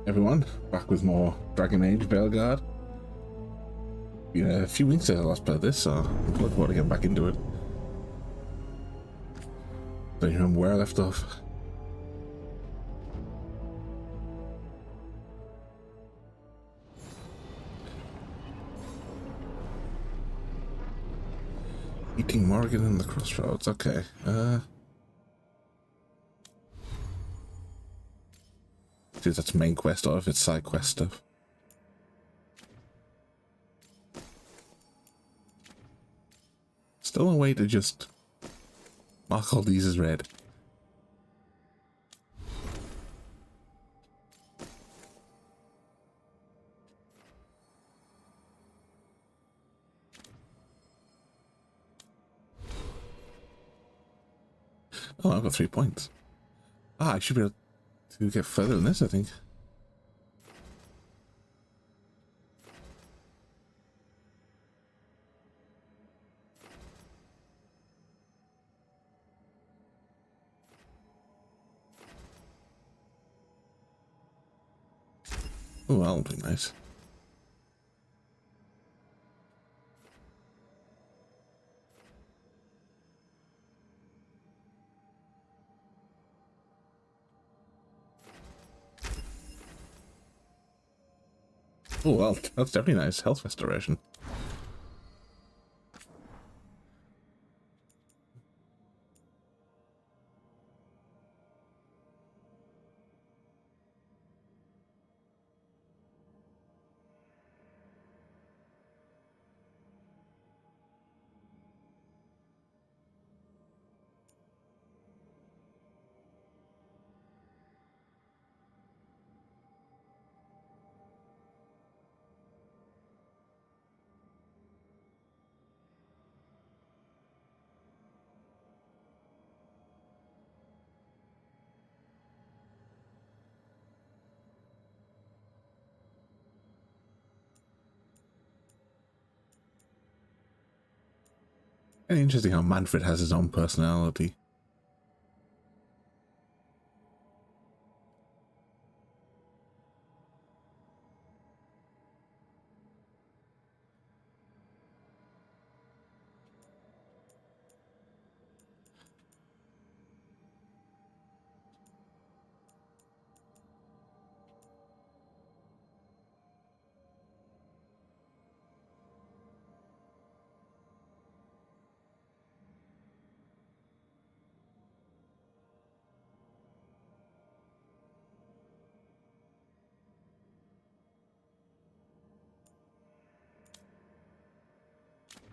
Everyone, back with more Dragon Age Veilguard. Been a few weeks since I last played this, so I'm looking forward to getting back into it. Don't even remember where I left off. Eating Morgan in the Crossroads, okay. See if that's main quest or if it's side quest stuff. Still a way to just mark all these as red. Oh, I've got 3 points. Ah, I should be able to get further than this, I think. Oh, that'll be nice. Oh, well, that's definitely nice. Health restoration. And interesting how Manfred has his own personality.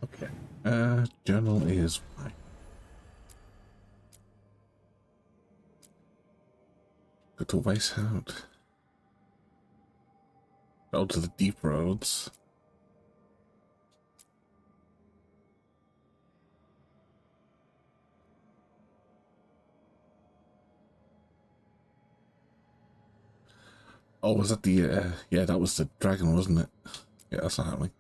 Okay. Journal is fine. Go to Weishout. Go to the deep roads. Oh, was that the, yeah, that was the dragon, wasn't it? Yeah, that's not happening.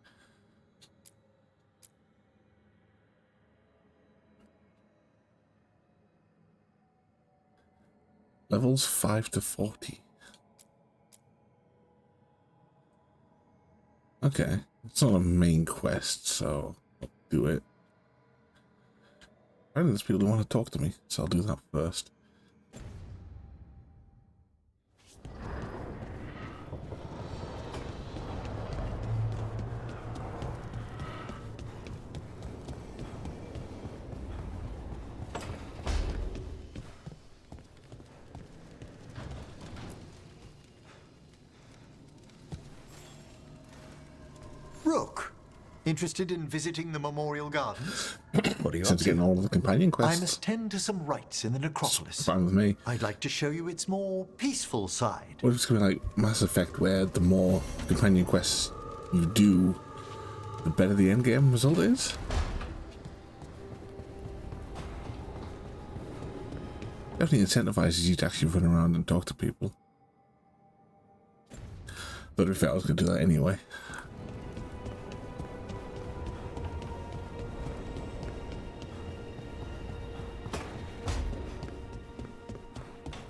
Levels 5 to 40. Okay, it's not a main quest, so I'll do it. Apparently there's people who want to talk to me, so I'll do that first. Rook, interested in visiting the Memorial Gardens? What are you up Since to? getting all of the companion I quests, must tend to some rites in the necropolis. fine with me. I'd like to show you its more peaceful side. What if it's going to be like Mass Effect, where the more companion quests you do, the better the end game result is? Definitely incentivizes you to actually run around and talk to people. But if I was going to do that anyway.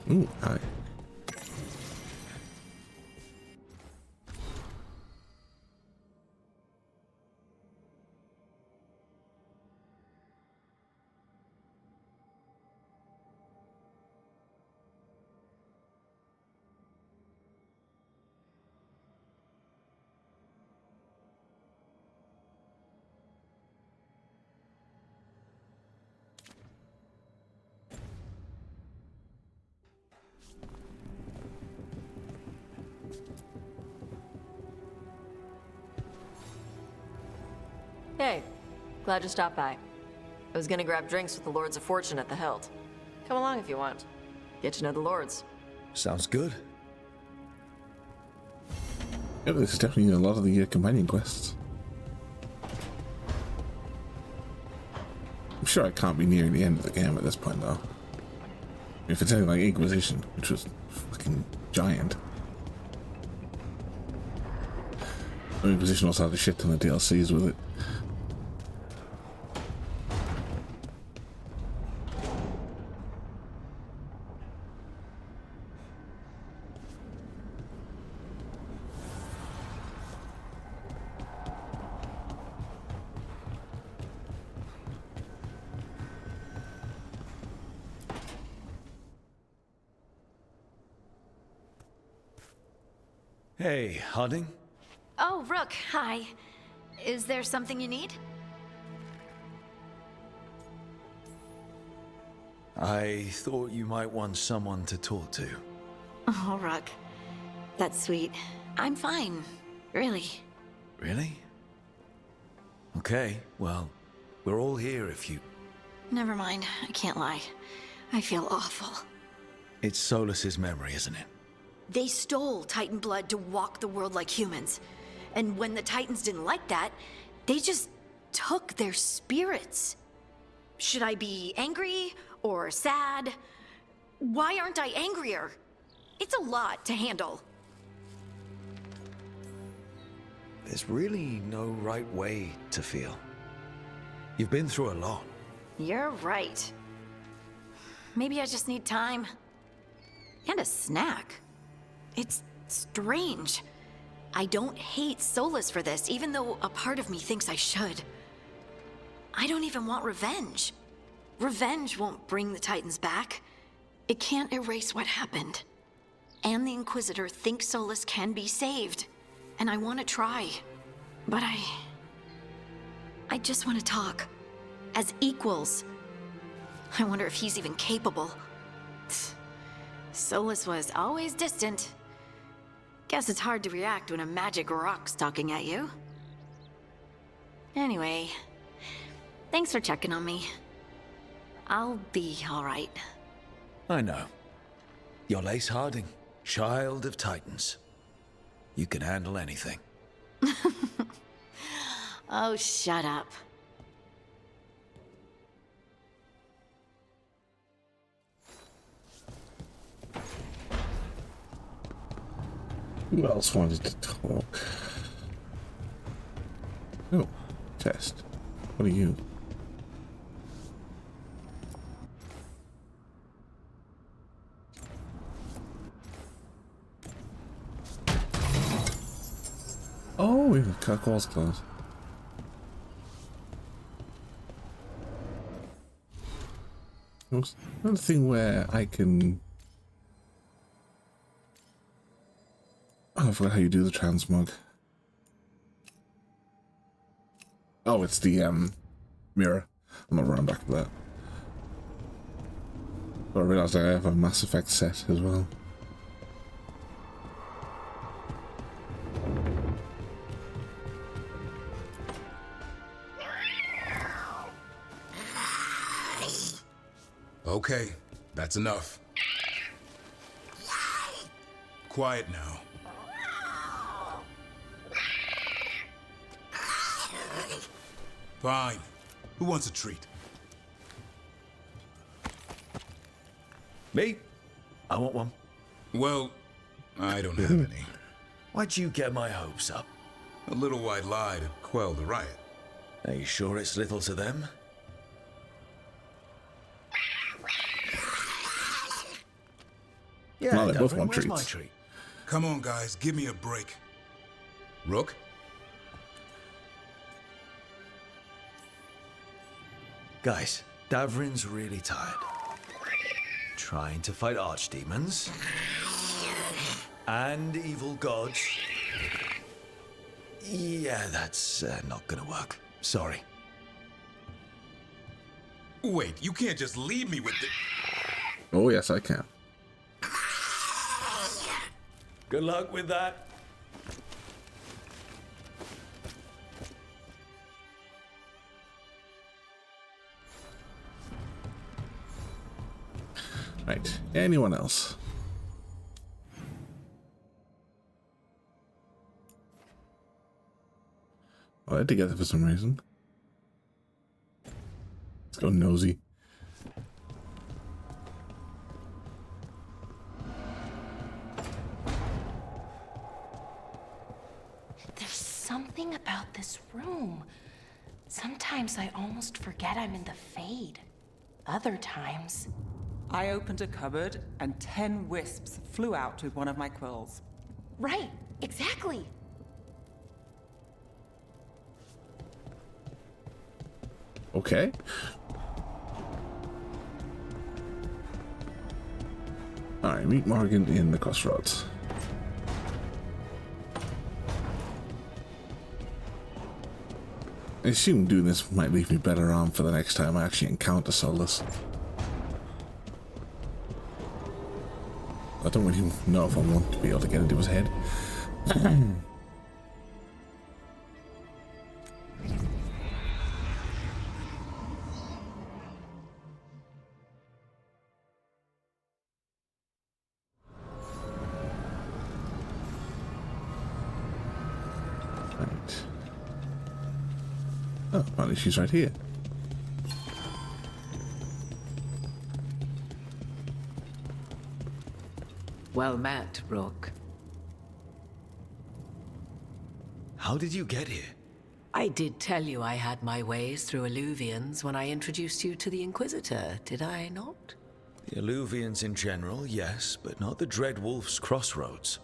Ooh, hi. Hey, glad you stopped by. I was gonna grab drinks with the Lords of Fortune at the Hilt. Come along if you want. Get to know the Lords. Sounds good. Yeah, this is definitely a lot of the companion quests. I'm sure I can't be nearing the end of the game at this point, though. If it's anything like Inquisition, which was fucking giant. Inquisition also had a shit ton of DLCs with it. Hey, Harding. Oh, Rook, hi. Is there something you need? I thought you might want someone to talk to. Oh, Rook. That's sweet. I'm fine. Really. Really? Okay, well, we're all here if you... Never mind. I can't lie. I feel awful. It's Solus's memory, isn't it? They stole Titan blood to walk the world like humans. And when the Titans didn't like that, they just took their spirits. Should I be angry or sad? Why aren't I angrier? It's a lot to handle. There's really no right way to feel. You've been through a lot. You're right. Maybe I just need time. And a snack. It's strange. I don't hate Solus for this, even though a part of me thinks I should. I don't even want revenge. Revenge won't bring the Titans back. It can't erase what happened. And the Inquisitor thinks Solus can be saved. And I want to try. But I just want to talk. As equals. I wonder if he's even capable. Solus was always distant. Guess it's hard to react when a magic rock's talking at you. Anyway, thanks for checking on me. I'll be all right. I know. You're Lace Harding, child of Titans. You can handle anything. Oh, shut up. Who else wanted to talk? Oh, test. What are you? Oh, we have Kirkwall's clothes. There's another thing where I can... Oh, I forgot how you do the transmog. Oh, it's the mirror. I'm not running back to that. But I realised I have a Mass Effect set as well. Okay, that's enough. Quiet now. Fine. Who wants a treat? Me? I want one. Well, I don't have any. Why'd you get my hopes up? A little white lie to quell the riot. Are you sure it's little to them? Yeah, No, they both Gavin, want where's my treats. treat? Come on, guys, give me a break. Rook? Guys, Davrin's really tired. Trying to fight archdemons. And evil gods. Yeah, that's not gonna work. Sorry. Wait, you can't just leave me with the... Oh, yes, I can. Good luck with that. Right. Anyone else? Oh, they're together for some reason. Let's go nosy. There's something about this room. Sometimes I almost forget I'm in the Fade. Other times... I opened a cupboard and 10 wisps flew out with one of my quills. Right, exactly. Okay. Alright, meet Morgan in the crossroads. I assume doing this might leave me better armed for the next time I actually encounter Solus. I don't really know if I want to be able to get into his head. Right. Oh, apparently she's right here. Well met, Rook. How did you get here? I did tell you I had my ways through Illuvians when I introduced you to the Inquisitor, did I not? The Illuvians in general, yes, but not the Dread Wolf's crossroads.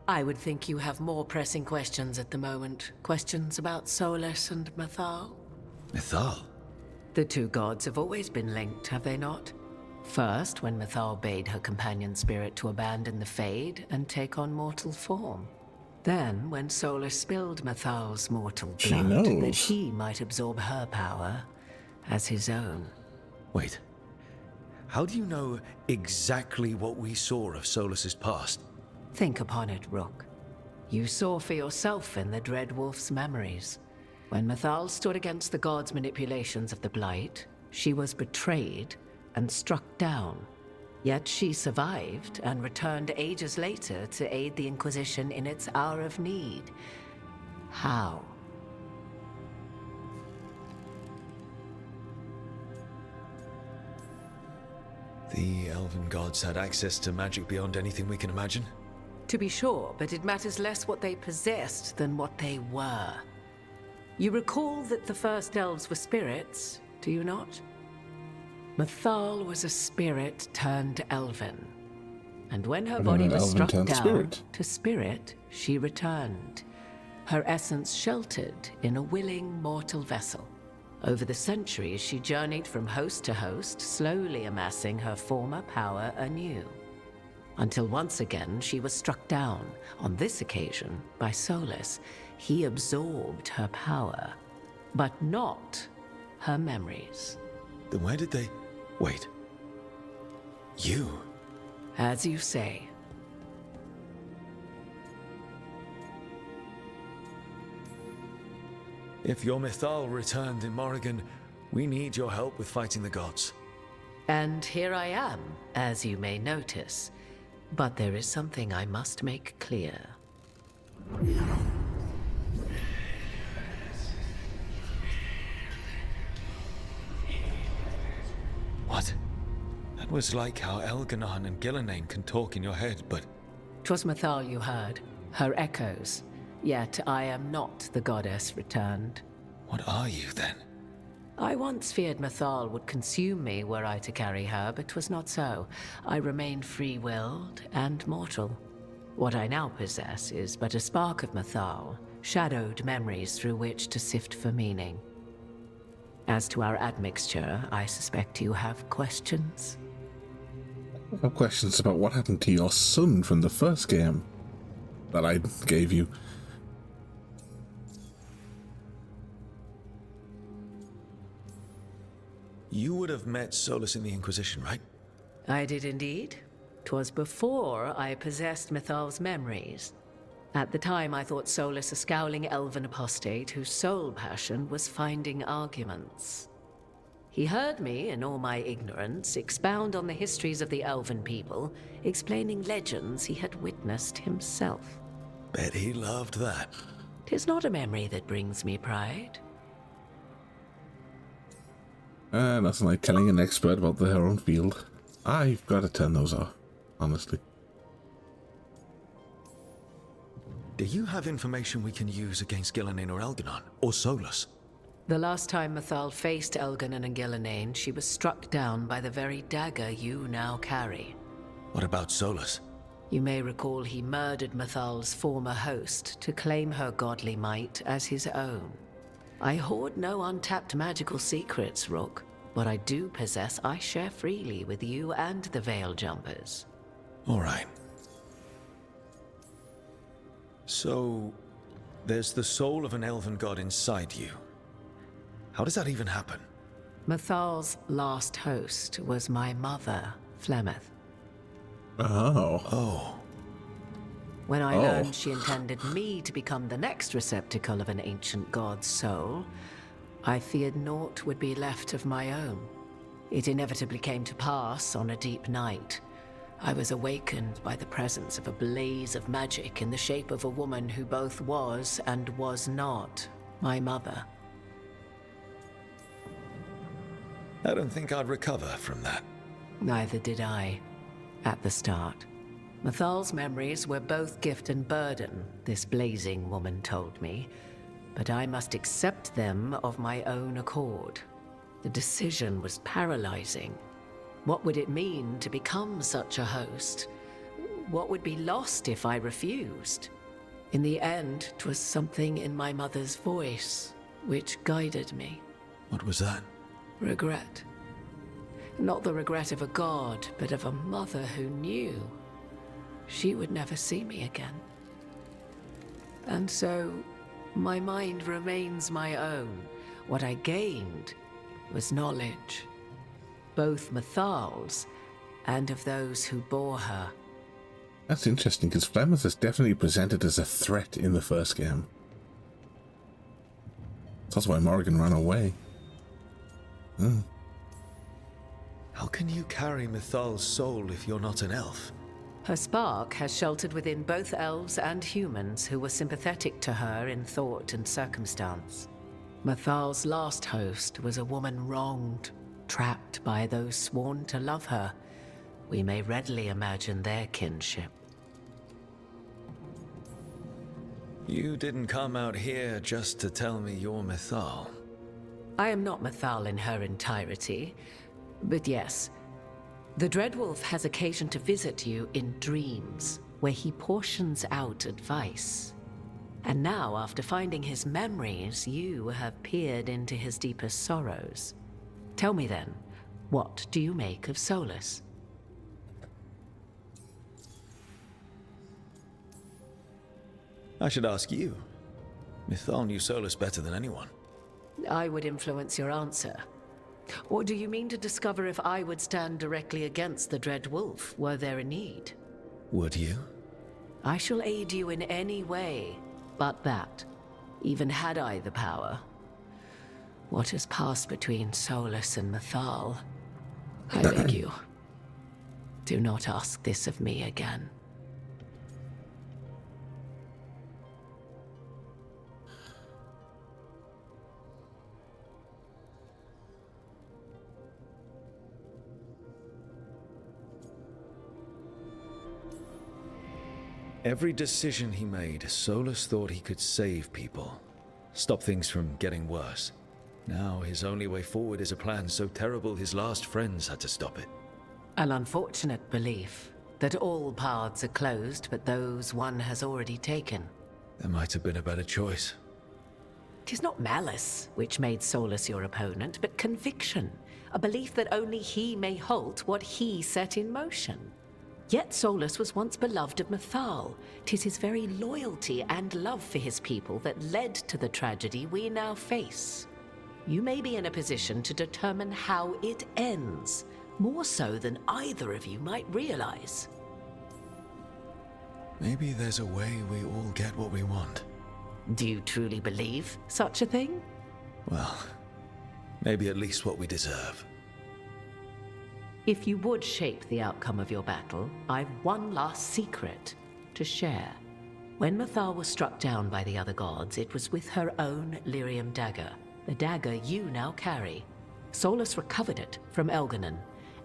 I would think you have more pressing questions at the moment. Questions about Solus and Mathal? Mathal? The two gods have always been linked, have they not? First, when Mathal bade her companion spirit to abandon the Fade and take on mortal form. Then, when Solus spilled Mathal's mortal blood, that he might absorb her power as his own. Wait. How do you know exactly what we saw of Solus's past? Think upon it, Rook. You saw for yourself in the Dread Wolf's memories. When Mathal stood against the gods' manipulations of the Blight, she was betrayed and struck down. Yet she survived and returned ages later to aid the Inquisition in its hour of need. How? The elven gods had access to magic beyond anything we can imagine? To be sure, but it matters less what they possessed than what they were. You recall that the first elves were spirits, do you not? Mathal was a spirit turned elven. And when her body was struck down to spirit, she returned. Her essence sheltered in a willing mortal vessel. Over the centuries, she journeyed from host to host, slowly amassing her former power anew. Until once again, she was struck down, on this occasion, by Solus. He absorbed her power, but not her memories. Then where did they... Wait. You? As you say. If your Mythal returned in Morrigan, we need your help with fighting the gods. And here I am, as you may notice. But there is something I must make clear. What? That was like how Elganon and Gillenane can talk in your head, but... 'Twas Mathal you heard, her echoes. Yet I am not the goddess returned. What are you, then? I once feared Mathal would consume me were I to carry her, but 'twas not so. I remained free-willed and mortal. What I now possess is but a spark of Mathal, shadowed memories through which to sift for meaning. As to our admixture, I suspect you have questions? I have questions about what happened to your son from the first game that I gave you. You would have met Solus in the Inquisition, right? I did indeed. 'Twas before I possessed Mathal's memories. At the time, I thought Solus a scowling elven apostate whose sole passion was finding arguments. He heard me, in all my ignorance, expound on the histories of the elven people, explaining legends he had witnessed himself. Bet he loved that. 'Tis not a memory that brings me pride. Nothing like telling an expert about their own field. I've got to turn those off, honestly. Do you have information we can use against Gillinan or Elganon, or Solus? The last time Mathal faced Elganon and Gillinan, she was struck down by the very dagger you now carry. What about Solus? You may recall he murdered Mathal's former host to claim her godly might as his own. I hoard no untapped magical secrets, Rook. What I do possess, I share freely with you and the Veil Jumpers. All right. So, there's the soul of an elven god inside you. How does that even happen? Mathal's last host was my mother, Flemeth. Oh. When I learned she intended me to become the next receptacle of an ancient god's soul, I feared naught would be left of my own. It inevitably came to pass on a deep night. I was awakened by the presence of a blaze of magic in the shape of a woman who both was and was not my mother. I don't think I'd recover from that. Neither did I, at the start. Mathal's memories were both gift and burden, this blazing woman told me, but I must accept them of my own accord. The decision was paralyzing. What would it mean to become such a host? What would be lost if I refused? In the end, 'twas something in my mother's voice which guided me. What was that? Regret. Not the regret of a god, but of a mother who knew she would never see me again. And so, my mind remains my own. What I gained was knowledge, both Mathal's and of those who bore her. That's interesting, because Flemeth is definitely presented as a threat in the first game. That's why Morrigan ran away. How can you carry Mathal's soul if you're not an elf? Her spark has sheltered within both elves and humans who were sympathetic to her in thought and circumstance. Mathal's last host was a woman wronged, trapped by those sworn to love her. We may readily imagine their kinship. You didn't come out here just to tell me you're Mathal. I am not Mathal in her entirety, but yes, the Dreadwolf has occasion to visit you in dreams, where he portions out advice. And now, after finding his memories, you have peered into his deepest sorrows. Tell me then, what do you make of Solus? I should ask you. Mathal knew Solus better than anyone. I would influence your answer. Or do you mean to discover if I would stand directly against the Dread Wolf, were there a need? Would you? I shall aid you in any way, but that, even had I the power. What has passed between Solus and Mathal? I beg you, do not ask this of me again. Every decision he made, Solus thought he could save people, stop things from getting worse. Now his only way forward is a plan so terrible his last friends had to stop it. An unfortunate belief that all paths are closed but those one has already taken. There might have been a better choice. 'Tis not malice which made Solus your opponent, but conviction, a belief that only he may halt what he set in motion. Yet Solus was once beloved of Mathal. 'Tis his very loyalty and love for his people that led to the tragedy we now face. You may be in a position to determine how it ends, more so than either of you might realize. Maybe there's a way we all get what we want. Do you truly believe such a thing? Well, Maybe at least what we deserve. If you would shape the outcome of your battle, I've one last secret to share. When Mythal was struck down by the other gods, it was with her own lyrium dagger, the dagger you now carry. Solus recovered it from Elganon,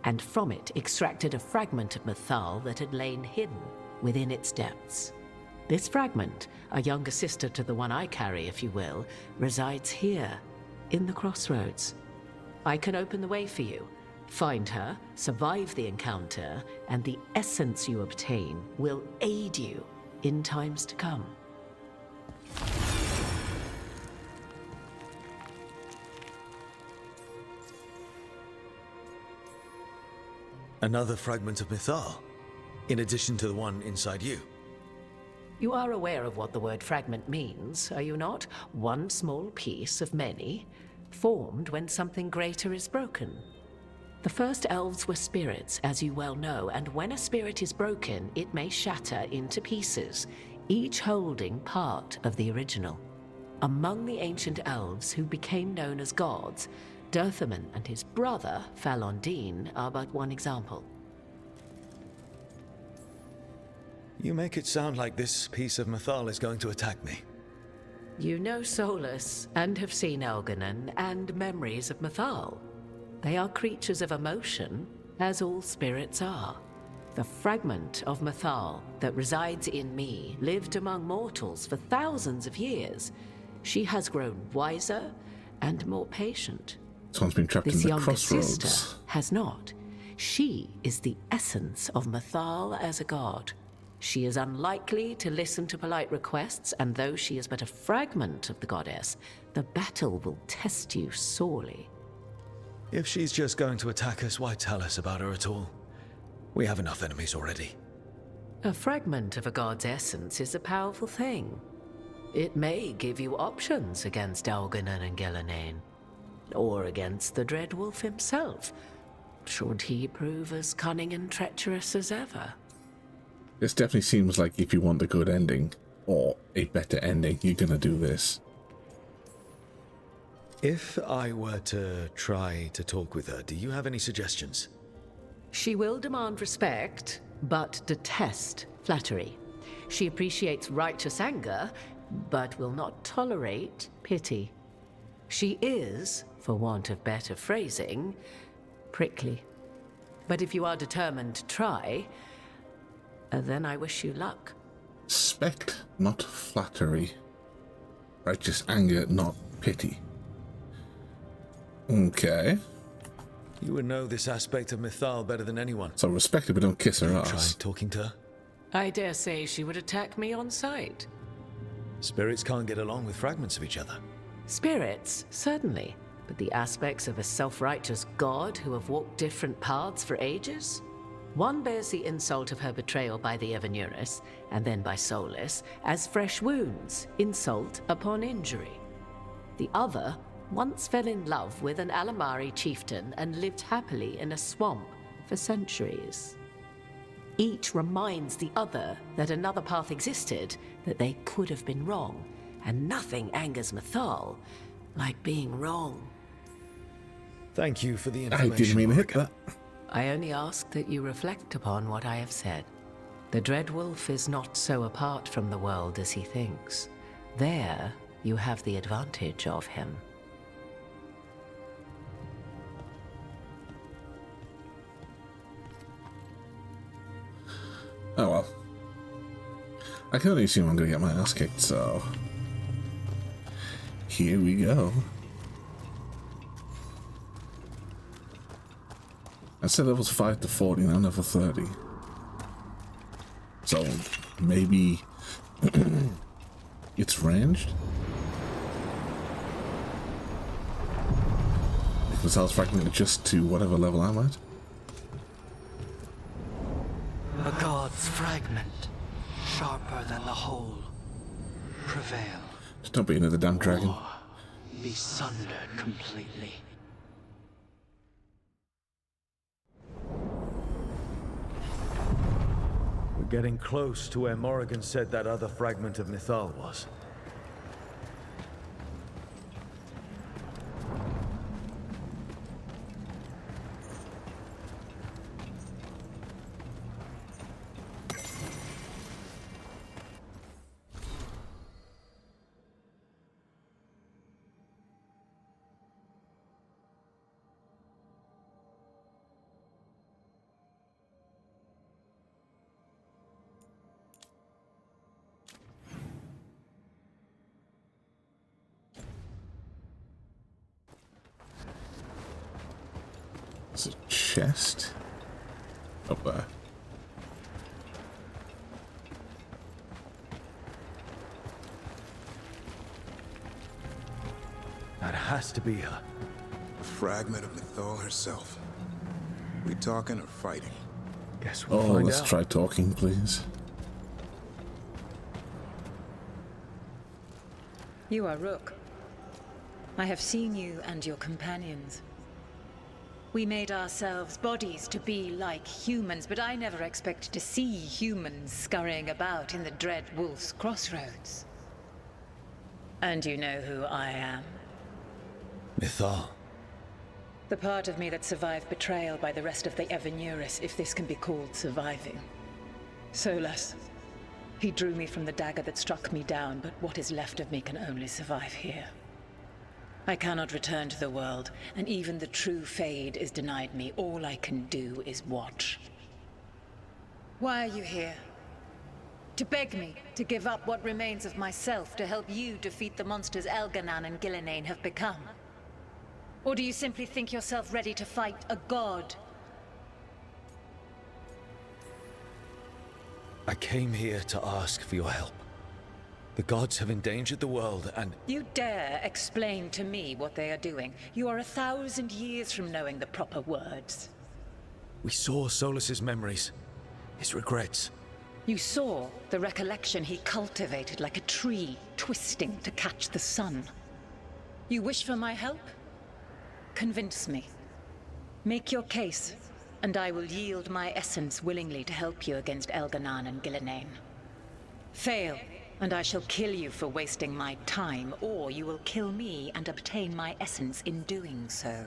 and from it extracted a fragment of Mythal that had lain hidden within its depths. This fragment, a younger sister to the one I carry, if you will, resides here, in the crossroads. I can open the way for you. Find her, survive the encounter, and the essence you obtain will aid you in times to come. Another fragment of Mythal, in addition to the one inside you. You are aware of what the word fragment means, are you not? One small piece of many, formed when something greater is broken. The first elves were spirits, as you well know, and when a spirit is broken, it may shatter into pieces, each holding part of the original. Among the ancient elves who became known as gods, Dirthaman and his brother, Falondine, are but one example. You make it sound like this piece of Mythal is going to attack me. You know Solus, and have seen Elganon, and memories of Mythal. They are creatures of emotion, as all spirits are. The fragment of Mythal that resides in me lived among mortals for thousands of years. She has grown wiser and more patient. Someone's been trapped This in the younger crossroads. sister has not. She is the essence of Mythal as a god. She is unlikely to listen to polite requests, and though she is but a fragment of the goddess, the battle will test you sorely. If she's just going to attack us, why tell us about her at all? We have enough enemies already. A fragment of a god's essence is a powerful thing. It may give you options against Elganon and Ghilanane, or against the Dread Wolf himself, should he prove as cunning and treacherous as ever. This definitely seems like if you want a good ending, or a better ending, you're gonna do this. If I were to try to talk with her, do you have any suggestions? She will demand respect, but detest flattery. She appreciates righteous anger, but will not tolerate pity. She is, for want of better phrasing, prickly. But if you are determined to try, then I wish you luck. Respect, not flattery. Righteous anger, not pity. Okay. You would know this aspect of Mythal better than anyone. So respect her, but don't kiss her Try ass. talking to her. I dare say she would attack me on sight. Spirits can't get along with fragments of each other. Spirits, certainly, but the aspects of a self-righteous god who have walked different paths for ages? One bears the insult of her betrayal by the Evanurus, and then by Solus, as fresh wounds, insult upon injury. The other once fell in love with an Alamari chieftain and lived happily in a swamp for centuries. Each reminds the other that another path existed, that they could have been wrong, and nothing angers Mythal like being wrong. Thank you for the I information. didn't mean to hit Morrigan. that. I only ask that you reflect upon what I have said. The Dread Wolf is not so apart from the world as he thinks. There, you have the advantage of him. Oh well. I can only assume I'm gonna get my ass kicked, so here we go. I said levels 5 to 40, now level 30. So maybe it's ranged? If the cells fragmented just to whatever level I'm at. A god's fragment, sharper than the whole, prevail. Just don't be another damn dragon. Or be sundered completely. We're getting close to where Morrigan said that other fragment of Mythal was. There's a chest up there. That has to be her. A fragment of Mythal herself. We talking or fighting? Guess we'll Oh, find let's out. try talking, please. You are Rook. I have seen you and your companions. We made ourselves bodies to be like humans, but I never expected to see humans scurrying about in the Dread Wolf's crossroads. And you know who I am. Mythal. The part of me that survived betrayal by the rest of the Evanuris, if this can be called surviving. Solus. He drew me from the dagger that struck me down, but what is left of me can only survive here. I cannot return to the world, and even the true Fade is denied me. All I can do is watch. Why are you here? To beg me to give up what remains of myself to help you defeat the monsters Elganan and Gillenane have become? Or do you simply think yourself ready to fight a god? I came here to ask for your help. The gods have endangered the world and... You dare explain to me what they are doing? You are 1,000 years from knowing the proper words. We saw Solus's memories, his regrets. You saw the recollection he cultivated like a tree twisting to catch the sun. You wish for my help? Convince me. Make your case, and I will yield my essence willingly to help you against Elganan and Gillenane. Fail, and I shall kill you for wasting my time, or you will kill me and obtain my essence in doing so.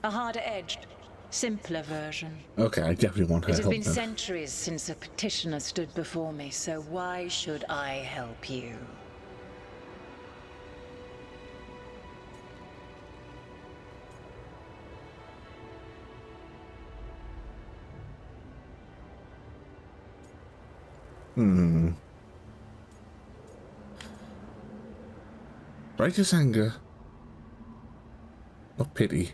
A harder-edged, simpler version. Okay, I definitely want her It has help been then. centuries since a petitioner stood before me, so why should I help you? Righteous anger, not pity.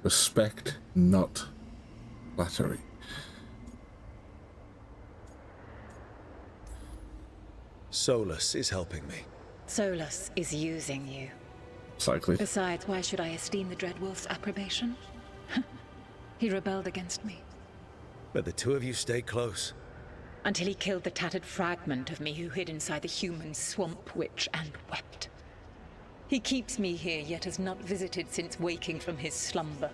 Respect, not flattery. Solus is helping me. Solus is using you. Cycling. Besides, why should I esteem the Dreadwolf's approbation? He rebelled against me. But the two of you stay close. Until he killed the tattered fragment of me who hid inside the human swamp witch and wept. He keeps me here, yet has not visited since waking from his slumber.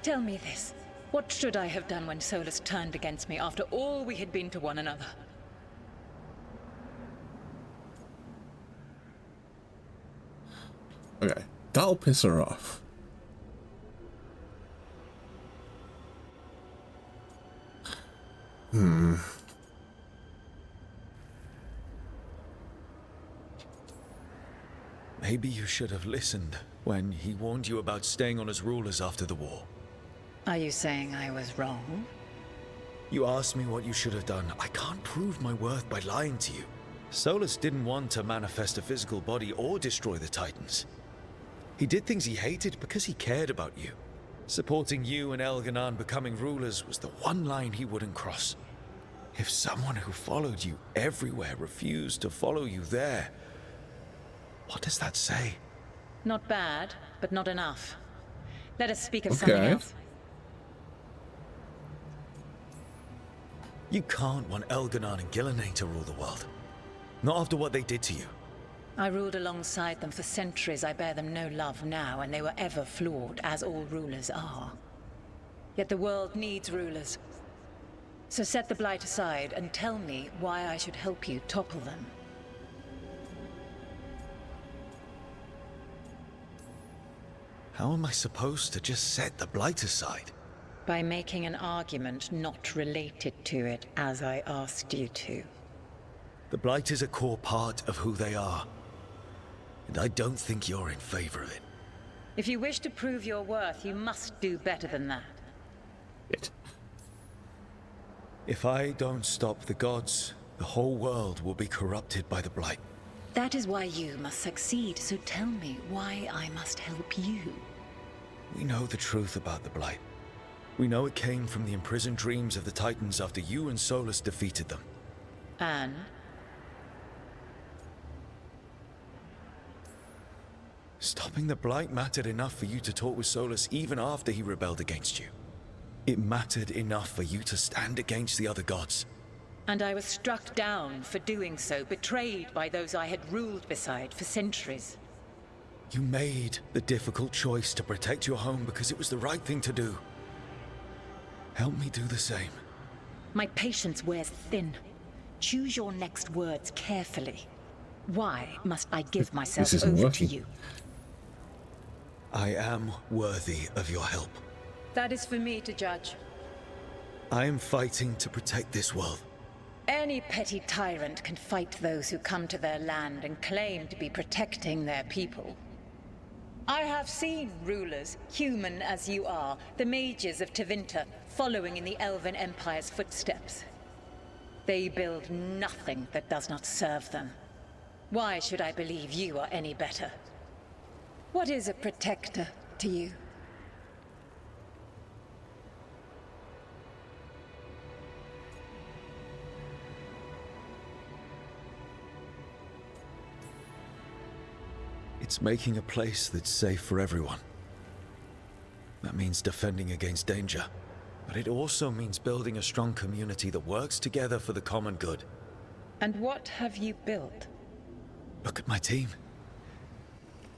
Tell me this. What should I have done when Solus turned against me after all we had been to one another? Okay, that'll piss her off. Maybe you should have listened when he warned you about staying on as rulers after the war. Are you saying I was wrong? You asked me what you should have done. I can't prove my worth by lying to you. Solus didn't want to manifest a physical body or destroy the Titans. He did things he hated because he cared about you. Supporting you and Elganan becoming rulers was the one line he wouldn't cross. If someone who followed you everywhere refused to follow you there, what does that say? Not bad, but not enough. Let us speak of something Okay. else. You can't want Elganan and Gillenane to rule the world. Not after what they did to you. I ruled alongside them for centuries. I bear them no love now, and they were ever flawed, as all rulers are. Yet the world needs rulers. So set the Blight aside and tell me why I should help you topple them. How am I supposed to just set the Blight aside? By making an argument not related to it, as I asked you to. The Blight is a core part of who they are. And I don't think you're in favor of it. If you wish to prove your worth, you must do better than that. It. If I don't stop the gods, the whole world will be corrupted by the Blight. That is why you must succeed, so tell me why I must help you. We know the truth about the Blight. We know it came from the imprisoned dreams of the Titans after you and Solus defeated them. And? Stopping the Blight mattered enough for you to talk with Solus even after he rebelled against you. It mattered enough for you to stand against the other gods. And I was struck down for doing so, betrayed by those I had ruled beside for centuries. You made the difficult choice to protect your home because it was the right thing to do. Help me do the same. My patience wears thin. Choose your next words carefully. Why must I give myself over to you? I am worthy of your help. That is for me to judge. I am fighting to protect this world. Any petty tyrant can fight those who come to their land and claim to be protecting their people. I have seen rulers, human as you are, the mages of Tevinter, following in the Elven Empire's footsteps. They build nothing that does not serve them. Why should I believe you are any better? What is a protector to you? It's making a place that's safe for everyone. That means defending against danger. But it also means building a strong community that works together for the common good. And what have you built? Look at my team.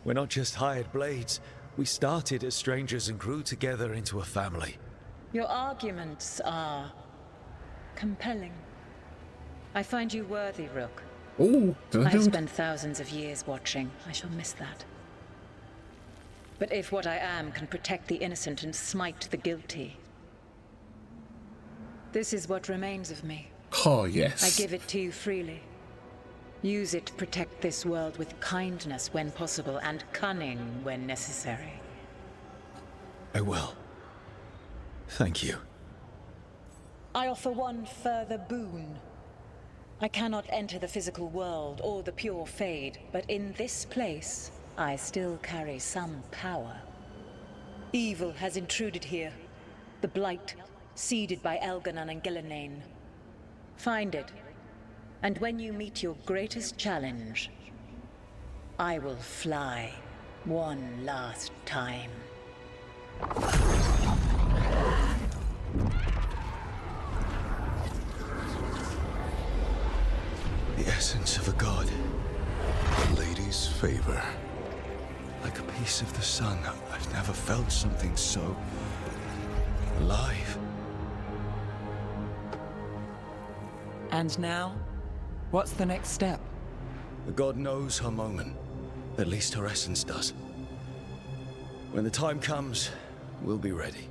We're not just hired blades. We started as strangers and grew together into a family. Your arguments are compelling. I find you worthy, Rook. Oh, I've spent thousands of years watching. I shall miss that. But if what I am can protect the innocent and smite the guilty, this is what remains of me. Oh, yes. I give it to you freely. Use it to protect this world with kindness when possible and cunning when necessary. I will. Thank you. I offer one further boon. I cannot enter the physical world or the pure Fade, but in this place, I still carry some power. Evil has intruded here. The Blight, seeded by Elganon and Gillenane. Find it, and when you meet your greatest challenge, I will fly one last time. The essence of a god. The lady's favor. Like a piece of the sun. I've never felt something so alive. And now? What's the next step? The god knows her moment. At least her essence does. When the time comes, we'll be ready.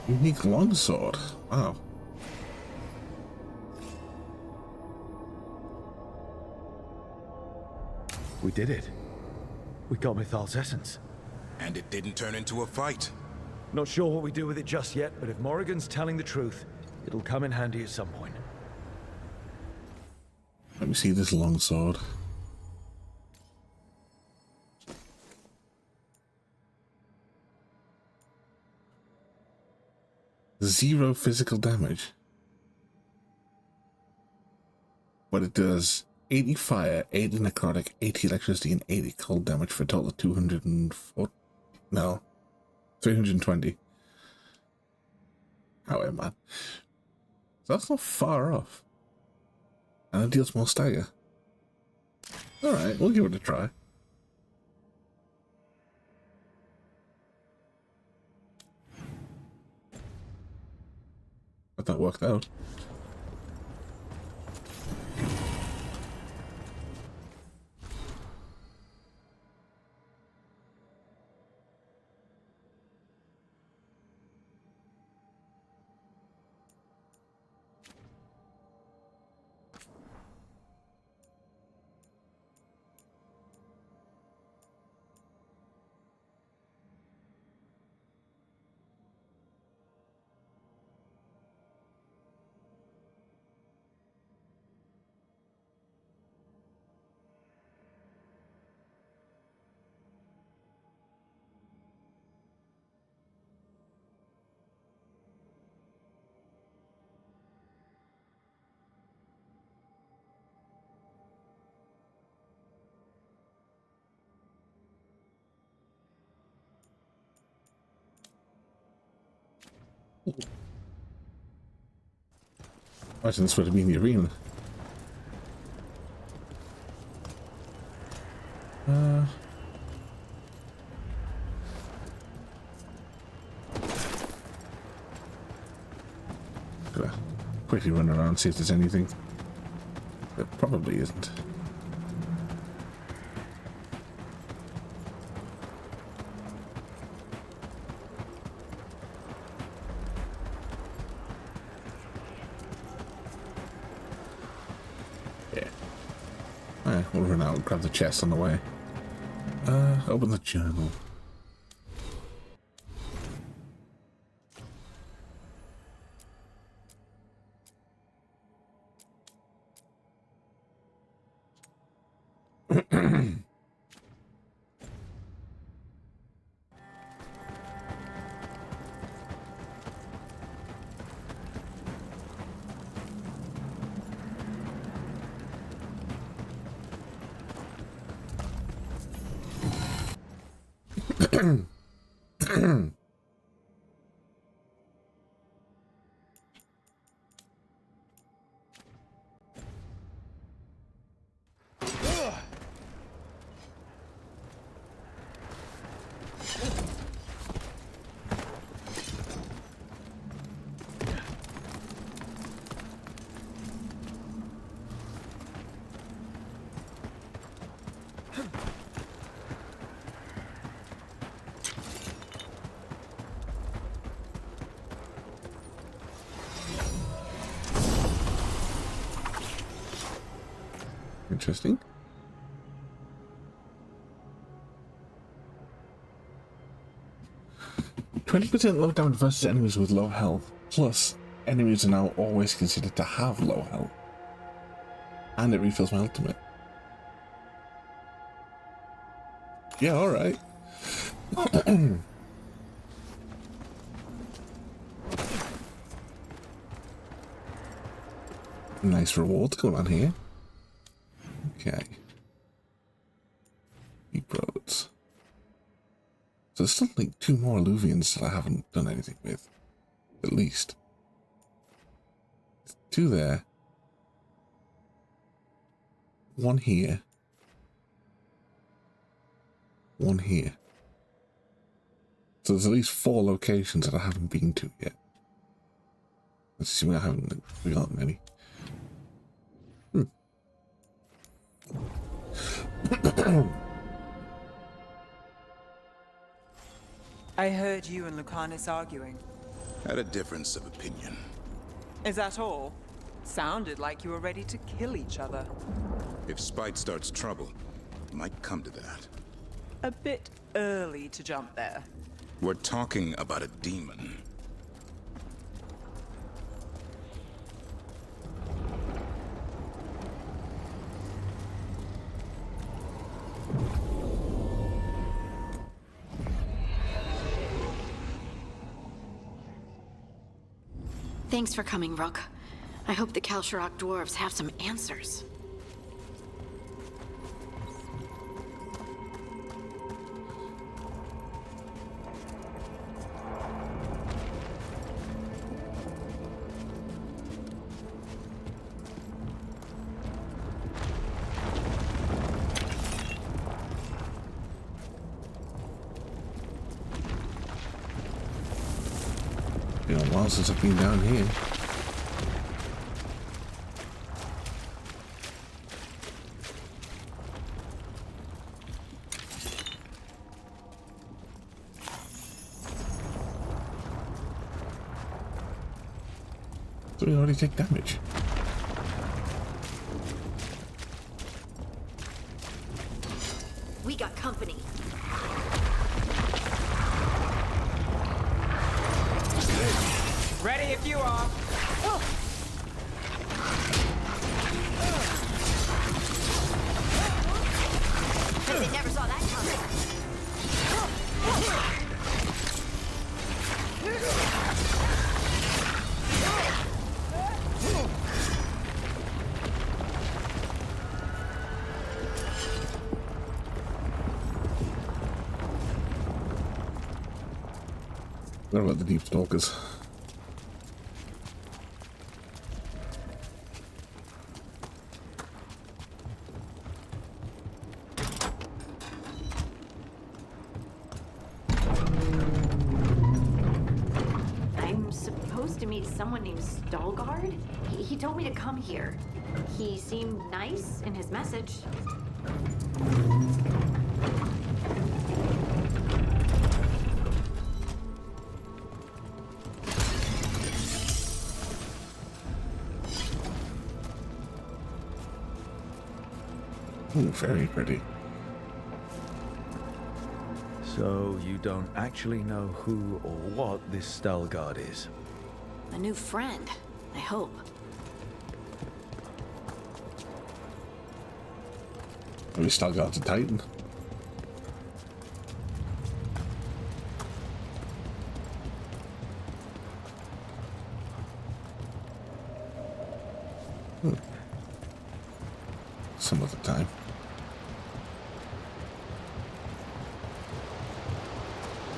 Unique longsword. Wow. We did it. We got Mythal's essence. And it didn't turn into a fight. Not sure what we do with it just yet, but if Morrigan's telling the truth, it'll come in handy at some point. Let me see this longsword. Zero physical damage. But it does 80 fire, 80 necrotic, 80 electricity, and 80 cold damage for a total of 240. No. 320. However, man. So that's not far off. And it deals more stagger. Alright, we'll give it a try. But that worked out. Imagine this would have been the arena. Gotta quickly run around and see if there's anything. There probably isn't. We'll run out and grab the chest on the way. Open the journal. Interesting. %, low damage versus enemies with low health. Plus, enemies are now always considered to have low health. And it refills my ultimate. Yeah, alright. Nice reward going on here. Okay. Deep roads. So there's still like 2 more Alluvians that I haven't done anything with. At least. 2 there. 1 here. 1 here. So there's at least 4 locations that I haven't been to yet. Let's see, I haven't forgotten any. I heard you and Lucanus arguing. Had a difference of opinion. Is that all? Sounded like you were ready to kill each other. If spite starts trouble, it might come to that. A bit early to jump there. We're talking about a demon. Thanks for coming, Rook. I hope the Kalsharok dwarves have some answers. Been a while since I've been down here. So we already take damage. We got company. Ready if you are. They never saw that coming. What about the deep stalkers? meet someone named Veilguard. He told me to come here. He seemed nice in his message. Ooh, very pretty. So you don't actually know who or what this Veilguard is? A new friend, I hope. We still got the Titan. Some other time.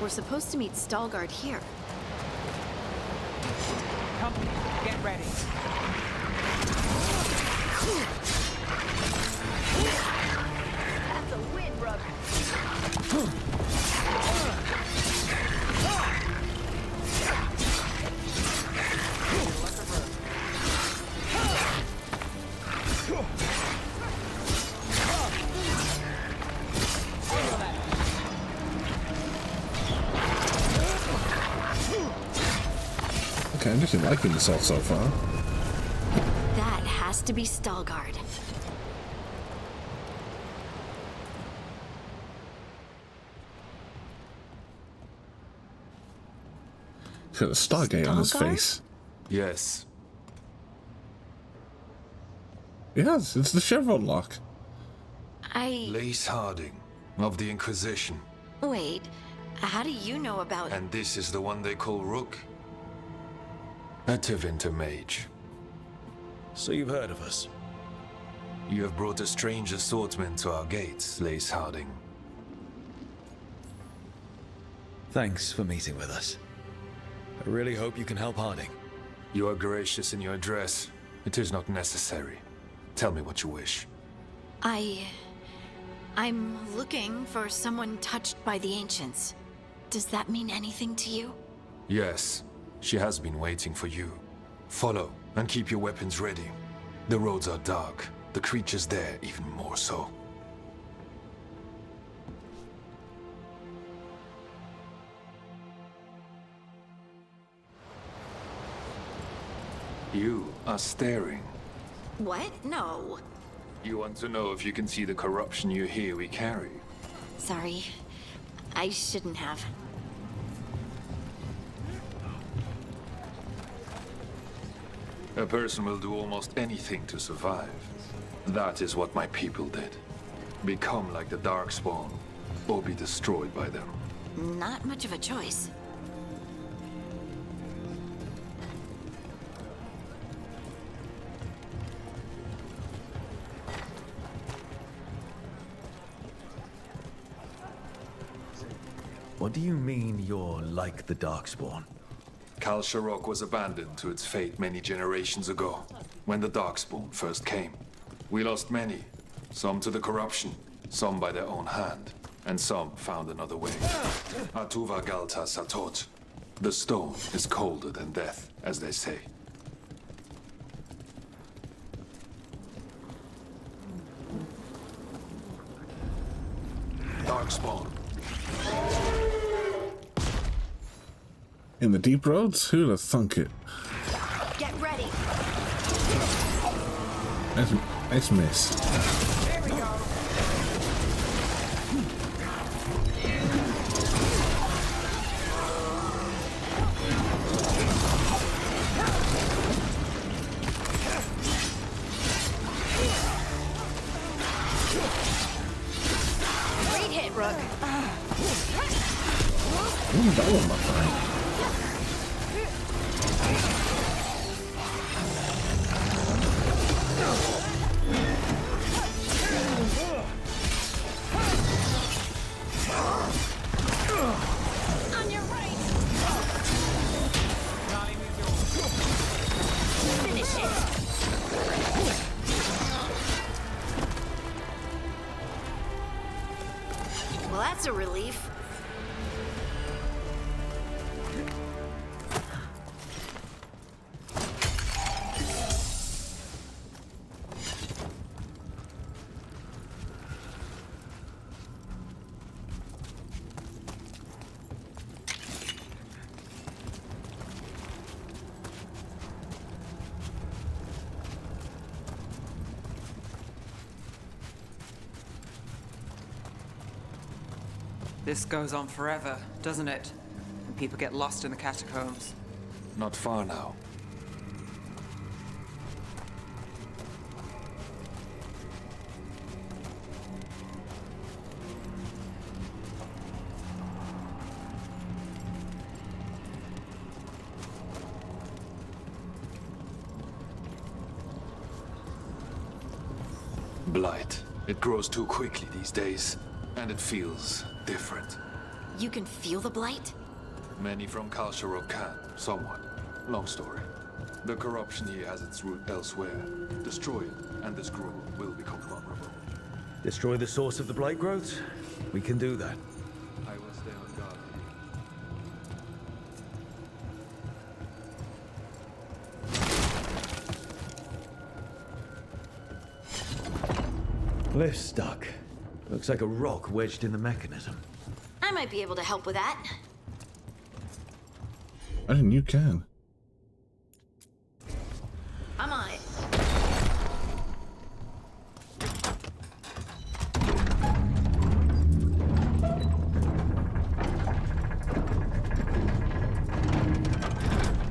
We're supposed to meet Veilguard here. Company, get ready. That's a win, brother. Okay, I'm just liking this all so far. That has to be Veilguard. He's got a Stargate on his Veilguard? face. Yes. Yes, it's the chevron lock. Lace Harding, of the Inquisition. Wait, how do you know about... And this is the one they call Rook? A Tevinter mage. So you've heard of us? You have brought a strange assortment to our gates, Lace Harding. Thanks for meeting with us. I really hope you can help Harding. You are gracious in your address. It is not necessary. Tell me what you wish. I'm looking for someone touched by the Ancients. Does that mean anything to you? Yes, she has been waiting for you. Follow, and keep your weapons ready. The roads are dark, the creatures there even more so. You are staring. What? No. You want to know if you can see the corruption you hear we carry? Sorry. I shouldn't have. A person will do almost anything to survive. That is what my people did. Become like the Darkspawn, or be destroyed by them. Not much of a choice. What do you mean you're like the Darkspawn? Kal Sharok was abandoned to its fate many generations ago, when the Darkspawn first came. We lost many, some to the corruption, some by their own hand, and some found another way. Atuva Galta Satot. The stone is colder than death, as they say. Darkspawn. In the deep roads? Who'd have thunk it? Get ready. Nice miss. Here we go. Great hit, Rook. Ooh, that was my friend. On your right. Finish it. Well, that's a relief. This goes on forever, doesn't it? And people get lost in the catacombs. Not far now. Blight. It grows too quickly these days, and it feels different. You can feel the blight? Many from Kalsharok can, somewhat. Long story. The corruption here has its root elsewhere. Destroy it, and this grove will become vulnerable. Destroy the source of the blight growths? We can do that. I will stay on guard. Lift stuck. Looks like a rock wedged in the mechanism. I might be able to help with that. I think you can. I'm on it.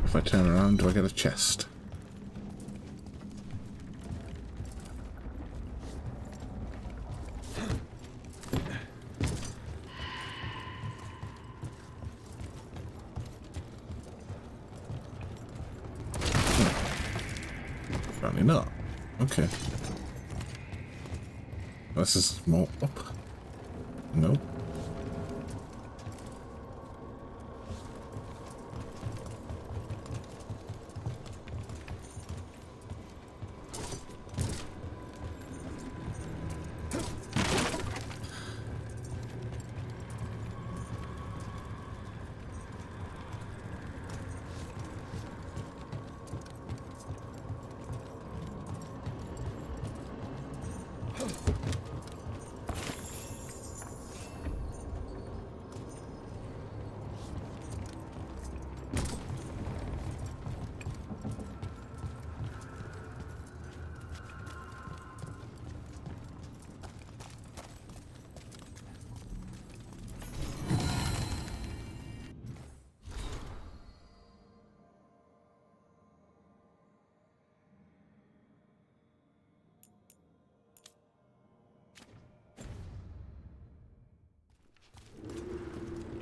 If I turn around, do I get a chest? Apparently not. Okay. This is more up. Nope.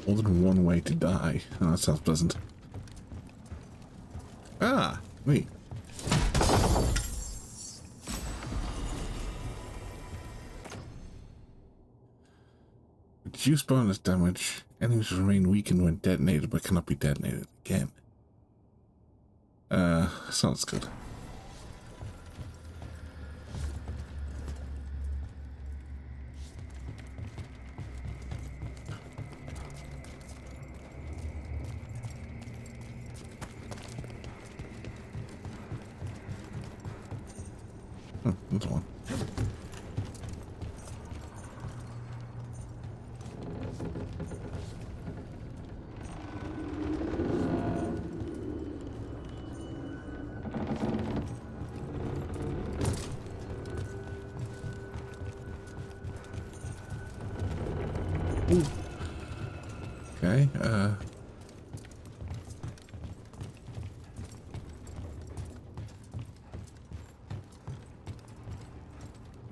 More than one way to die. Oh, that sounds pleasant. Ah, wait. Reduce bonus damage. Enemies remain weakened when detonated, but cannot be detonated again. Sounds good. Another one. Ooh. Okay,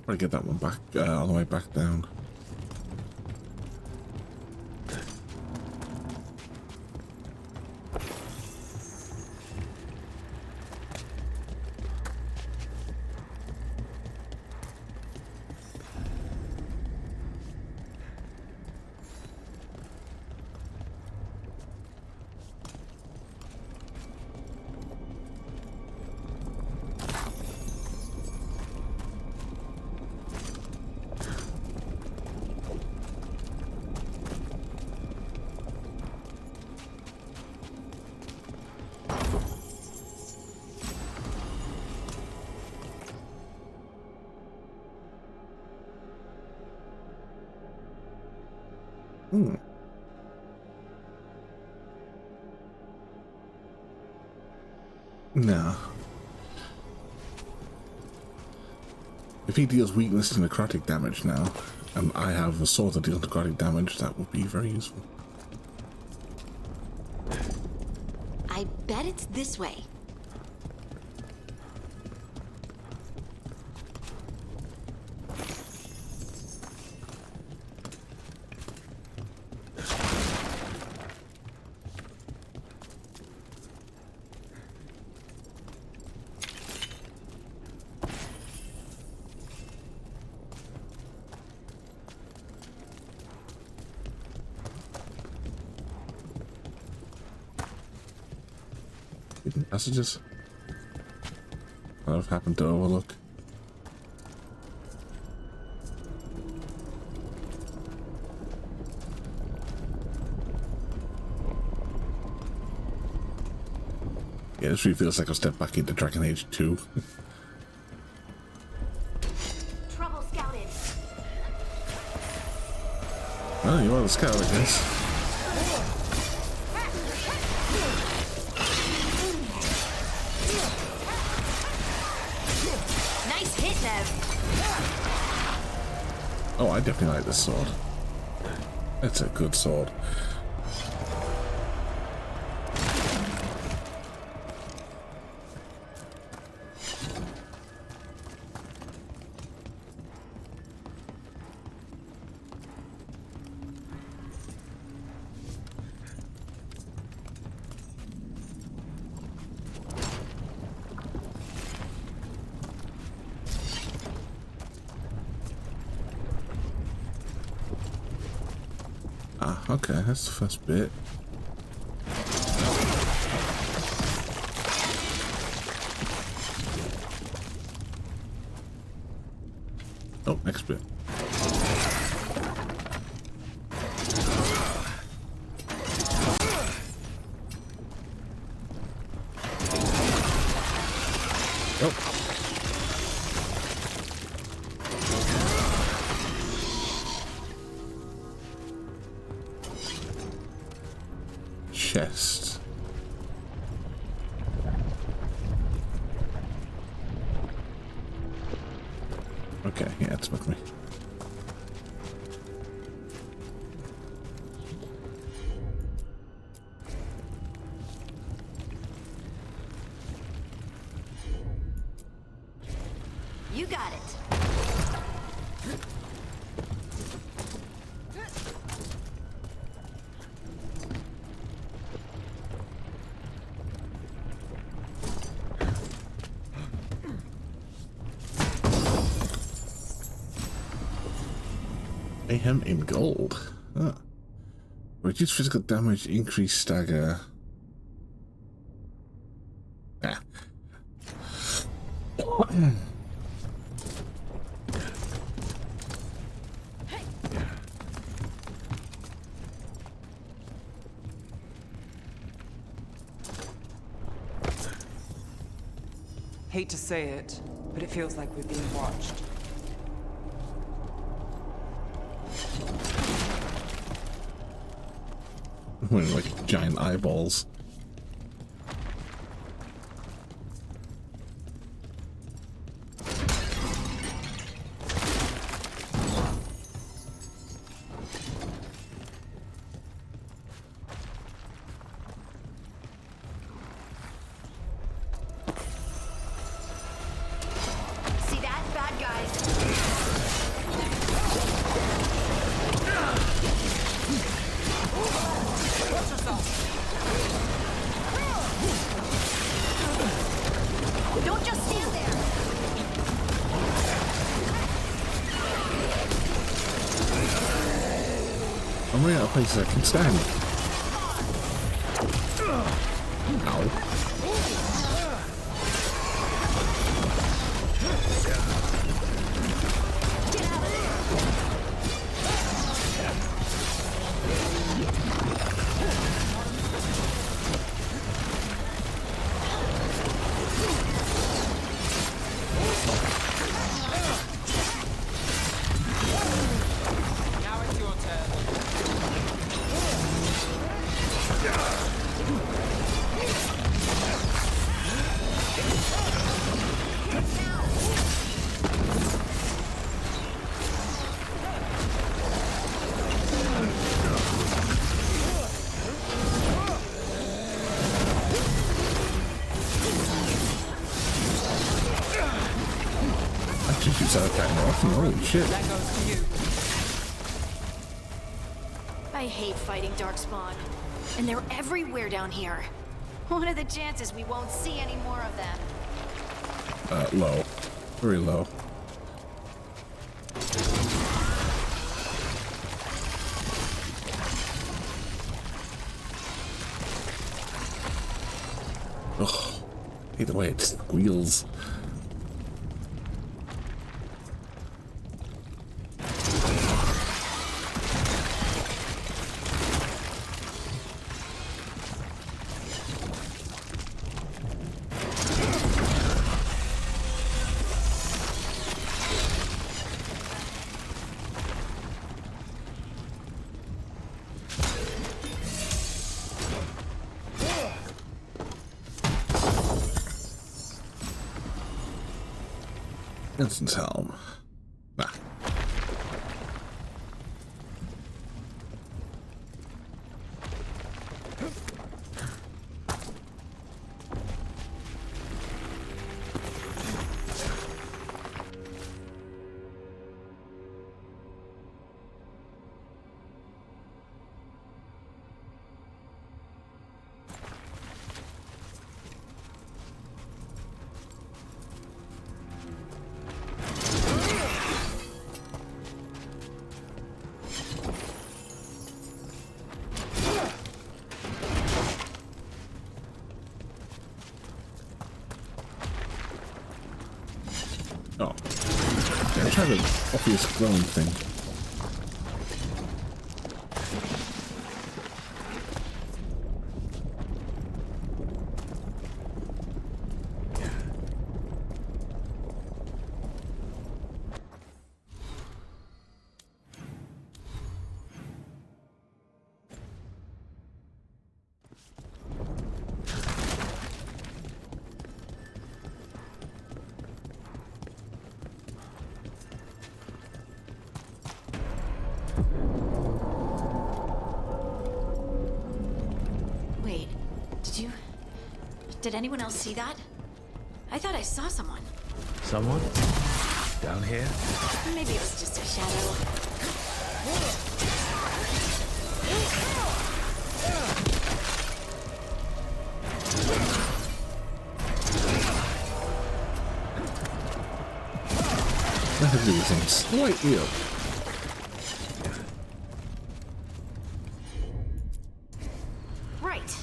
I'll get that one back, all the way back down. No. If he deals weakness to necrotic damage now, and I have a sword that deals necrotic damage, that would be very useful. I bet it's this way. Hidden passages. I've happened to overlook. Yeah, this really feels like a step back into Dragon Age 2. Trouble scouted. Well, you are the scout, I guess. Nice hit, Nev. Oh, I definitely like this sword. It's a good sword. Okay, that's the first bit. Oh, next bit. Oh. Chest. Okay, yeah, it's with me. You got it. Mayhem in gold. Huh. Reduce physical damage, increase stagger. Ah. Hate to say it, but it feels like we're being watched. With like giant eyeballs. See that? Bad guys. Don't just stand there. I'm running out of places I can stand. Ow. Now it's your turn. nothing. Holy shit. That goes to you. I hate fighting Darkspawn. And they're everywhere down here. What are the chances we won't see any more of them? Low. Very low. Ugh. Either way, it squeals. Instant helm. Nah. Oh. Yeah, try the obvious glowing thing. Wait, did anyone else see that? I thought I saw someone. Someone? Down here? Maybe it was just a shadow. That has to do something slightly up. Right.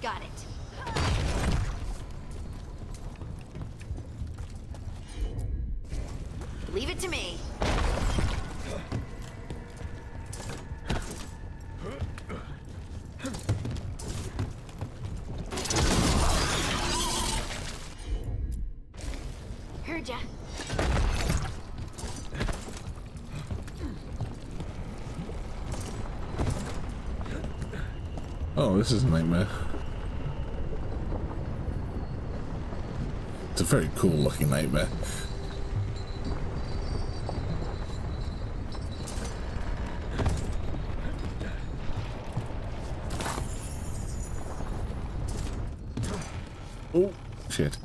Got it. Leave it to me. Heard ya. Oh, this is a nightmare. It's a very cool looking nightmare. Oh, shit.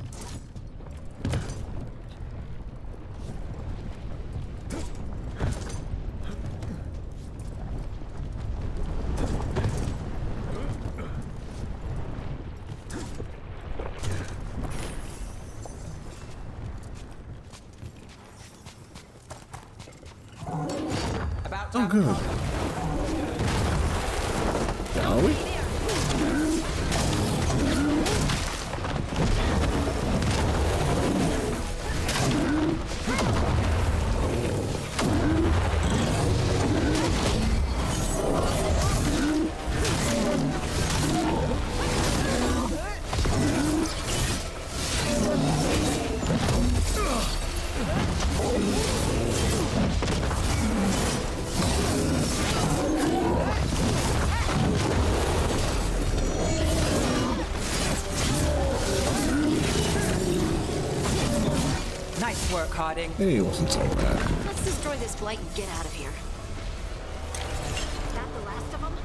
Oh, good. Are we? Nice work, Harding. Hey, it wasn't so bad. Let's destroy this blight and get out of here. Is that the last of them?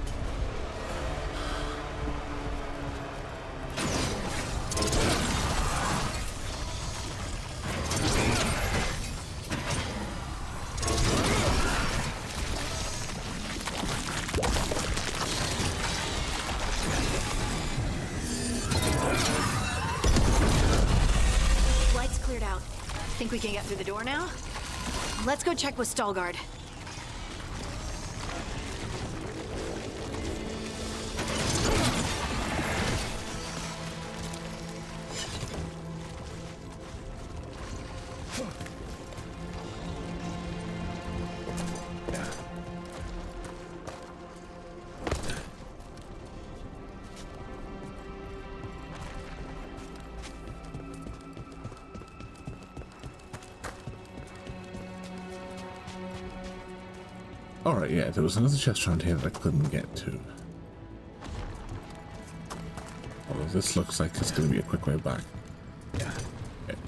Think we can get through the door now? Let's go check with Veilguard. Alright, yeah, there was another chest around here that I couldn't get to. Although this looks like it's going to be a quick way back. Yeah. Okay.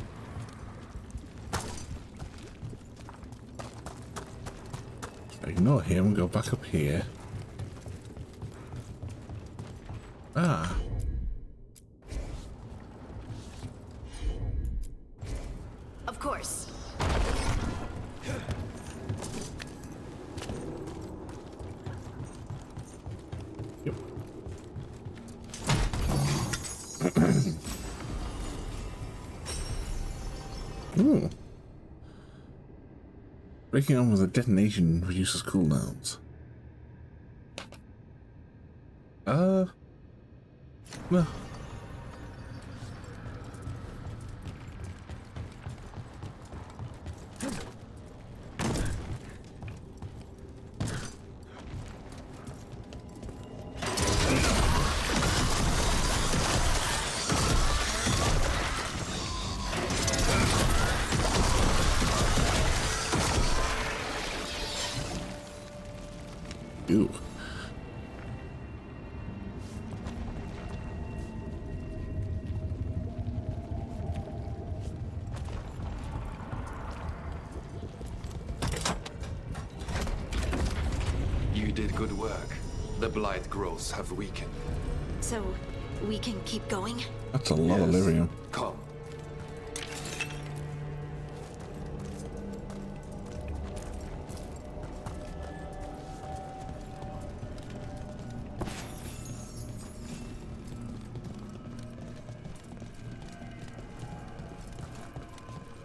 Ignore him, go back up here. Ah. Of course. Yep. Ooh. Breaking on with a detonation reduces cooldowns. Well. Ew. You did good work. The blight growths have weakened. So, we can keep going? That's a lot of lyrium. Come.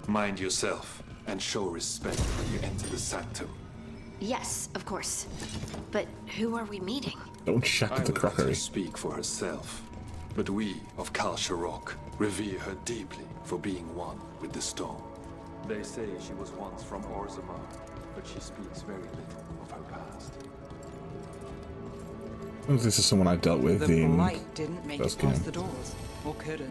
Mind yourself and show respect when you enter the sanctum. Yes, of course. But who are we meeting? Don't shatter the I will let crockery. her speak for herself, but we of Kal Sharok revere her deeply for being one with the storm. They say she was once from Orzammar, but she speaks very little of her past. This is someone I dealt with The in blight didn't make it first past game. the doors, or could it?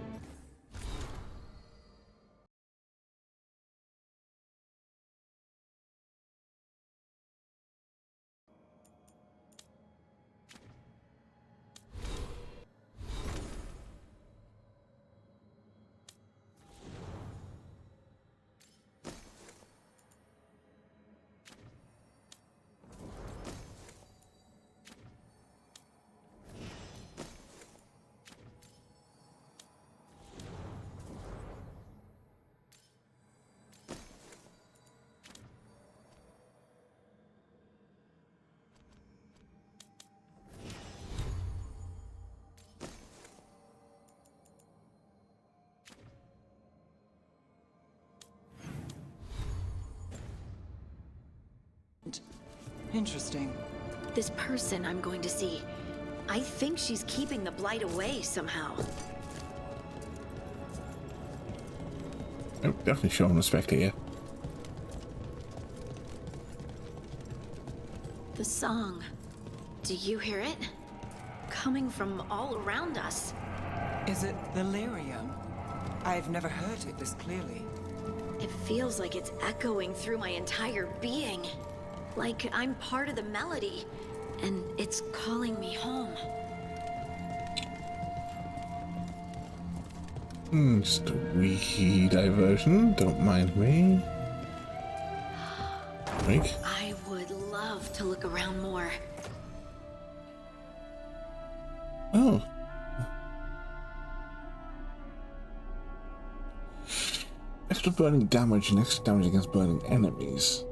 Interesting. This person I'm going to see. I think she's keeping the blight away somehow. I'm definitely showing respect here. The song. Do you hear it? Coming from all around us. Is it the lyrium? I've never heard it this clearly. It feels like it's echoing through my entire being. Like I'm part of the melody, and it's calling me home. Just a wee diversion. Don't mind me. Drink. I would love to look around more. Oh. Extra burning damage and extra damage against burning enemies.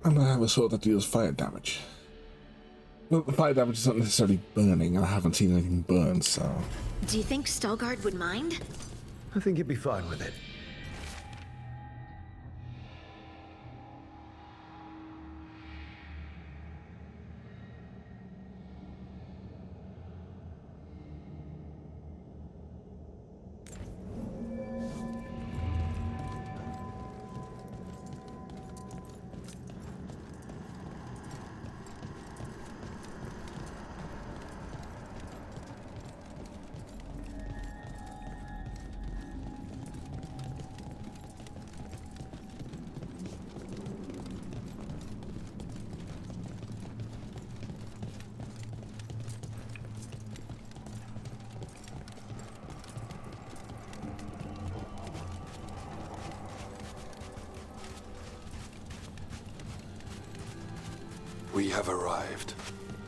And I have a sword that deals fire damage. Well, the fire damage is not necessarily burning, and I haven't seen anything burn, so... Do you think Stalgard would mind? I think he'd be fine with it. We have arrived.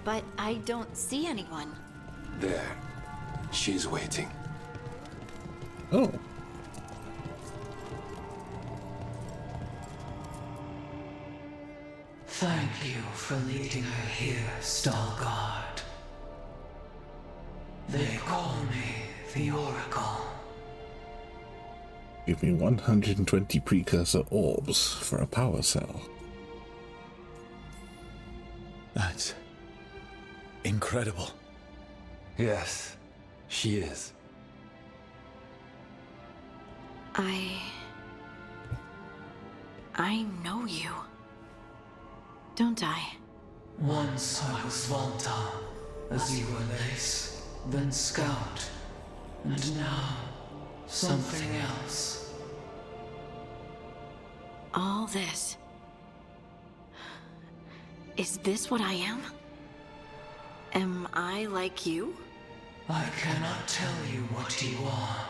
But I don't see anyone. There. She's waiting. Oh. Thank you for leading her here, Stalgard. They call me the Oracle. Give me 120 precursor orbs for a power cell. That's incredible. Yes, she is. I know you. Don't I? Once I was Volta, as you were Lace, then Scout, and now something else. All this. Is this what I am? Am I like you? I cannot tell you what you are.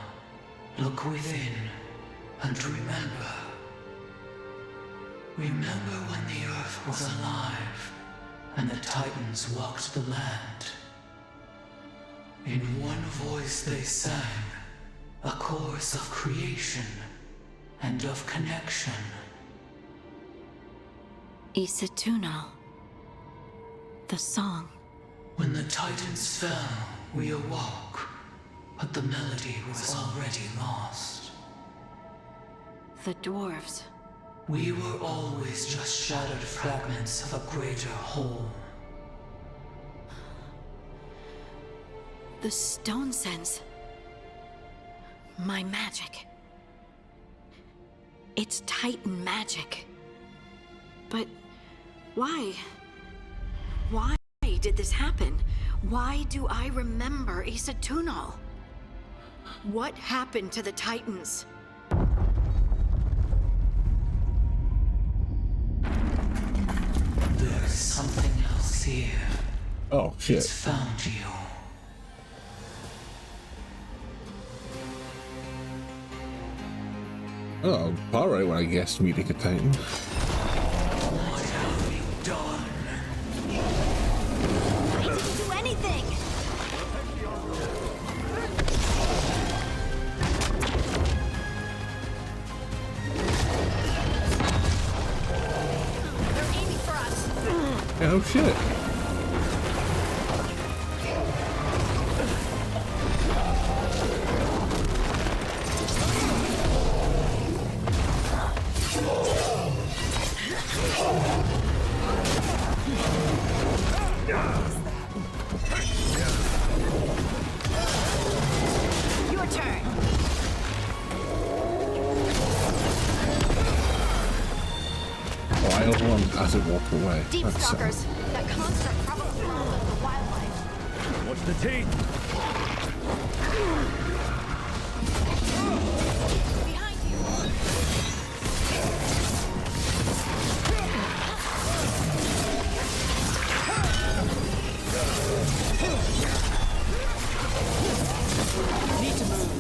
Look within, and remember. Remember when the Earth was alive, and the Titans walked the land. In one voice they sang, a chorus of creation and of connection. Isatunal. The song. When the Titans fell, we awoke, but the melody was already lost. The dwarves. We were always just shattered fragments of a greater whole. The stone sense. My magic. It's Titan magic. But why? Why did this happen? Why do I remember Isatunal? What happened to the Titans? There's something else here. Oh, shit. It's found you. Oh, alright when I guessed meeting a Titan. What have you done? I didn't do anything! They're aiming for us! Oh, shit. Your turn! Oh, I overwhelmed as it walked away. Deep That's sad. stalkers. That construct probably followed the wildlife. Watch the teeth! Behind you! Need to move.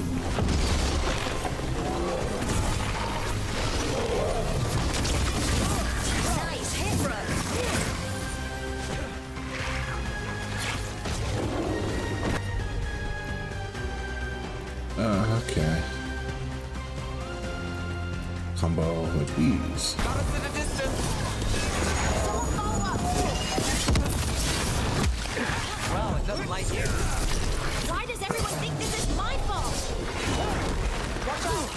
Nice hit, Brooke! Okay. Combo with these. Got us in a distance. Someone follow up! doesn't like you. Why does everyone think this is my fault? Watch out!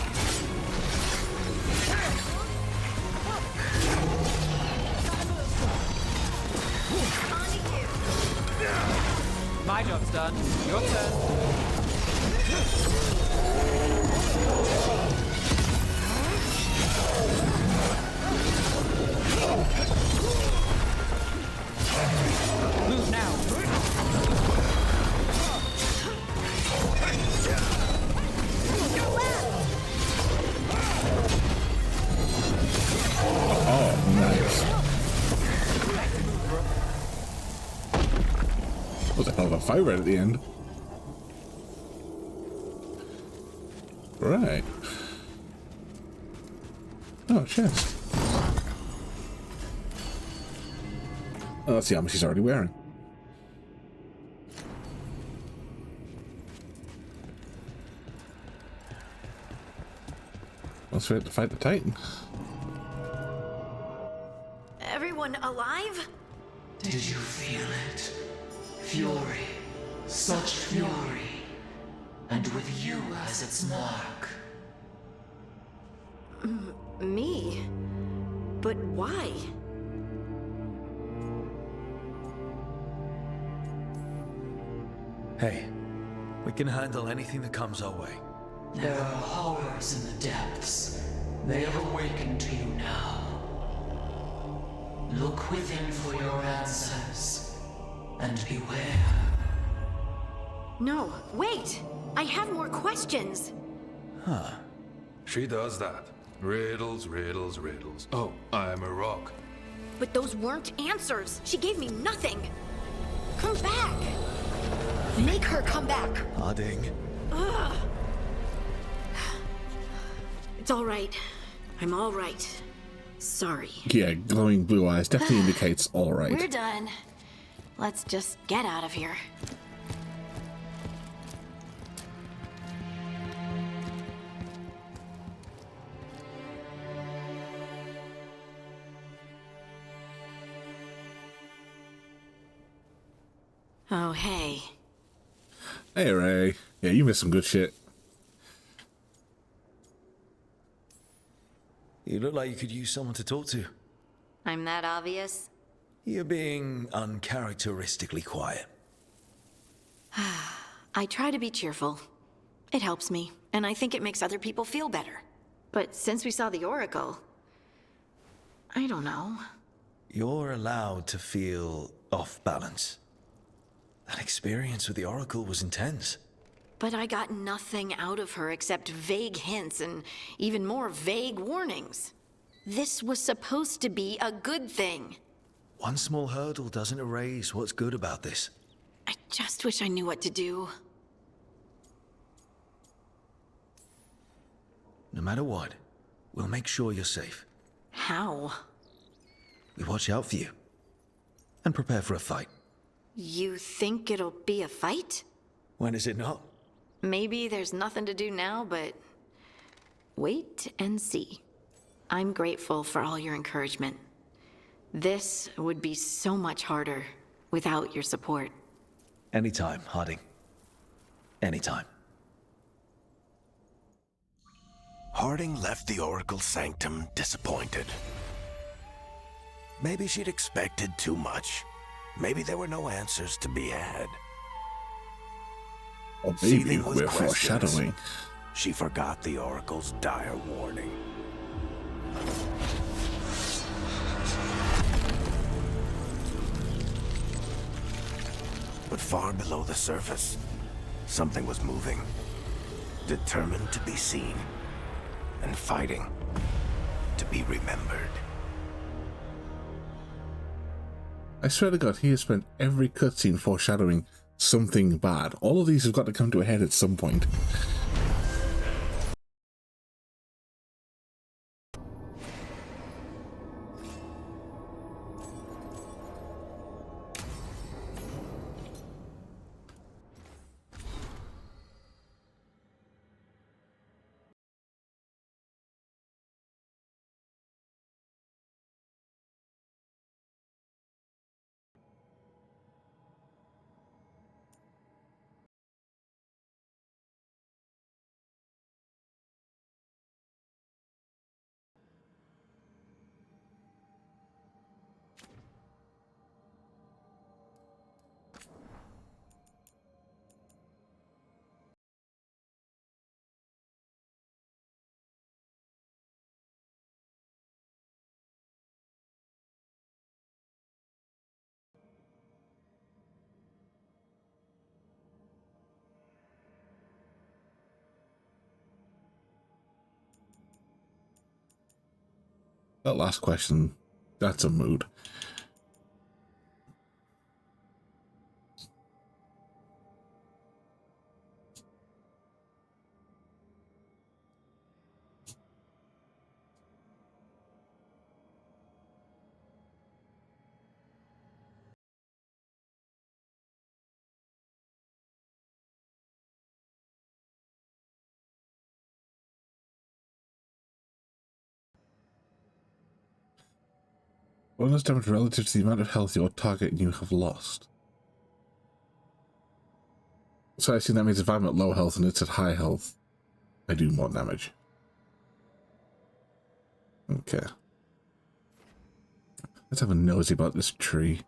On to you. My job's done. Your turn. Move now. Oh, nice. Was a hell of a fight right at the end. Right. Oh, chest. Oh, let's see how much he's already wearing. Once we have to fight the Titan. Everyone alive? Did you feel it? Fury. Such fury. And with you as its mark. Me? But why? Hey, we can handle anything that comes our way. There are horrors in the depths. They have awakened to you now. Look within for your answers. And beware. No, wait! I have more questions! Huh. She does that. Riddles, riddles, riddles. Oh, I'm a rock. But those weren't answers! She gave me nothing! Come back! Make her come back! Harding. Ugh. It's all right. I'm all right. Sorry. Yeah, glowing blue eyes definitely indicates all right. We're done. Let's just get out of here. Oh, hey. Hey, Ray. Yeah, you missed some good shit. You look like you could use someone to talk to. I'm that obvious? You're being uncharacteristically quiet. I try to be cheerful. It helps me, and I think it makes other people feel better. But since we saw the Oracle, I don't know. You're allowed to feel off balance. That experience with the Oracle was intense. But I got nothing out of her except vague hints and even more vague warnings. This was supposed to be a good thing. One small hurdle doesn't erase what's good about this. I just wish I knew what to do. No matter what, we'll make sure you're safe. How? We watch out for you. And prepare for a fight. You think it'll be a fight? When is it not? Maybe there's nothing to do now, but wait and see. I'm grateful for all your encouragement. This would be so much harder without your support. Anytime, Harding. Anytime. Harding left the Oracle Sanctum disappointed. Maybe she'd expected too much. Maybe there were no answers to be had. Or maybe Seething with we're questions, foreshadowing. she forgot the Oracle's dire warning. But far below the surface, something was moving. Determined to be seen. And fighting to be remembered. I swear to God, he has spent every cutscene foreshadowing something bad. All of these have got to come to a head at some point. That last question, that's a mood. Bonus damage relative to the amount of health your target and you have lost. So I assume that means if I'm at low health and it's at high health, I do more damage. Okay. Let's have a nosy about this tree.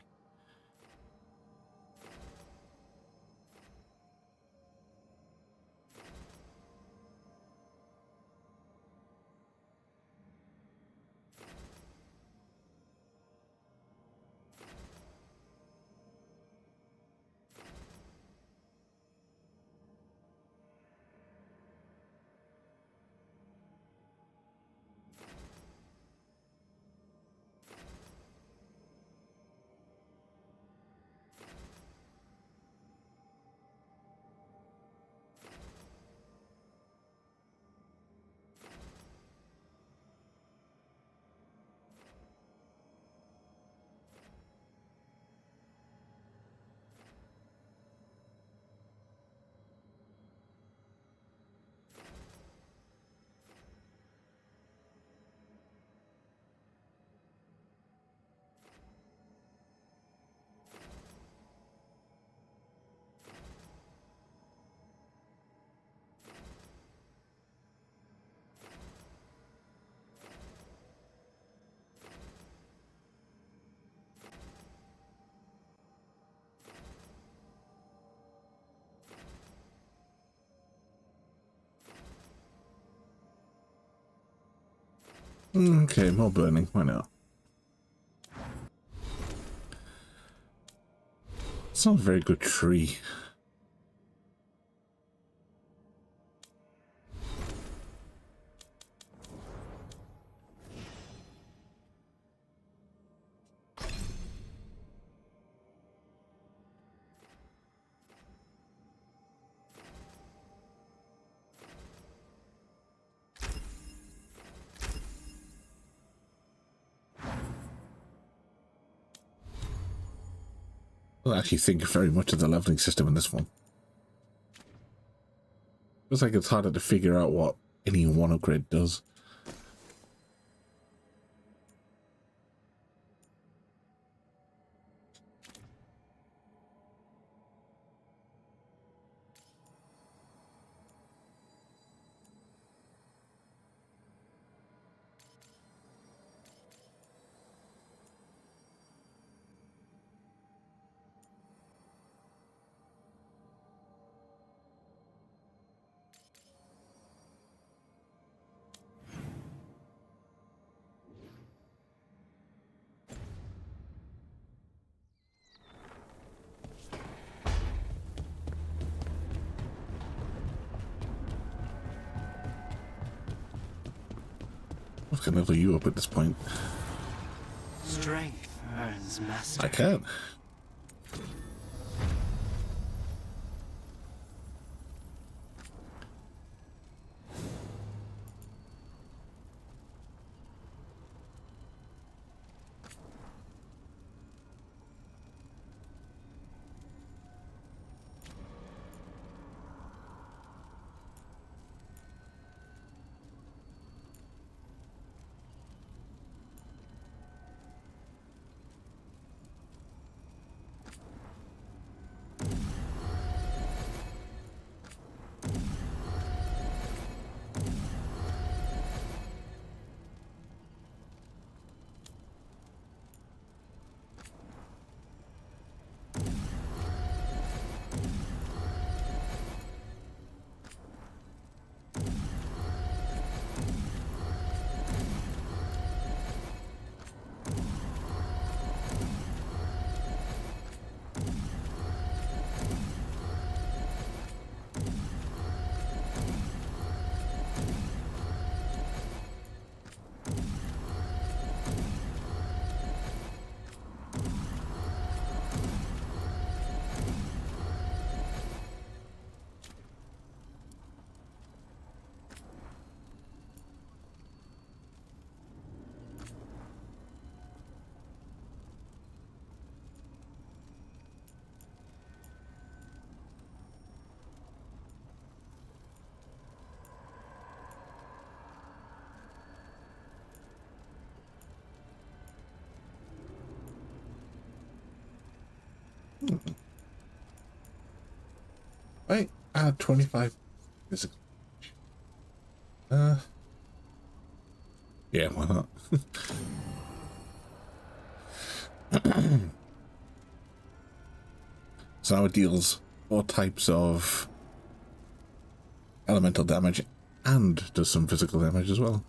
Okay, more burning. Why not? It's not a very good tree. I don't actually think very much of the leveling system in this one. Looks like it's harder to figure out what any one upgrade does. I can level you up at this point. Strength earns mastery. I can. Right, add 25 physical. Yeah, why not? So now it deals 4 types of elemental damage and does some physical damage as well.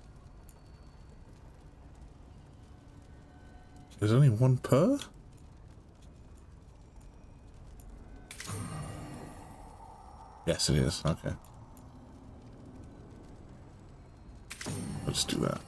There's only 1 per? Yes, it is. Okay. Let's do that.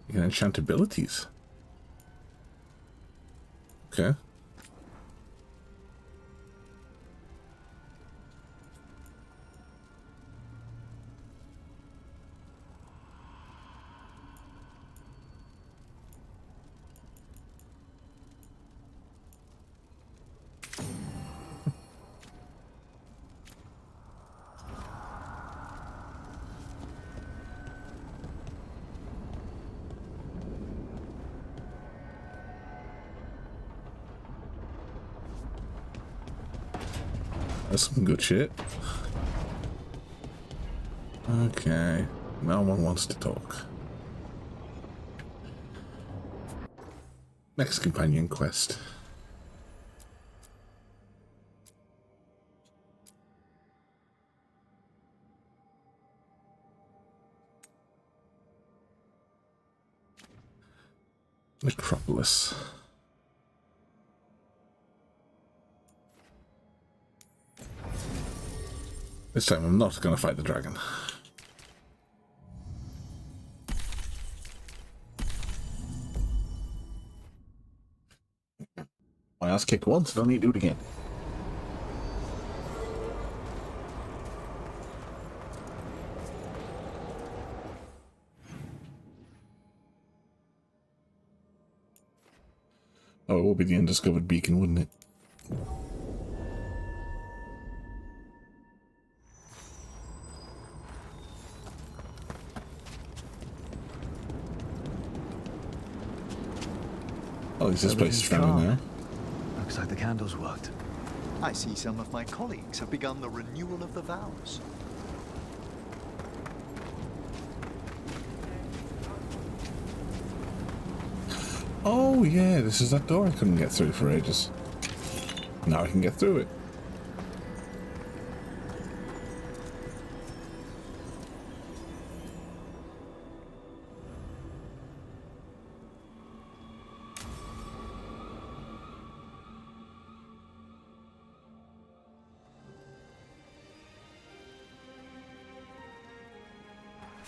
You can enchant abilities. Okay. That's some good shit. Okay. No one wants to talk. Next companion quest. Necropolis. This time I'm not going to fight the dragon. My ass kicked once, don't need to do it again. Oh, it would be the undiscovered beacon, wouldn't it? Oh, this place is friendly now. Looks like the candles worked. I see some of my colleagues have begun the renewal of the vows. Oh yeah, this is that door I couldn't get through for ages. Now I can get through it.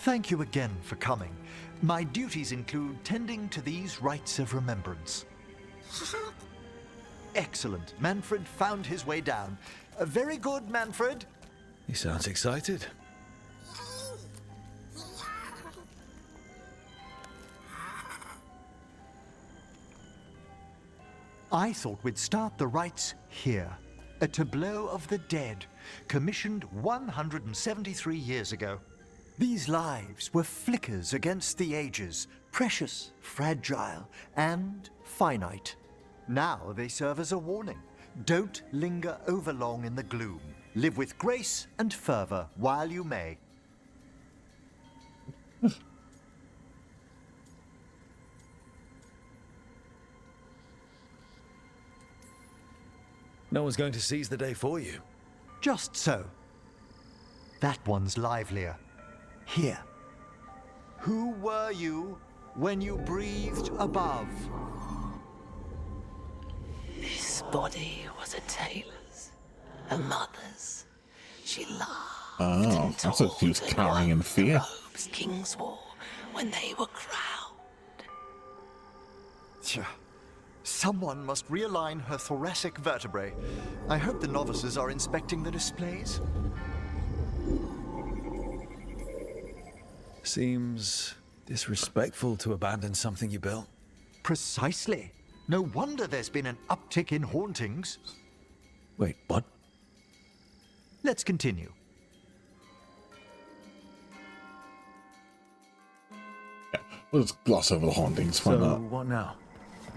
Thank you again for coming. My duties include tending to these rites of remembrance. Excellent. Manfred found his way down. Very good, Manfred. He sounds excited. I thought we'd start the rites here. A tableau of the dead, commissioned 173 years ago. These lives were flickers against the ages, precious, fragile, and finite. Now they serve as a warning. Don't linger overlong in the gloom. Live with grace and fervor while you may. No one's going to seize the day for you. Just so. That one's livelier. Here. Who were you when you breathed above? This body was a tailor's, a mother's. She laughed Oh, and I thought she was told cowering in the fear. robes kings wore when they were crowned. Tja. Someone must realign her thoracic vertebrae. I hope the novices are inspecting the displays. Seems disrespectful to abandon something you built. Precisely. No wonder there's been an uptick in hauntings. Wait, what? Let's continue. Let's gloss over the hauntings. Why So, not? what now?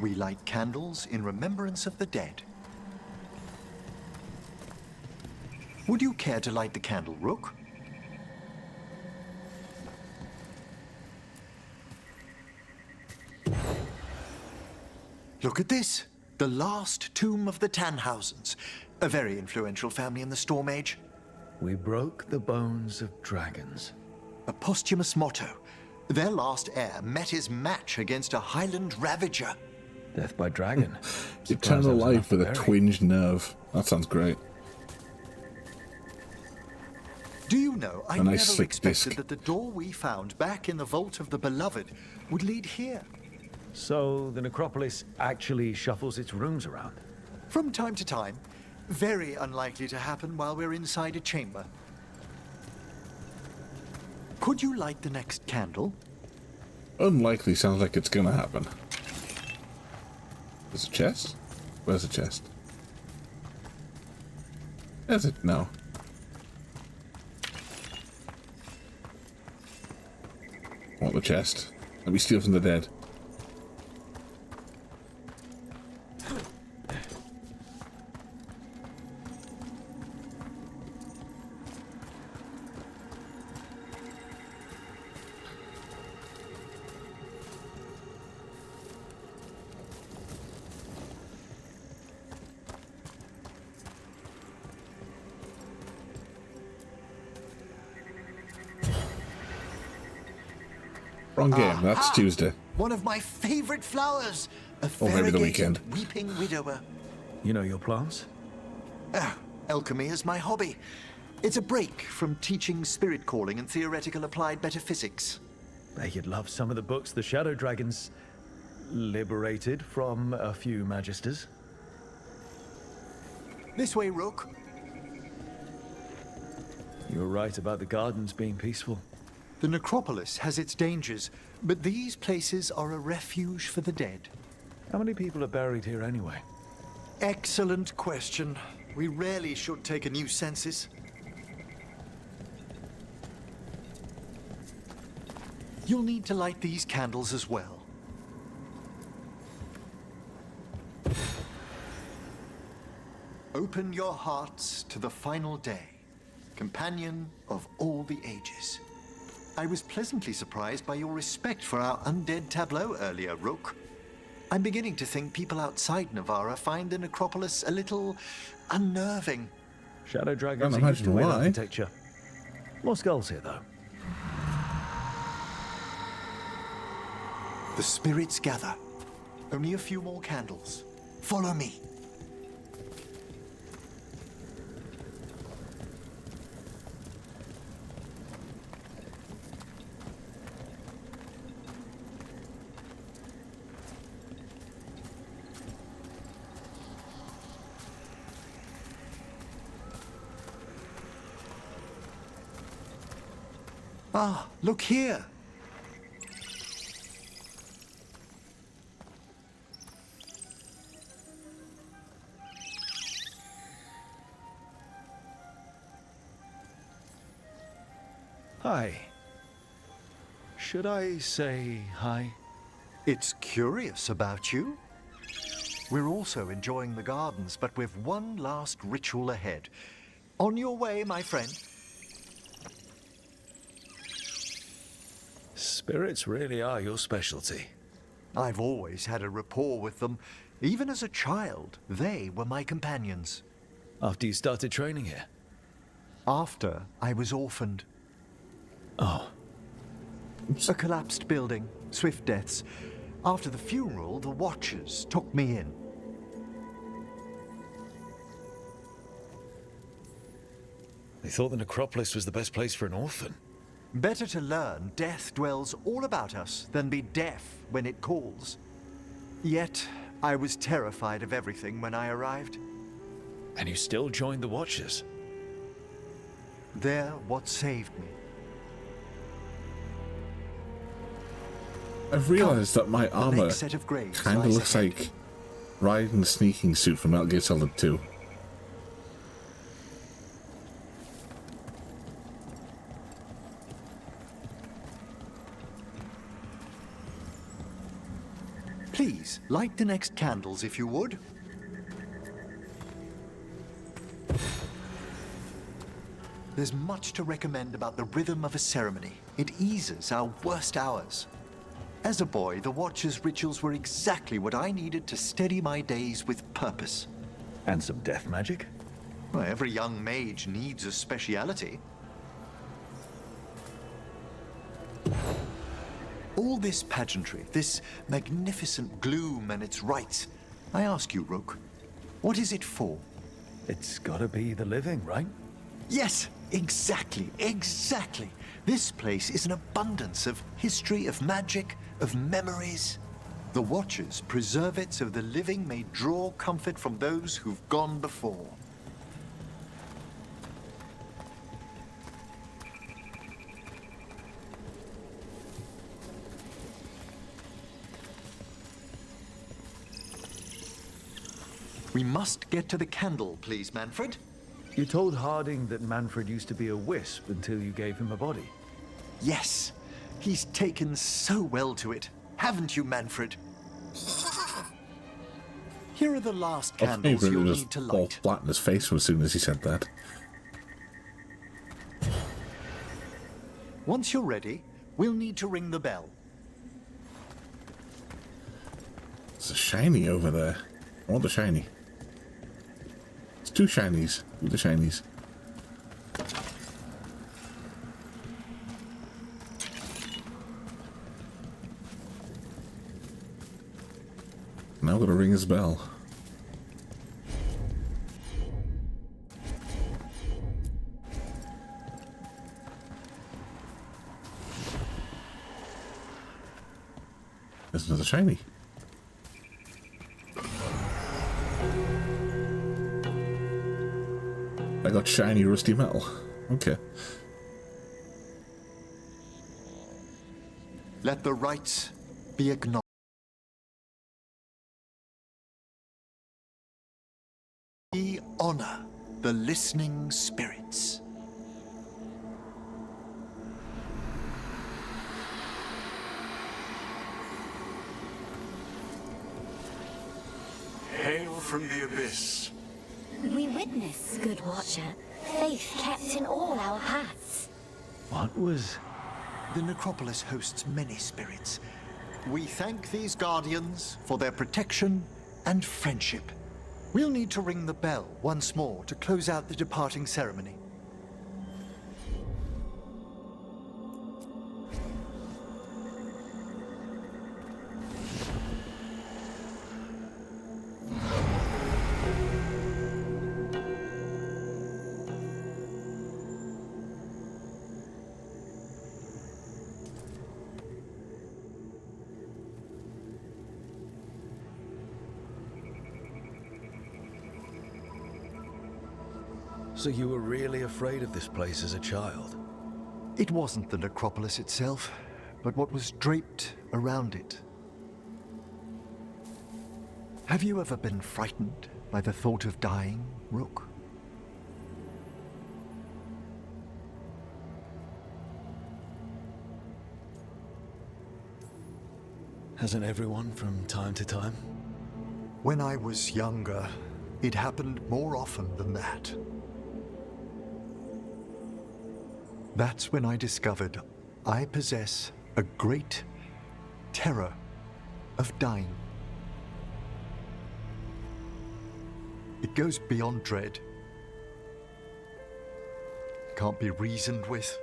We light candles in remembrance of the dead. Would you care to light the candle, Rook? Look at this. The last tomb of the Tannhausens. A very influential family in the Storm Age. We broke the bones of dragons. A posthumous motto. Their last heir met his match against a Highland Ravager. Death by dragon. Eternal life with a bury. twinged nerve. That sounds great. Do you know, I A nice never thick expected disc. that the door we found back in the Vault of the Beloved would lead here. So the necropolis actually shuffles its rooms around. From time to time. Very unlikely to happen while we're inside a chamber. Could you light the next candle? Unlikely sounds like it's gonna happen. There's a chest? Where's the chest? Is it? No. I want the chest. Let me steal from the dead. Wrong game. That's Aha! Tuesday. One of my favorite flowers. A Or maybe the variegated weekend. weeping widower. You know your plants? Alchemy is my hobby. It's a break from teaching spirit calling and theoretical applied metaphysics. Bet you'd love some of the books the Shadow Dragons liberated from a few magisters. This way, Rook. You were right about the gardens being peaceful. The necropolis has its dangers, but these places are a refuge for the dead. How many people are buried here anyway? Excellent question. We rarely should take a new census. You'll need to light these candles as well. Open your hearts to the final day, companion of all the ages. I was pleasantly surprised by your respect for our undead tableau earlier, Rook. I'm beginning to think people outside Navarra find the necropolis a little unnerving. Shadow Dragons Can't are used to imagine weird why. architecture. More skulls here, though. The spirits gather. Only a few more candles. Follow me. Ah, look here. Hi. Should I say hi? It's curious about you. We're also enjoying the gardens, but with one last ritual ahead. On your way, my friend. Spirits really are your specialty. I've always had a rapport with them. Even as a child, they were my companions. After you started training here? after I was orphaned. Oh. A collapsed building, swift deaths. After the funeral, the Watchers took me in. They thought the necropolis was the best place for an orphan. Better to learn death dwells all about us than be deaf when it calls. Yet, I was terrified of everything when I arrived. And you still joined the Watchers? They're what saved me. I've realised that my armour set of graves kind of lies looks ahead. like Raiden's sneaking suit from Metal Gear Solid 2. Please, light the next candles if you would. There's much to recommend about the rhythm of a ceremony. It eases our worst hours. As a boy, the Watcher's rituals were exactly what I needed to steady my days with purpose. And some death magic? Well, every young mage needs a speciality. All this pageantry, this magnificent gloom and its rites, I ask you, Rook, what is it for? It's gotta be the living, right? Yes, exactly, exactly. This place is an abundance of history, of magic, of memories. The Watchers preserve it so the living may draw comfort from those who've gone before. We must get to the candle, please, Manfred. You told Harding that Manfred used to be a wisp until you gave him a body. Yes, he's taken so well to it. Haven't you, Manfred? Here are the last I candles think you'll it need just to fall light. flat in his face as soon as he said that. Once you're ready, we'll need to ring the bell. There's a shiny over there. I want the shiny. It's two shinies. Do the shinies. Now I'm gonna ring his bell. There's another shiny. I got shiny rusty metal. Okay. Let the rites be acknowledged. We honor the listening spirits. Hail from the abyss. We witness, good Watcher, faith kept in all our paths. What was... The necropolis hosts many spirits. We thank these guardians for their protection and friendship. We'll need to ring the bell once more to close out the departing ceremony. So you were really afraid of this place as a child? It wasn't the necropolis itself, but what was draped around it. Have you ever been frightened by the thought of dying, Rook? Hasn't everyone from time to time? When I was younger, it happened more often than that. That's when I discovered I possess a great terror of dying. It goes beyond dread. can't be reasoned with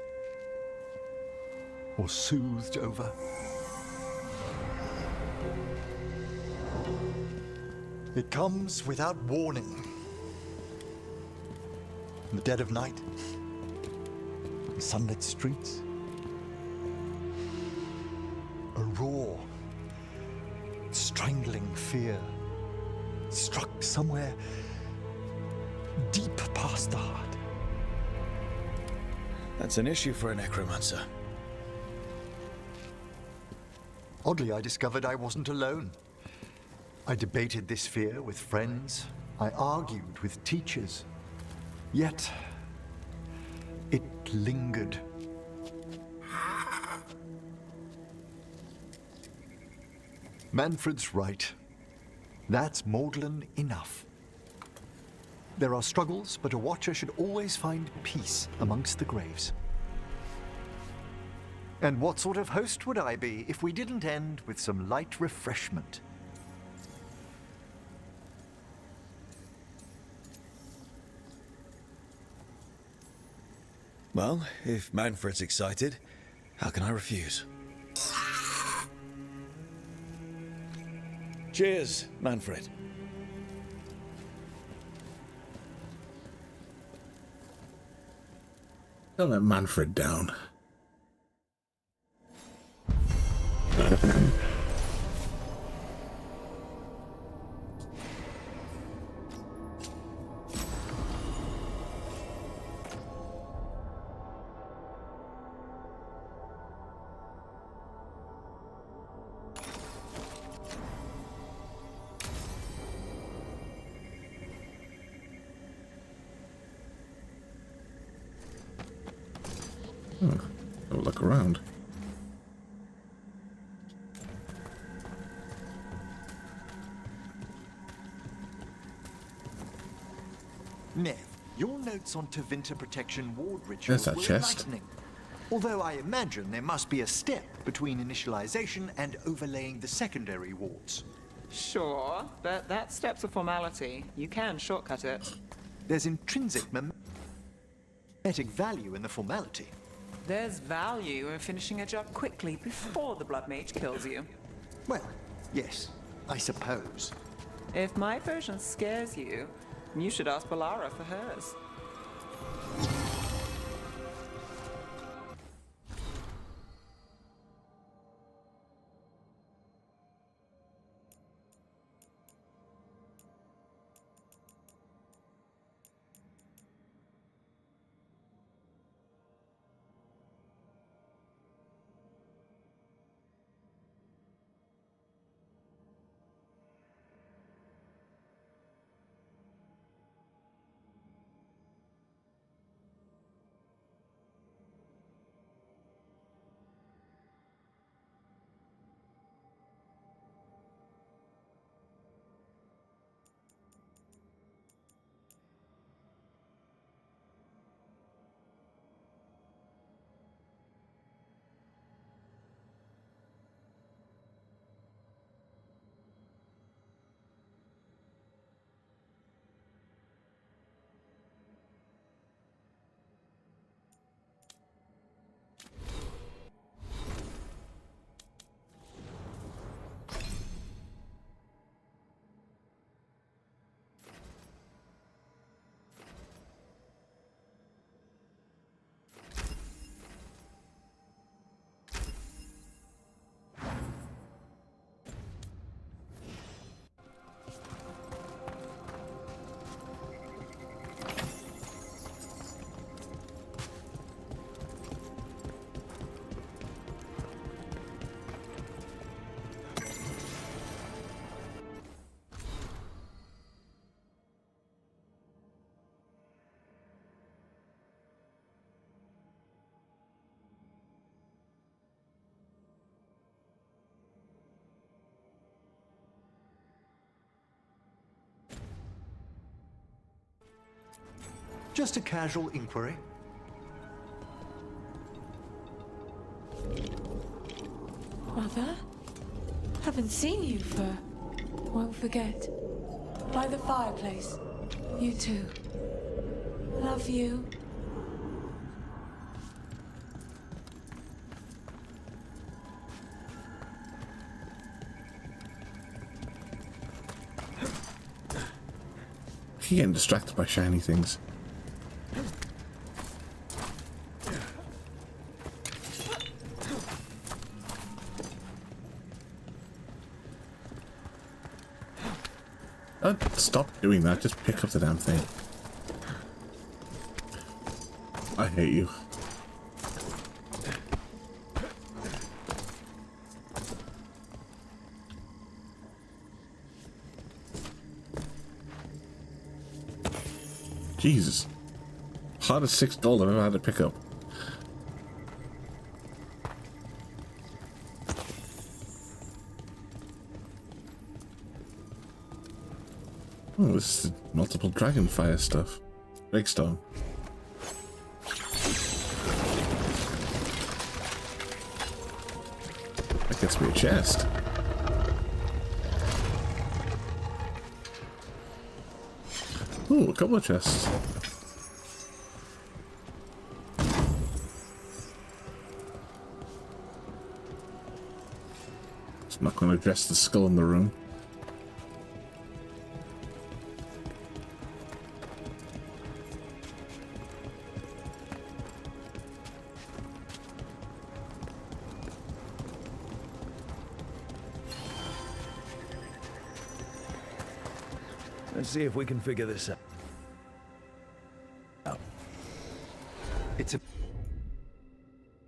or soothed over. It comes without warning. In the dead of night, in sunlit streets, a raw, strangling fear struck somewhere deep past the heart. That's an issue for a necromancer. Oddly, I discovered I wasn't alone. I debated this fear with friends. I argued with teachers. Yet, it lingered. Manfred's right. That's maudlin enough. There are struggles, but a watcher should always find peace amongst the graves. And what sort of host would I be if we didn't end with some light refreshment? Well, if Manfred's excited, how can I refuse? Cheers, Manfred. Don't let Manfred down. Have a look around. Nev, your notes on Tevinter Protection Ward rituals There's that were chest. enlightening. Although I imagine there must be a step between initialization and overlaying the secondary wards. Sure, but that step's a formality. You can shortcut it. There's intrinsic mimetic value in the formality. There's value in finishing a job quickly before the Blood Mage kills you. Well, yes, I suppose. If my version scares you, you should ask Balara for hers. Just a casual inquiry. Mother? Haven't seen you for... won't forget. By the fireplace. You too. Love you. keep getting distracted by shiny things. Stop doing that. Just pick up the damn thing. I hate you. Jesus. Hardest $6 I've ever had to pick up. Oh, this is multiple dragonfire stuff. Breakstone. That gets me a chest. Ooh, a couple of chests. It's not going to address the skull in the room. Let's see if we can figure this out. It's a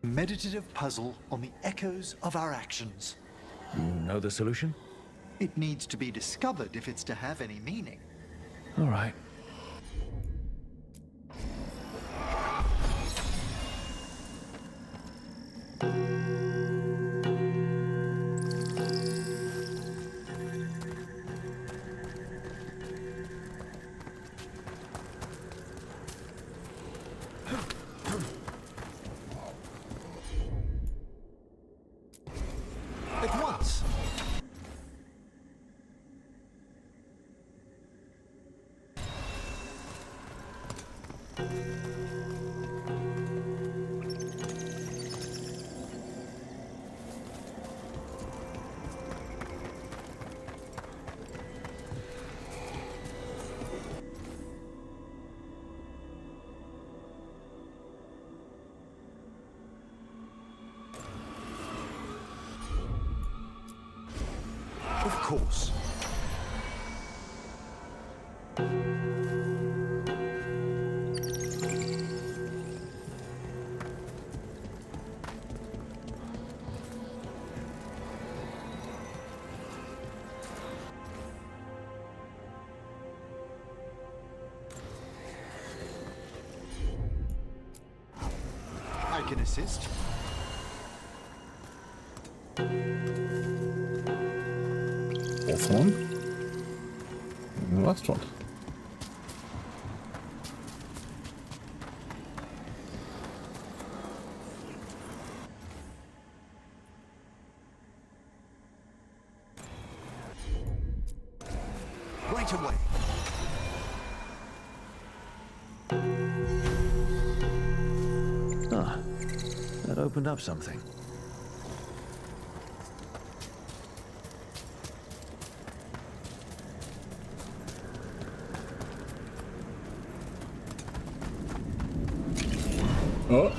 meditative puzzle on the echoes of our actions. You know the solution? It needs to be discovered if it's to have any meaning. All right. At once. Of course. I can assist. Fourth one. And the last one. Right away. Ah, that opened up something. Oh.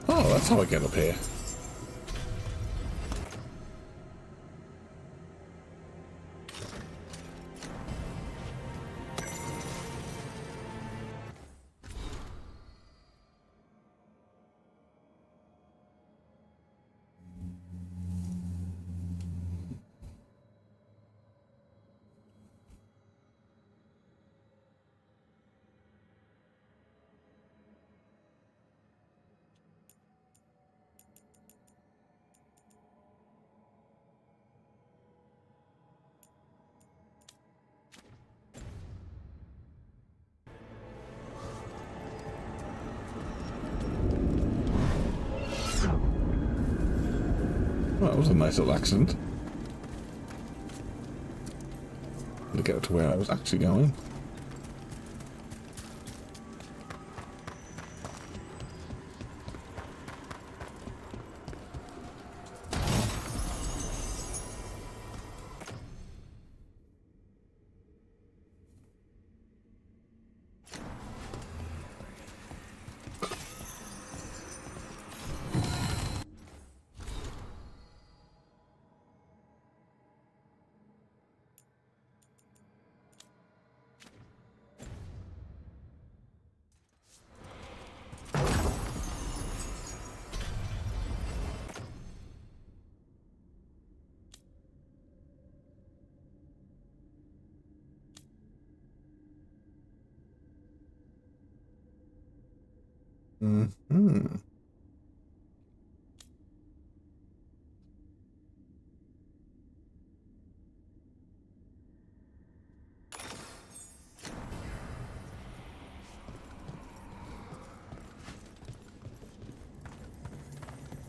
Oh, that's how I get up here. Well, that was a nice little accident. To get to where I was actually going. Mm-hmm.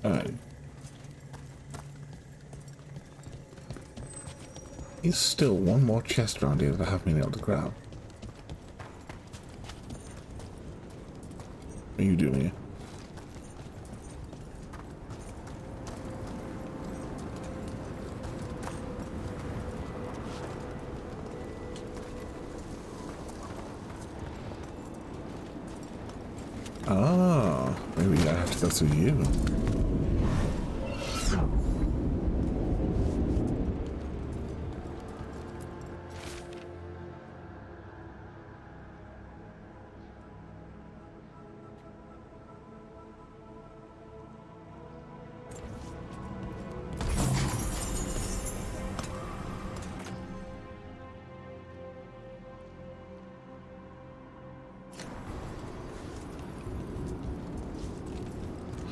Alright. There's still one more chest around here that I haven't been able to grab. What are you doing here? Ah, maybe I have to go through you.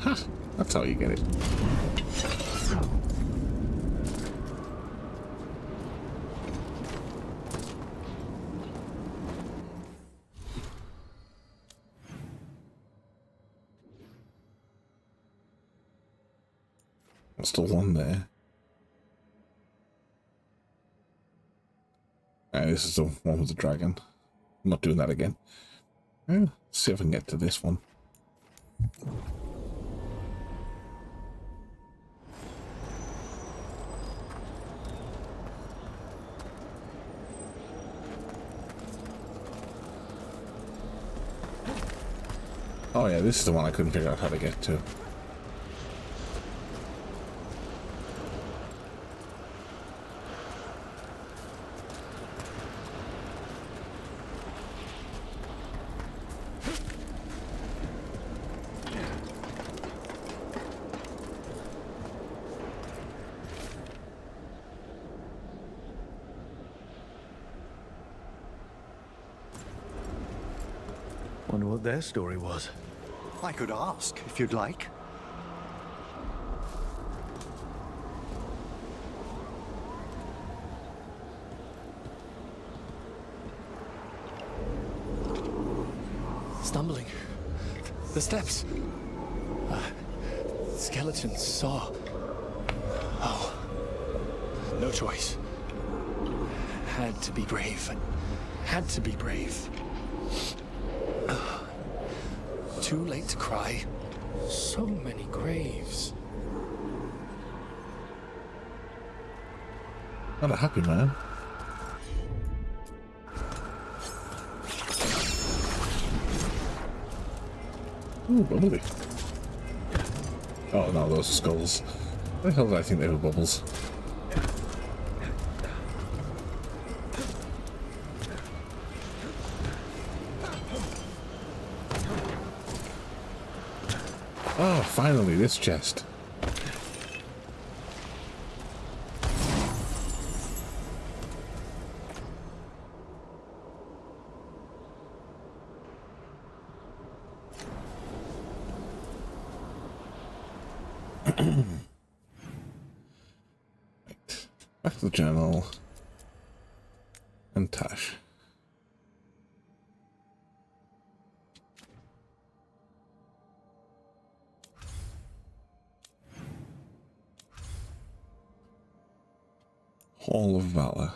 Ha! That's how you get it. There's still one there. And this is the one with the dragon. I'm not doing that again. Let's see if I can get to this one. Oh yeah, this is the one I couldn't figure out how to get to. Wonder what their story was. I could ask, if you'd like. Stumbling. The steps. Skeletons saw. Oh. No choice. Had to be brave. Had to be brave. Too late to cry. So many graves. Not a happy man. Ooh, bumblebee. Oh no, those are skulls. Why the hell did I think they were bubbles? Oh, finally, this chest. Right. Back to the journal. And Tash. Hall of Valor.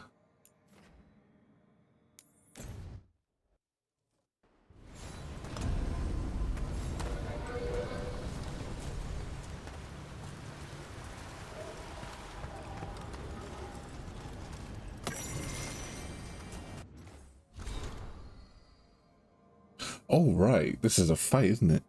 Oh, right. This is a fight, isn't it?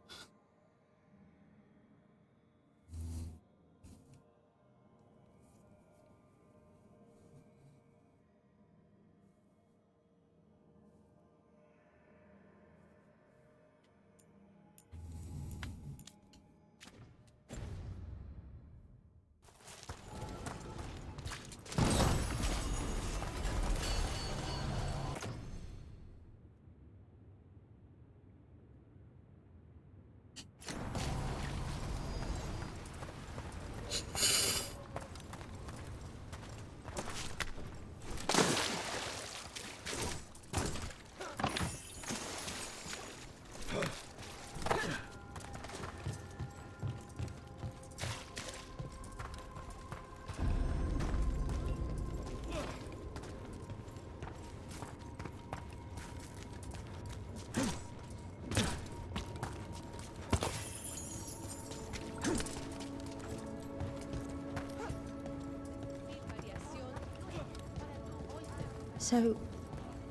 So,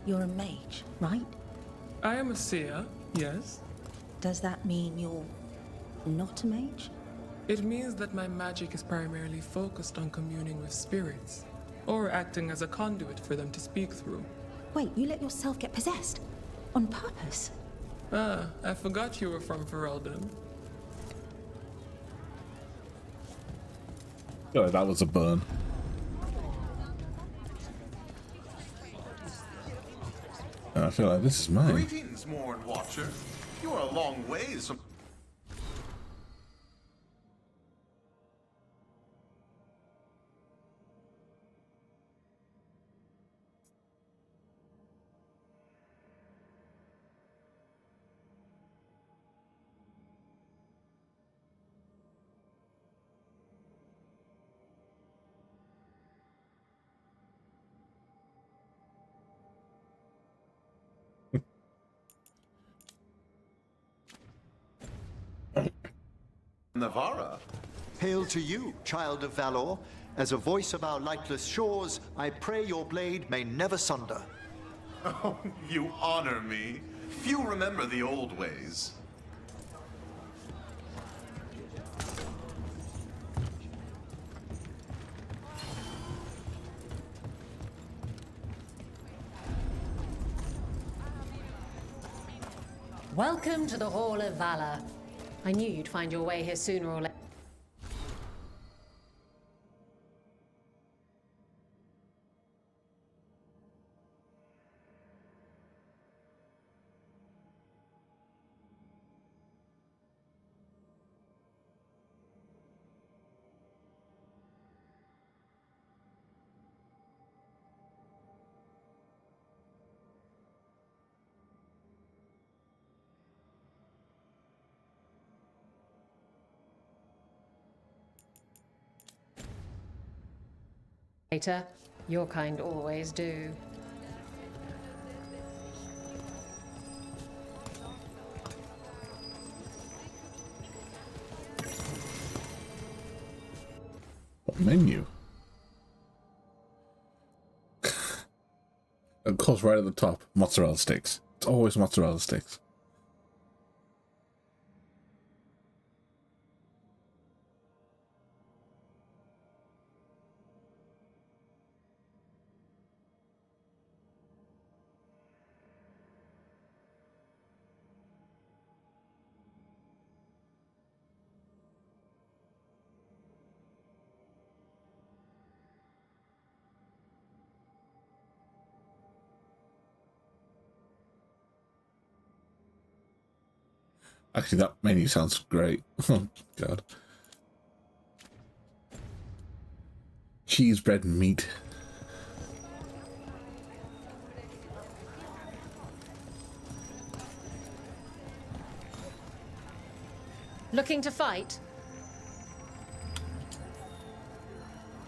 you're a mage, right? I am a seer, yes. Does that mean you're not a mage? It means that my magic is primarily focused on communing with spirits, or acting as a conduit for them to speak through. Wait, you let yourself get possessed? On purpose? Ah, I forgot you were from Ferelden. Oh, that was a burn. I feel like this is mine. Greetings, Morn Watcher. You are a long ways from... Navarra. Hail to you, child of Valor. As a voice of our lightless shores, I pray your blade may never sunder. Oh, you honor me. Few remember the old ways. Welcome to the Hall of Valor. I knew you'd find your way here sooner or later. Your kind always do. What menu? Of course, right at the top, mozzarella sticks. It's always mozzarella sticks. Actually, that menu sounds great. Oh, God. Cheese, bread, and meat. Looking to fight?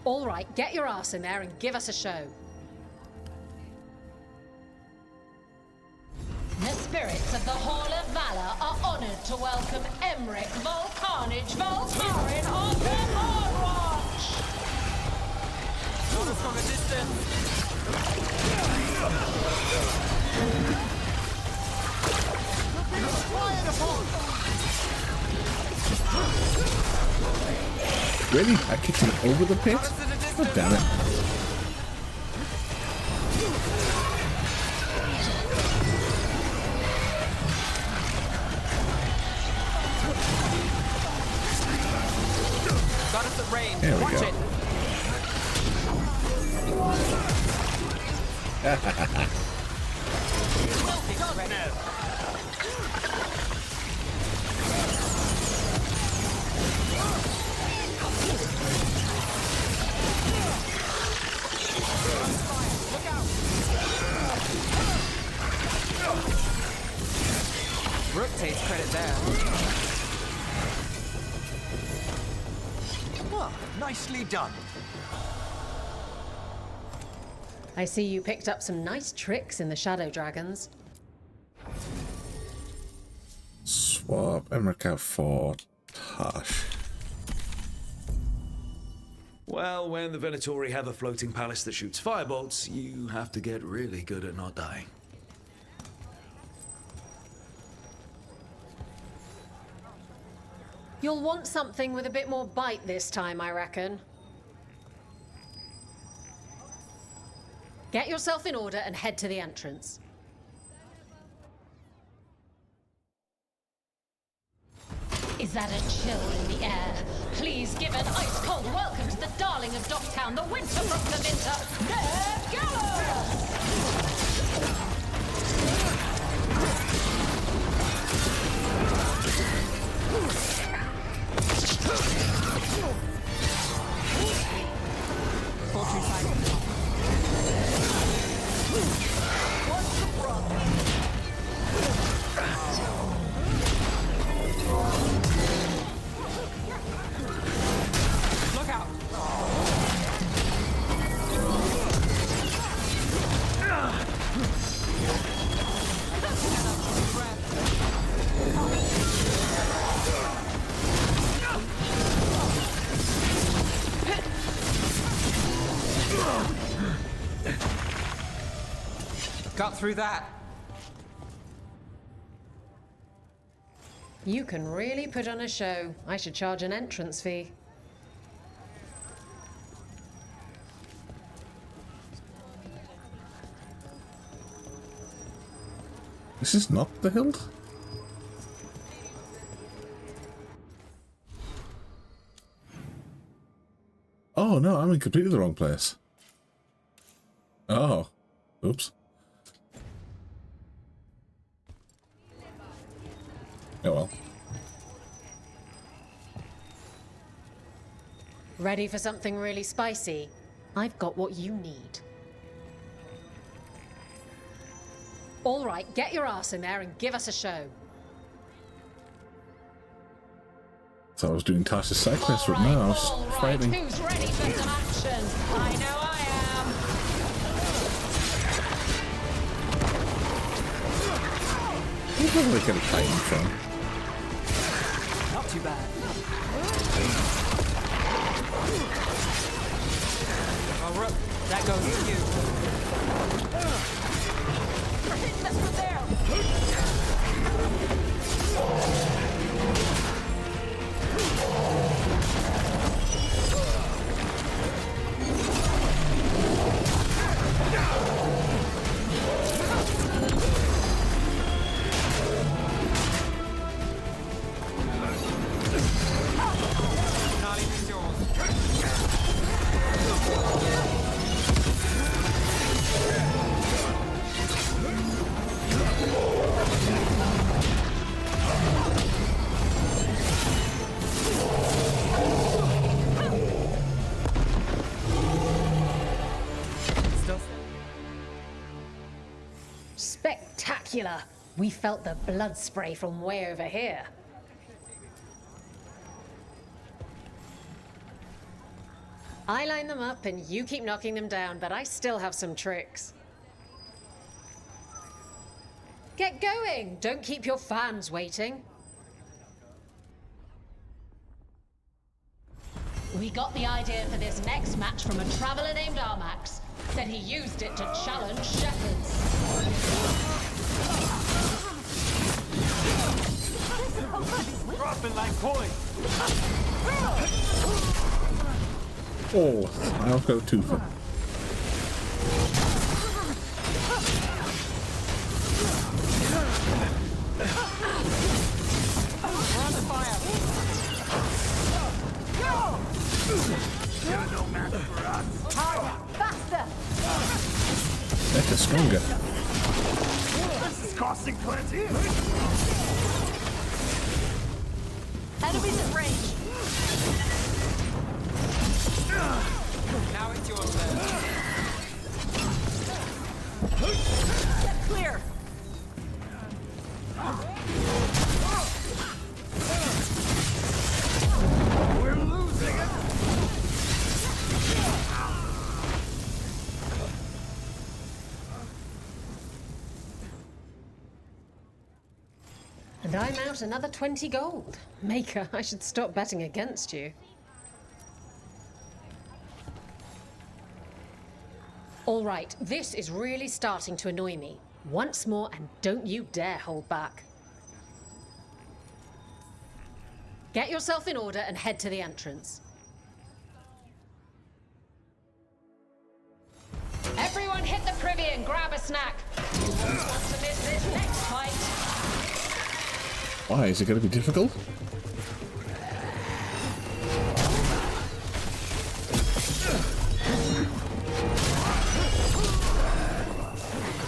All right, get your ass in there and give us a show. The spirits of the Hall of Valor are honored to welcome Emmerich Volcarnage Volcarin of the Moonwatch! Notice from a distance! Really? I kicked him over the pit? Oh, damn it. Got us at range. There we Watch go. it. Rook takes credit there. Ah, nicely done. I see you picked up some nice tricks in the Shadow Dragons. Swap Emmerich out for Tosh. Well, when the Venatori have a floating palace that shoots firebolts, you have to get really good at not dying. You'll want something with a bit more bite this time, I reckon. Get yourself in order and head to the entrance. Is that a chill in the air? Please give an ice-cold welcome to the darling of Docktown, the winter from the Minter, Veilguard! Poultry side. What's the problem? Look out! Got through that. You can really put on a show. I should charge an entrance fee. This is not the hilt? Oh no, I'm in completely the wrong place. Oh. Oops. Oh well. Ready for something really spicy? I've got what you need. All right, get your ass in there and give us a show. So I was doing Tasha's side quest right now. I was just fighting. Who's ready for some action? I know I am. Where did I get a Titan from? Not too bad. Oh, Rook, that goes to you. You're hitting us from there. Spectacular! We felt the blood spray from way over here. I line them up and you keep knocking them down, but I still have some tricks. Get going! Don't keep your fans waiting. We got the idea for this next match from a traveler named Armax. Said he used it to challenge shepherds. Dropping like coins. Oh, I'll go two for. We're on the fire. You're no match for us. Higher, faster. That's stronger. This is costing plenty. Enemies at range. Now it's your turn. Get clear. We're losing it. And I'm out another 20 gold. Maker, I should stop betting against you. All right, this is really starting to annoy me. Once more, and don't you dare hold back. Get yourself in order and head to the entrance. Everyone hit the privy and grab a snack. You won't want to miss this next fight. Why? Is it going to be difficult?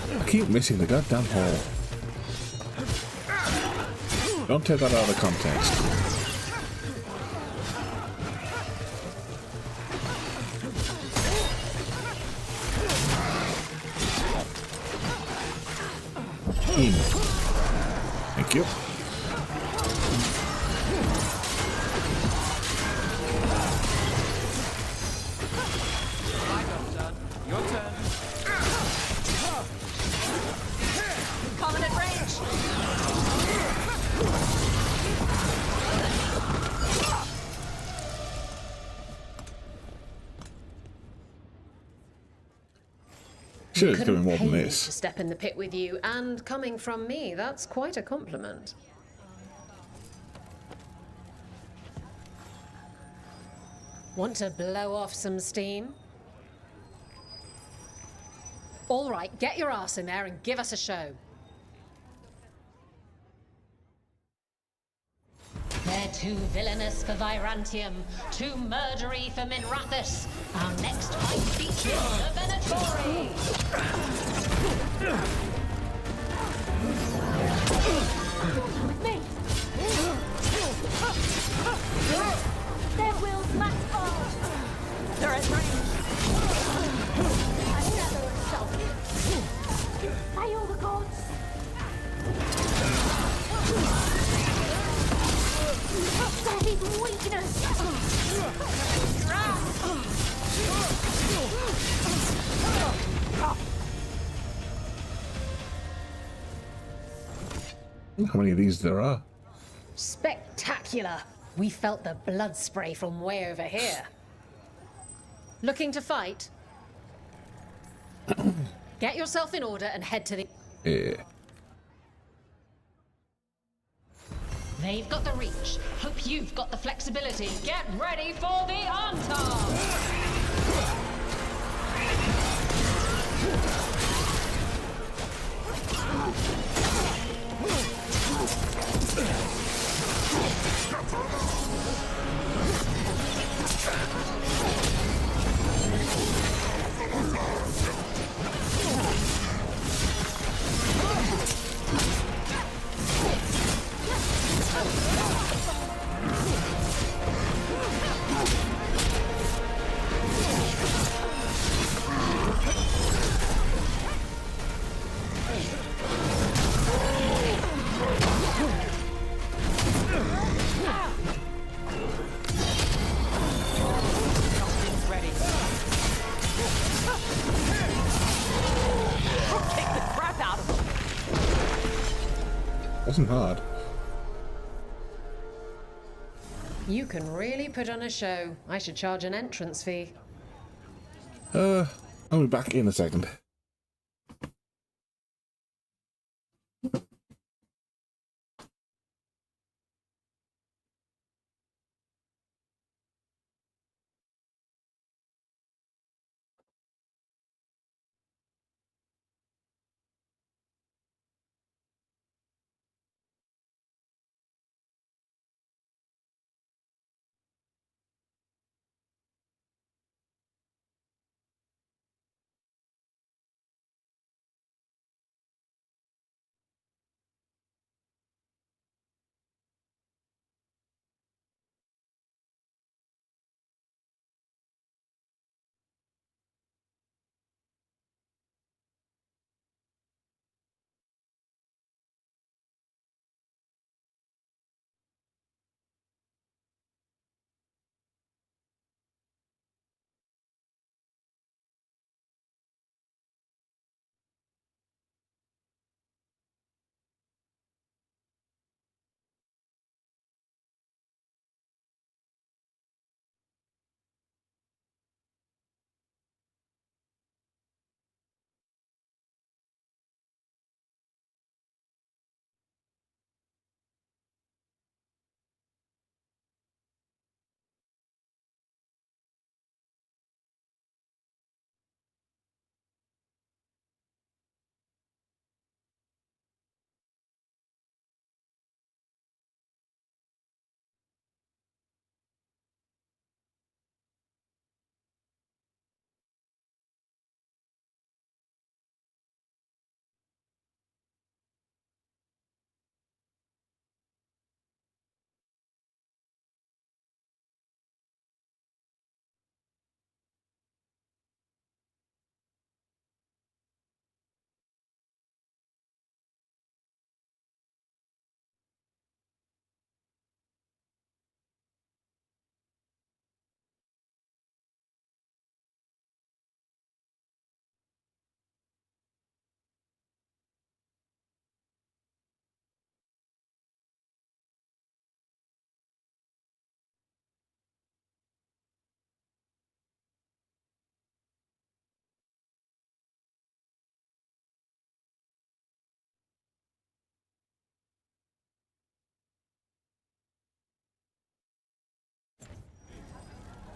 I keep missing the goddamn hole. Don't take that out of context. In. Thank you. My job done. Your turn. Coming at range. Sure, it's going to be more Couldn't than pay me this. to step in the pit with you, and coming from me, that's quite a compliment. Want to blow off some steam? All right, get your ass in there and give us a show. They're too villainous for Virantium, too murdery for Minrathus. Our next fight features the Venatori. Me! Their wills must fall! They're at range. Another assault! By all the gods! They're even weakness! How many of these there are? Spectacular! We felt the blood spray from way over here. Looking to fight? Get yourself in order and head to the... Yeah. They've got the reach. Hope you've got the flexibility. Get ready for the Antar! Ready. Kick the crap out of them. Wasn't hard. You can really put on a show. I should charge an entrance fee. I'll be back in a second.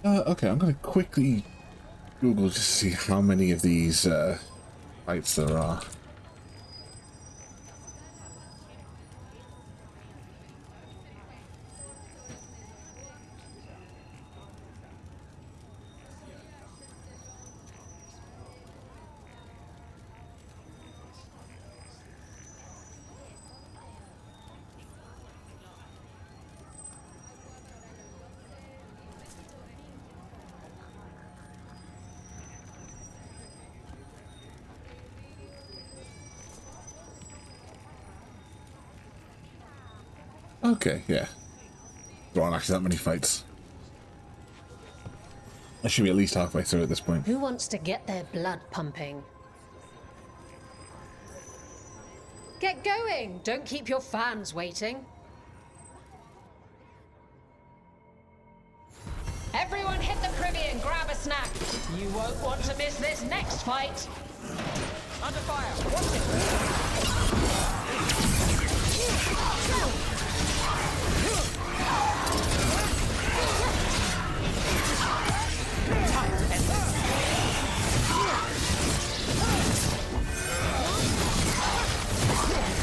Okay, I'm gonna quickly Google just to see how many of these fights there are. Okay, yeah. There aren't actually that many fights. I should be at least halfway through at this point. Who wants to get their blood pumping? Get going! Don't keep your fans waiting. Everyone hit the privy and grab a snack. You won't want to miss this next fight. Under fire! Watch it!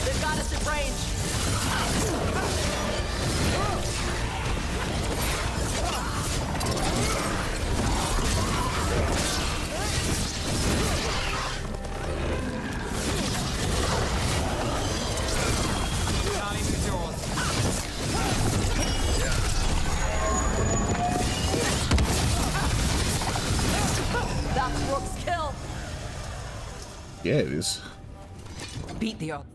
They've got us at range. That's Rook's kill. Yeah, it is. Beat the odds.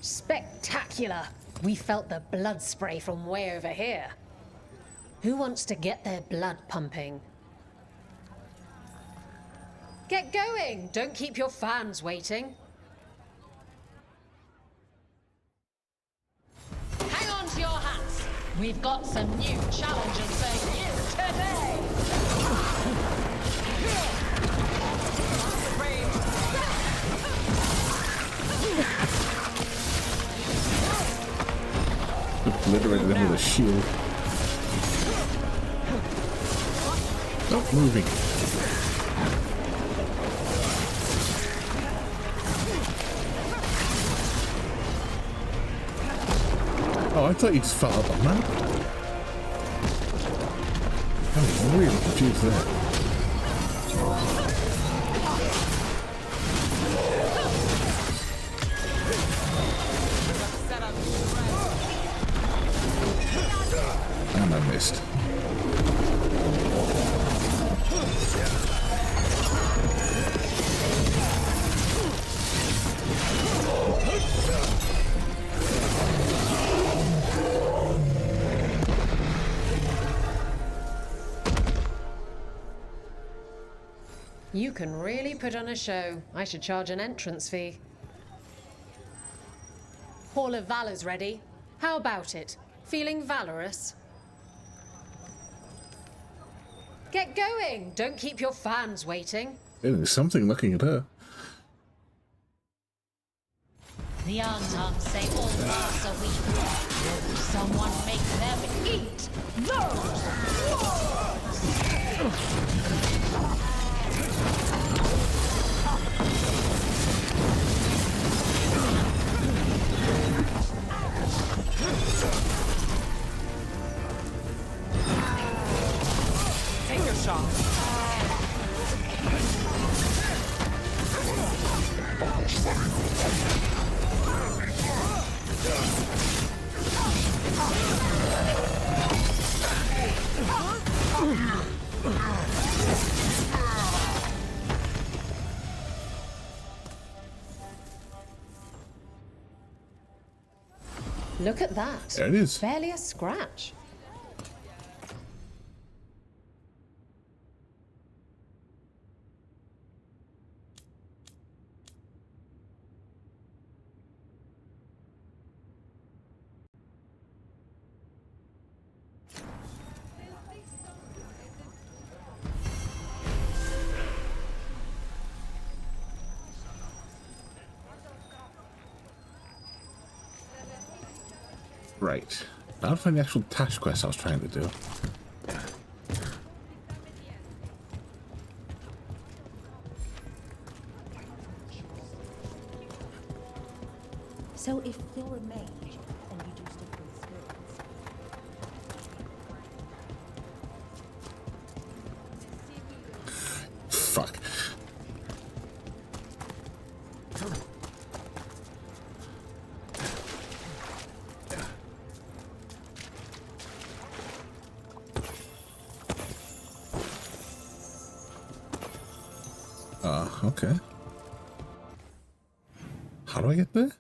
Spectacular! We felt the blood spray from way over here. Who wants to get their blood pumping? Get going! Don't keep your fans waiting. Hang on to your hats! We've got some new challengers for you today! Obliterated them with a shield. Stop moving. Oh, I thought you just fell up on that. I was really confused there. And I missed. You can really put on a show. I should charge an entrance fee. Hall of Valor's ready. How about it? Feeling valorous? Get going! Don't keep your fans waiting. There's something looking at her. The Anton say all once a week. Will someone make them eat those Take your shot. Look at that. There it is. Barely a scratch. Right. Now to find the actual task quest I was trying to do. So if you're a mage, and you do stick with spirits, Fuck. Okay. How do I get there?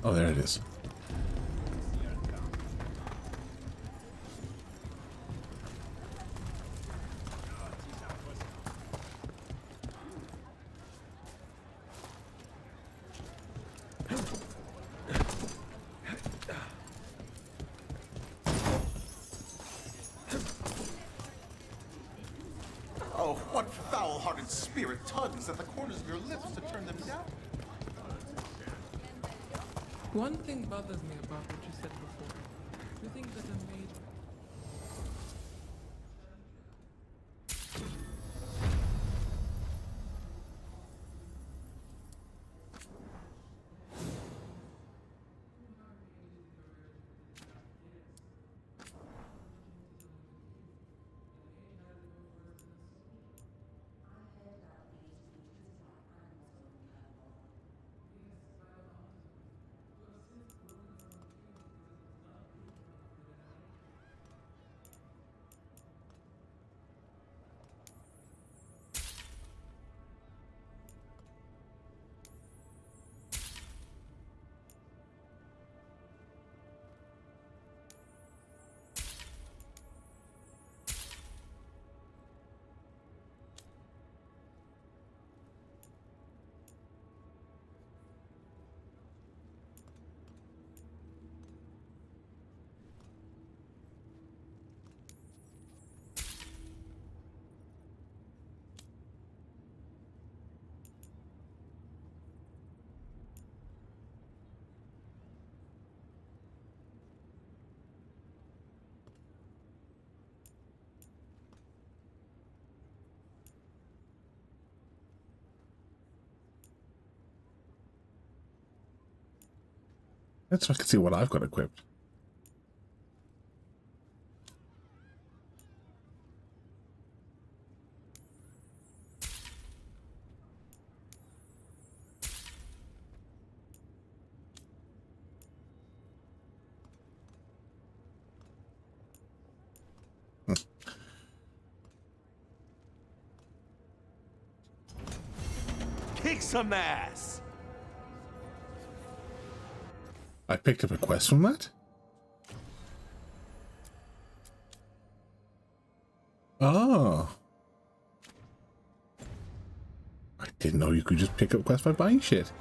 Oh, there it is. Oh, what foul-hearted spirit tugs at the corners of your lips to turn them down? One thing bothers me about what you said before. You think that a maid... Let's so I can see what I've got equipped. Kick some ass! I picked up a quest from that? Oh. I didn't know you could just pick up quests by buying shit.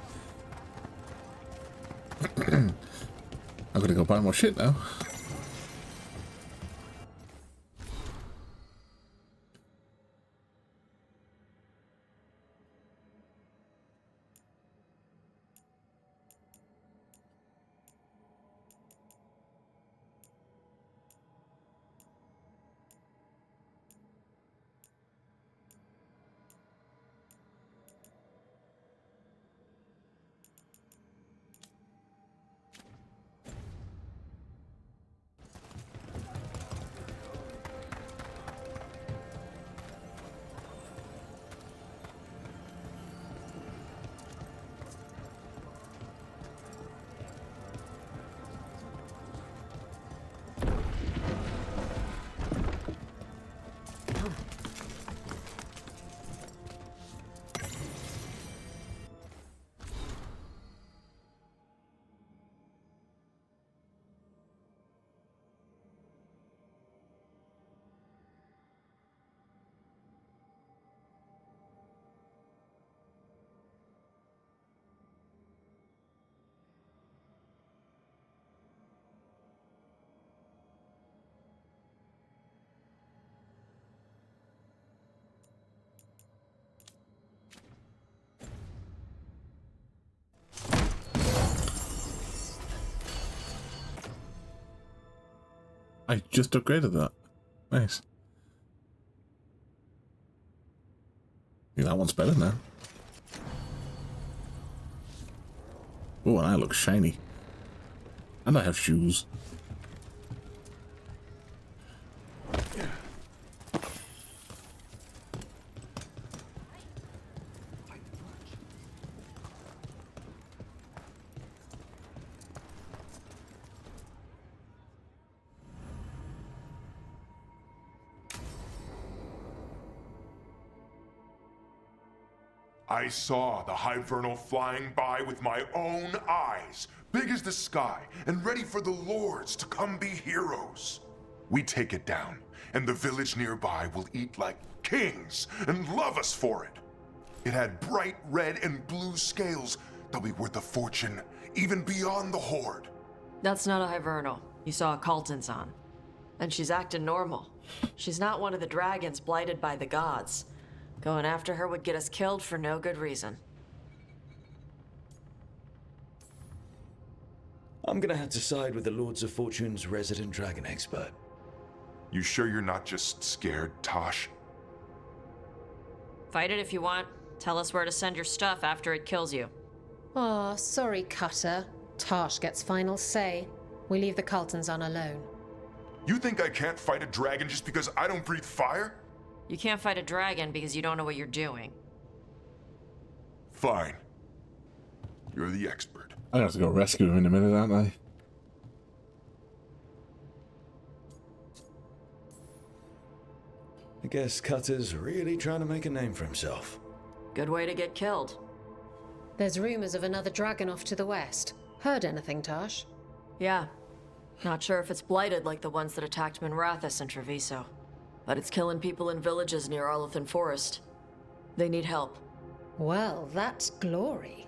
I'm gonna go buy more shit now. I just upgraded that. Nice. Yeah, that one's better now. Oh, and I look shiny. And I have shoes. I saw the Hivernal flying by with my own eyes, big as the sky, and ready for the lords to come be heroes. We take it down, and the village nearby will eat like kings and love us for it. It had bright red and blue scales. They'll be worth a fortune, even beyond the Horde. That's not a Hivernal. You saw a Calton's on. And she's acting normal. She's not one of the dragons blighted by the gods. Going after her would get us killed for no good reason. I'm gonna have to side with the Lords of Fortune's resident dragon expert. You sure you're not just scared, Tosh? Fight it if you want. Tell us where to send your stuff after it kills you. Aw, sorry, Cutter. Tosh gets final say. We leave the Caltons on alone. You think I can't fight a dragon just because I don't breathe fire? You can't fight a dragon because you don't know what you're doing. Fine. You're the expert. I have to go rescue him in a minute, aren't I? I guess Cutter's really trying to make a name for himself. Good way to get killed. There's rumors of another dragon off to the west. Heard anything, Tosh? Yeah. Not sure if it's blighted like the ones that attacked Minrathous and Treviso. But it's killing people in villages near Arlethan Forest. They need help. Well, that's glory.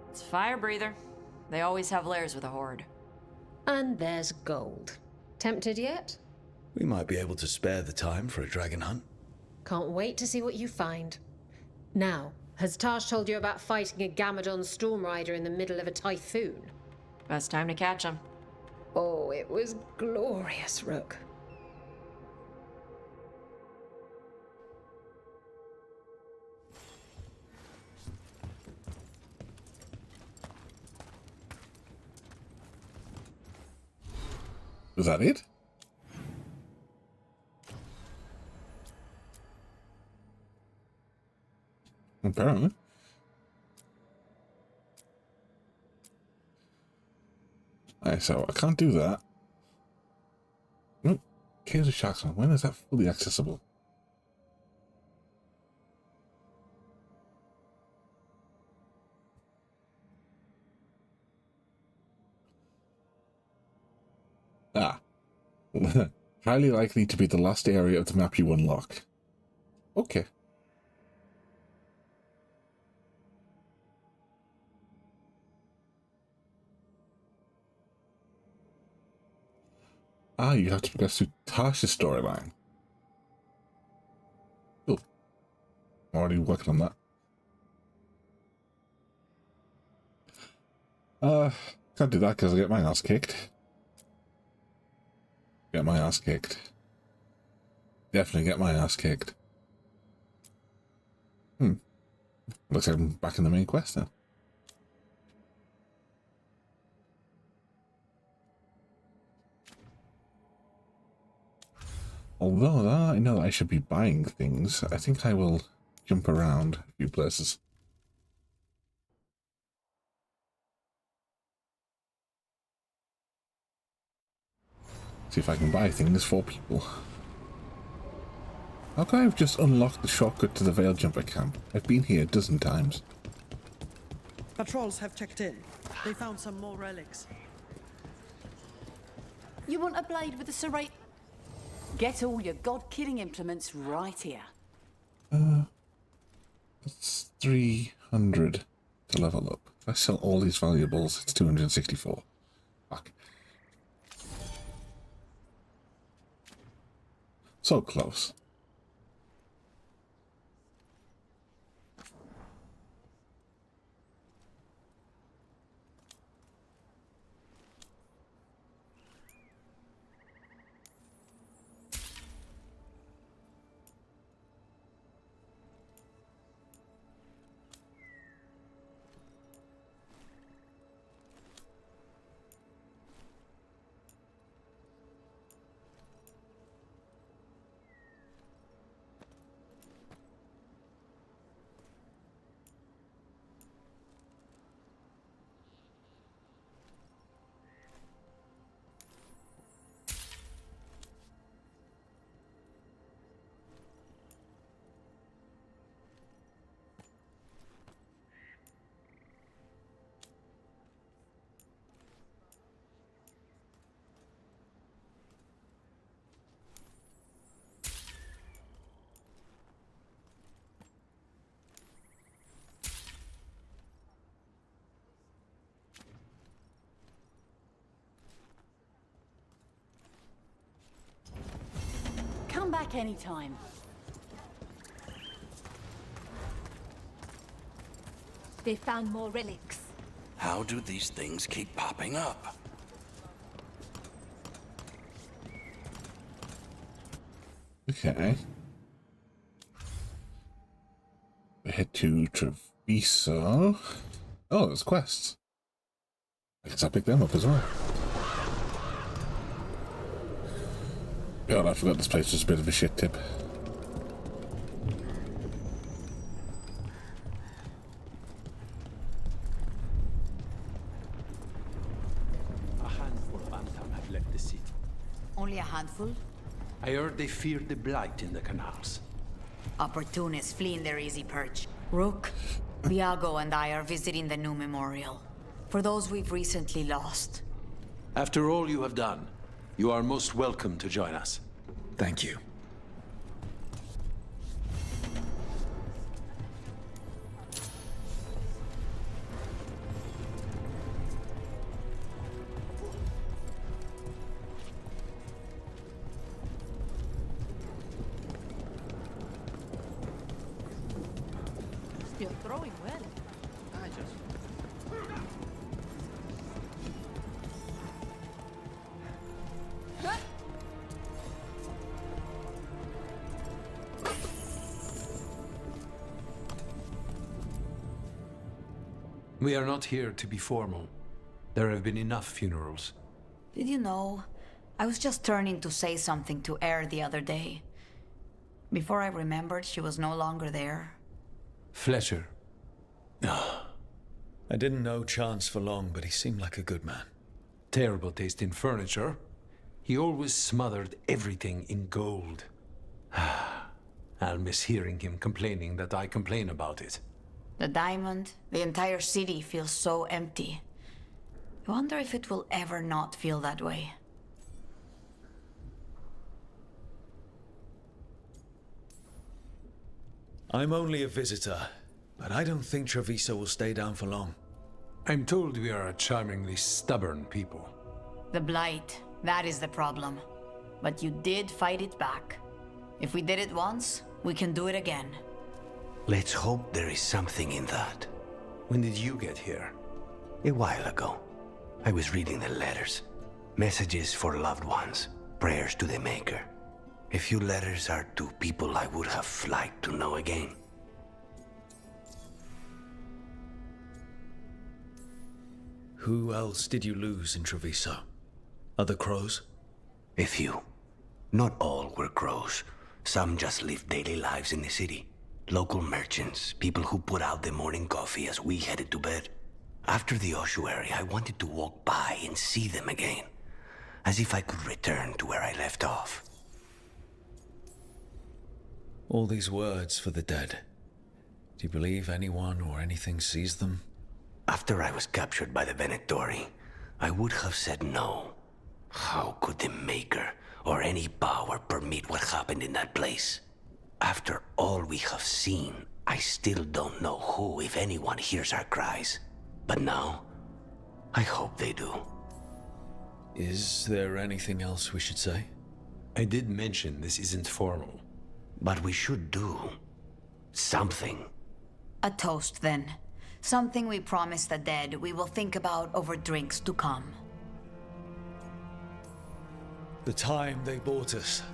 It's a fire breather. They always have lairs with a horde. And there's gold. Tempted yet? We might be able to spare the time for a dragon hunt. Can't wait to see what you find. Now, has Tosh told you about fighting a Gamadon Stormrider in the middle of a typhoon? Best time to catch him. Oh, it was glorious, Rook. Is that it? Apparently. Alright, so I can't do that. Nope. Caves of Sharks. When is that fully accessible? Ah. Highly likely to be the last area of the map you unlock. Okay. Ah, you have to progress through Tasha's storyline. Cool. I'm already working on that. Can't do that because I get my ass kicked. Get my ass kicked. Definitely get my ass kicked. Looks like I'm back in the main quest then. Although I know that I should be buying things, I think I will jump around a few places. See if I can buy things for people. How come I've just unlocked the shortcut to the Veil Jumper camp? I've been here a dozen times. Patrols have checked in. They found some more relics. You want a blade with a serrate? Get all your god-killing implements right here. That's 300 to level up. If I sell all these valuables, it's 264. Fuck. So close. back anytime. They found more relics. How do these things keep popping up? Okay. We head to Treviso. Oh, there's quests. I guess I'll pick them up as well. God, I forgot this place was a bit of a shit tip. A handful of Antam have left the city. Only a handful? I heard they feared the blight in the canals. Opportunists fleeing their easy perch. Rook, Viago and I are visiting the new memorial. For those we've recently lost. After all you have done, you are most welcome to join us. Thank you. Still throwing well. I just... We are not here to be formal. There have been enough funerals. Did you know? I was just turning to say something to Air the other day. Before I remembered, she was no longer there. Fletcher. I didn't know Chance for long, but he seemed like a good man. Terrible taste in furniture. He always smothered everything in gold. I'll miss hearing him complaining that I complain about it. The diamond, the entire city feels so empty. I wonder if it will ever not feel that way. I'm only a visitor, but I don't think Treviso will stay down for long. I'm told we are a charmingly stubborn people. The blight, that is the problem. But you did fight it back. If we did it once, we can do it again. Let's hope there is something in that. When did you get here? A while ago. I was reading the letters. Messages for loved ones. Prayers to the Maker. A few letters are to people I would have liked to know again. Who else did you lose in Treviso? Other crows? A few. Not all were crows. Some just lived daily lives in the city. Local merchants, people who put out the morning coffee as we headed to bed. After the ossuary, I wanted to walk by and see them again. As if I could return to where I left off. All these words for the dead. Do you believe anyone or anything sees them? After I was captured by the Venatori, I would have said no. How could the Maker or any power permit what happened in that place? After all we have seen, I still don't know who, if anyone, hears our cries. But now, I hope they do. Is there anything else we should say? I did mention this isn't formal. But we should do something. A toast, then. Something we promise the dead we will think about over drinks to come. The time they bought us.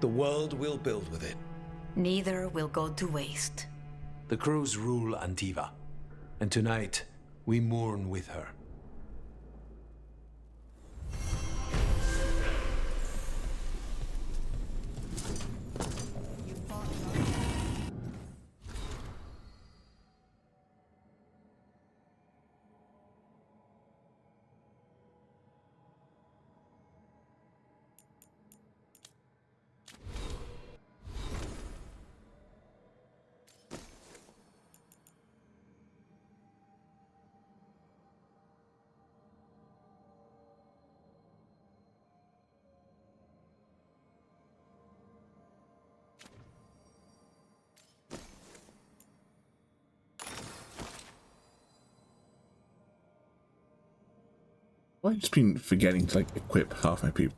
The world we'll build with it. Neither will go to waste. The crows rule Antiva, and tonight we mourn with her. I've just been forgetting to equip half my people.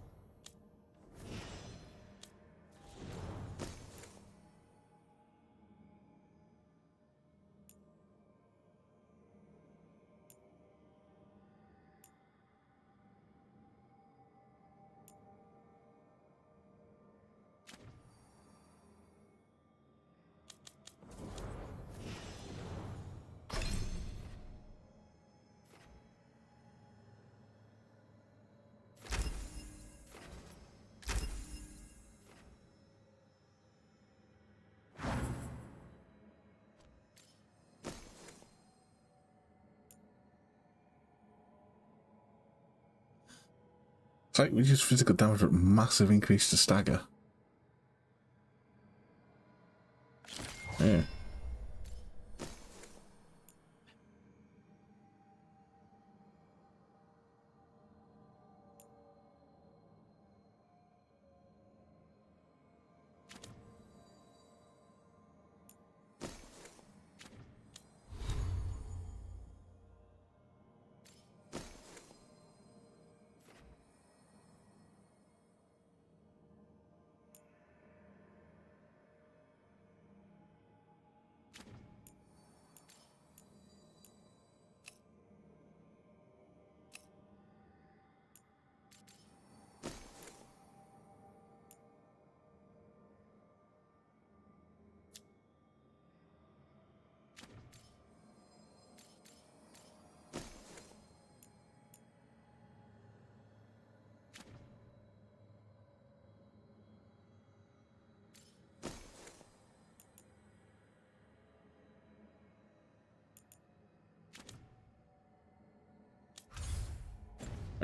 It's like reduce physical damage but massive increase to stagger. Yeah.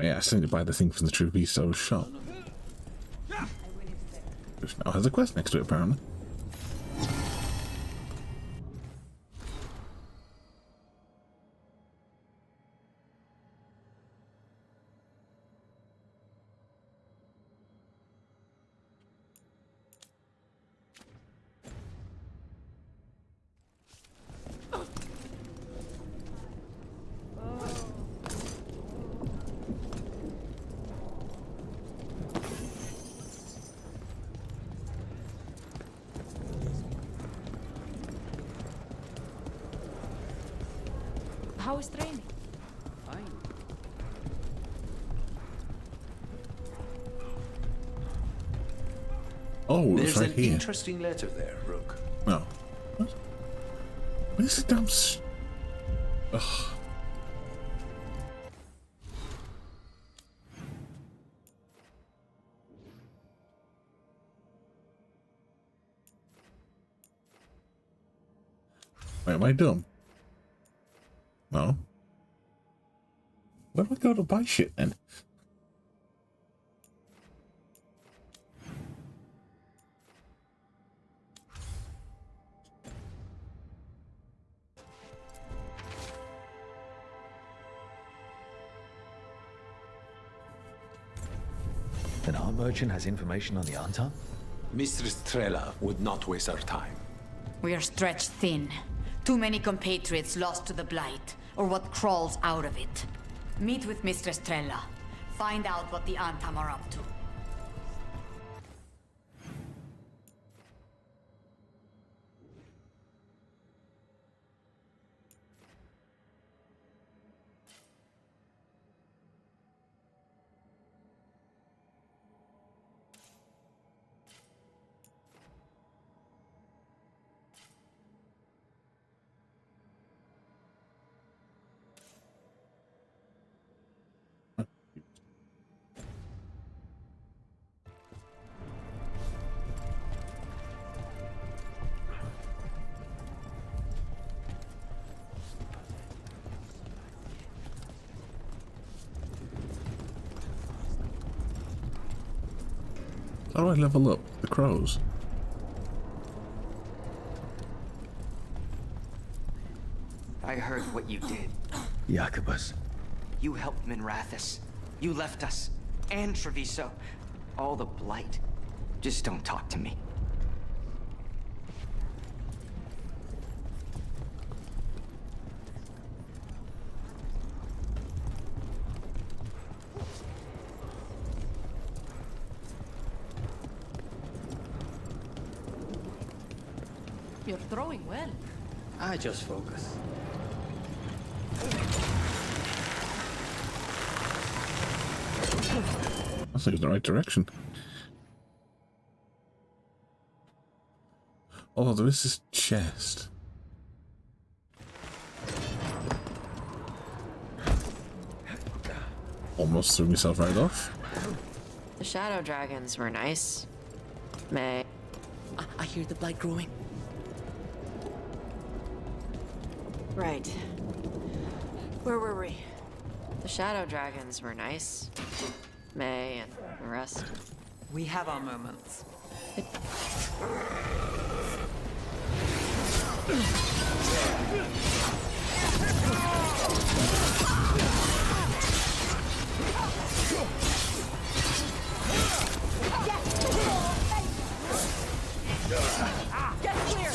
Oh, yeah, I sent you buy the thing from the True Beast shop. Which now has a quest next to it, apparently. How is training? Fine. Oh, There's it's right an here. interesting letter there, Rook. No. What? Where's the damn Ugh. Wait, am I dumb? No. Where do I go to buy shit then? An art merchant has information on the Anton? Mistress Trella would not waste our time. We are stretched thin. Too many compatriots lost to the Blight, or what crawls out of it. Meet with Mistress Trella. Find out what the Antam are up to. How do I level up the crows? I heard what you did. Jacobus. You helped Minrathus. You left us. And Treviso. All the Blight. Just don't talk to me. You're throwing well. I just focus. I think it's the right direction. Oh, there is this chest. Almost threw myself right off. The shadow dragons were nice. May. I hear the blight growing. Right. Where were we? The shadow dragons were nice. May and the rest. We have our moments. Get clear!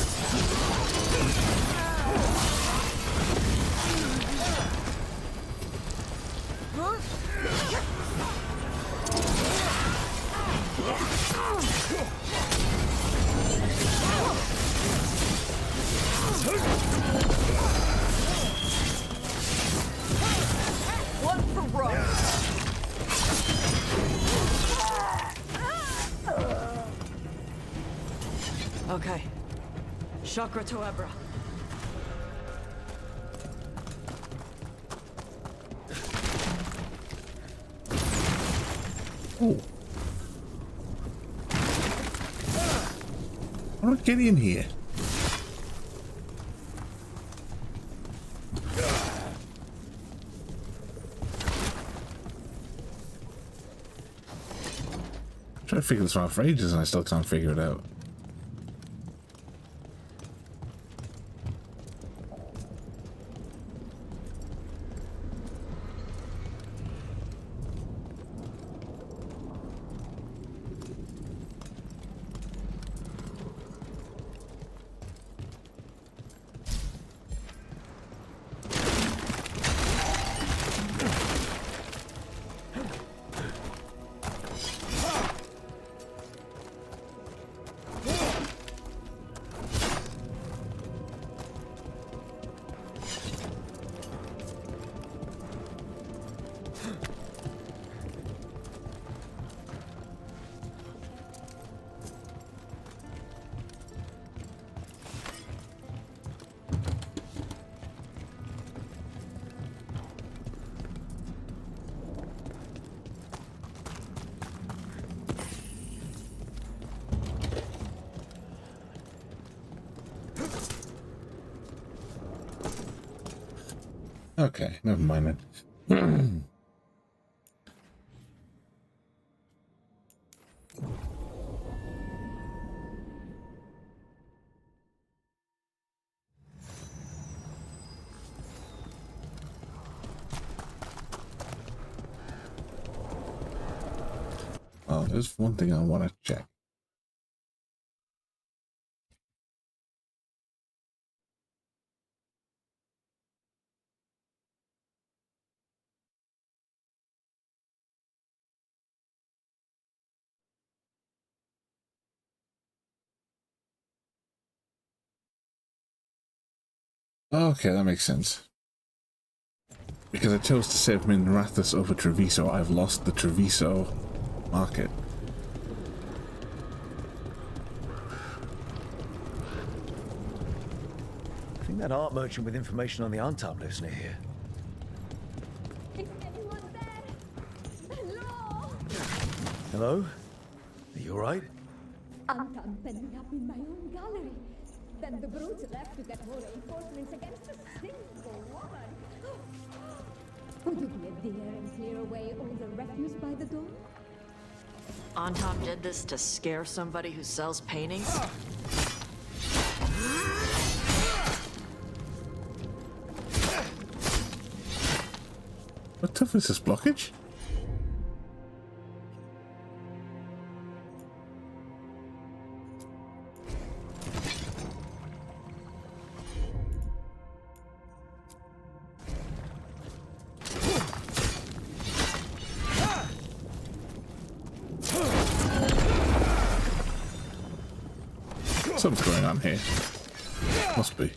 One for Roy. Okay. Chakra to Ebra. Oh. I'm not getting in here. I'm trying to figure this out for ages and I still can't figure it out. Okay, never mind then. Oh, there's one thing I want to check. Okay, that makes sense. Because I chose to save Minrathus over Treviso, I've lost the Treviso market. I think that art merchant with information on the Antam lives near here. Is anyone there? Hello? Hello? Are you alright? I'm pending up in my own gallery. Then the brutes left to get more reinforcements against a single woman. Would you be dear and clear away all the refuse by the door? Anton did this to scare somebody who sells paintings? What tough is this blockage? Something's going on here. Must be.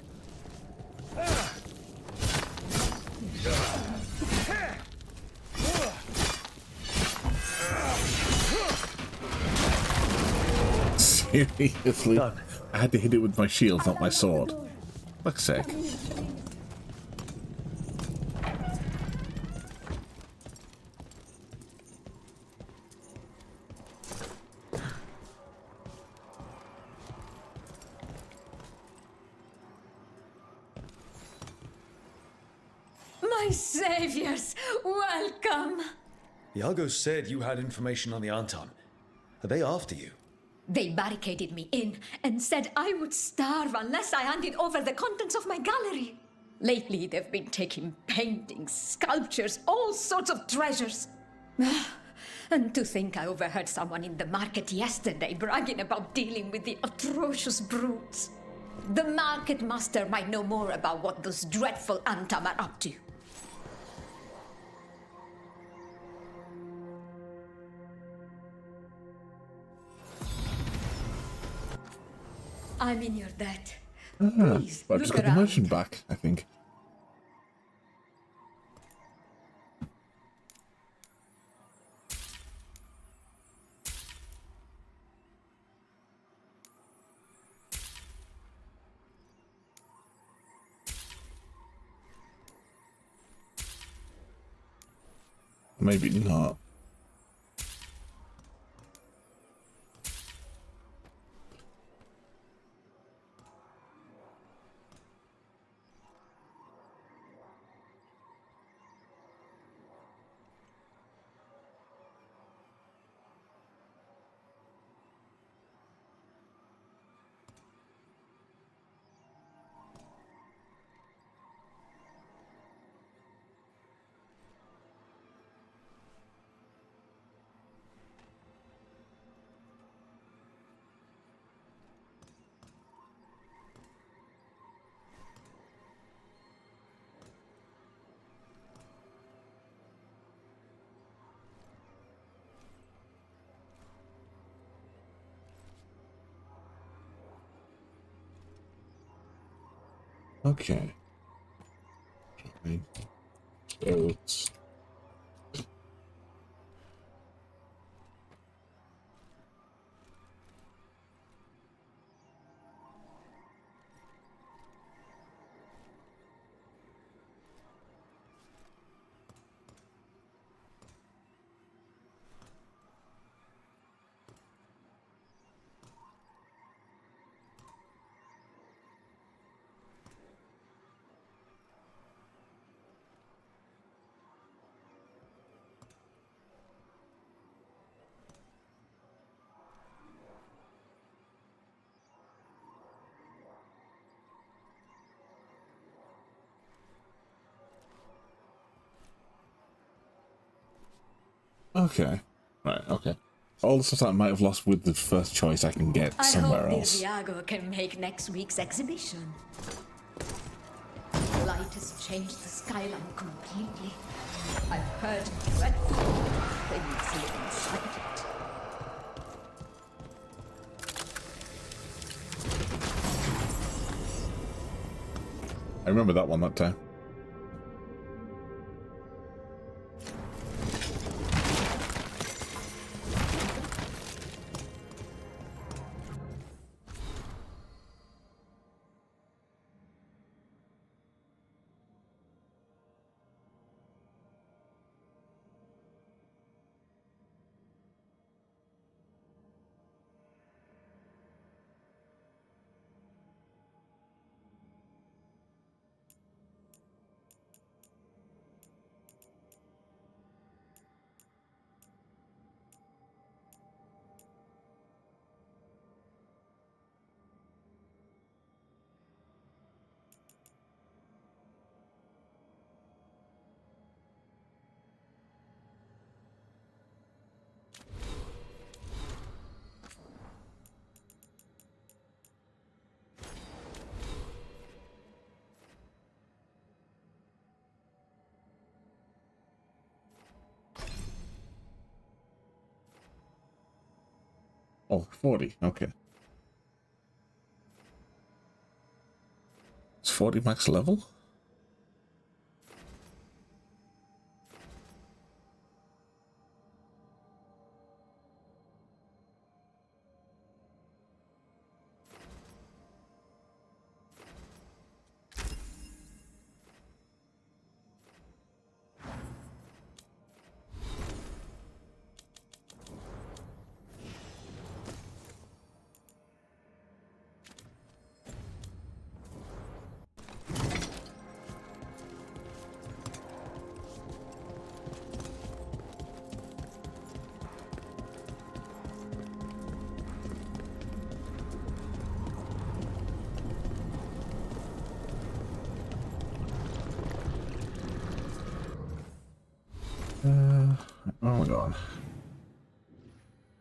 Seriously? I had to hit it with my shield, not my sword. Fuck's sake. My saviors, welcome! Iago said you had information on the Anton. Are they after you? They barricaded me in and said I would starve unless I handed over the contents of my gallery. Lately, they've been taking paintings, sculptures, all sorts of treasures. And to think I overheard someone in the market yesterday bragging about dealing with the atrocious brutes. The market master might know more about what those dreadful Antam are up to. I'm in your debt. Please, But I've just look got the around. merchant back, I think. Maybe not. Okay. So it's okay. Right, okay. All the stuff that I might have lost with the first choice I can get somewhere I hope else. Iago can make next week's exhibition. Light has changed the skyline completely. I've heard dreadful things live inside it. I remember that one that time. Oh, 40, okay. It's 40 max level? Where am I going?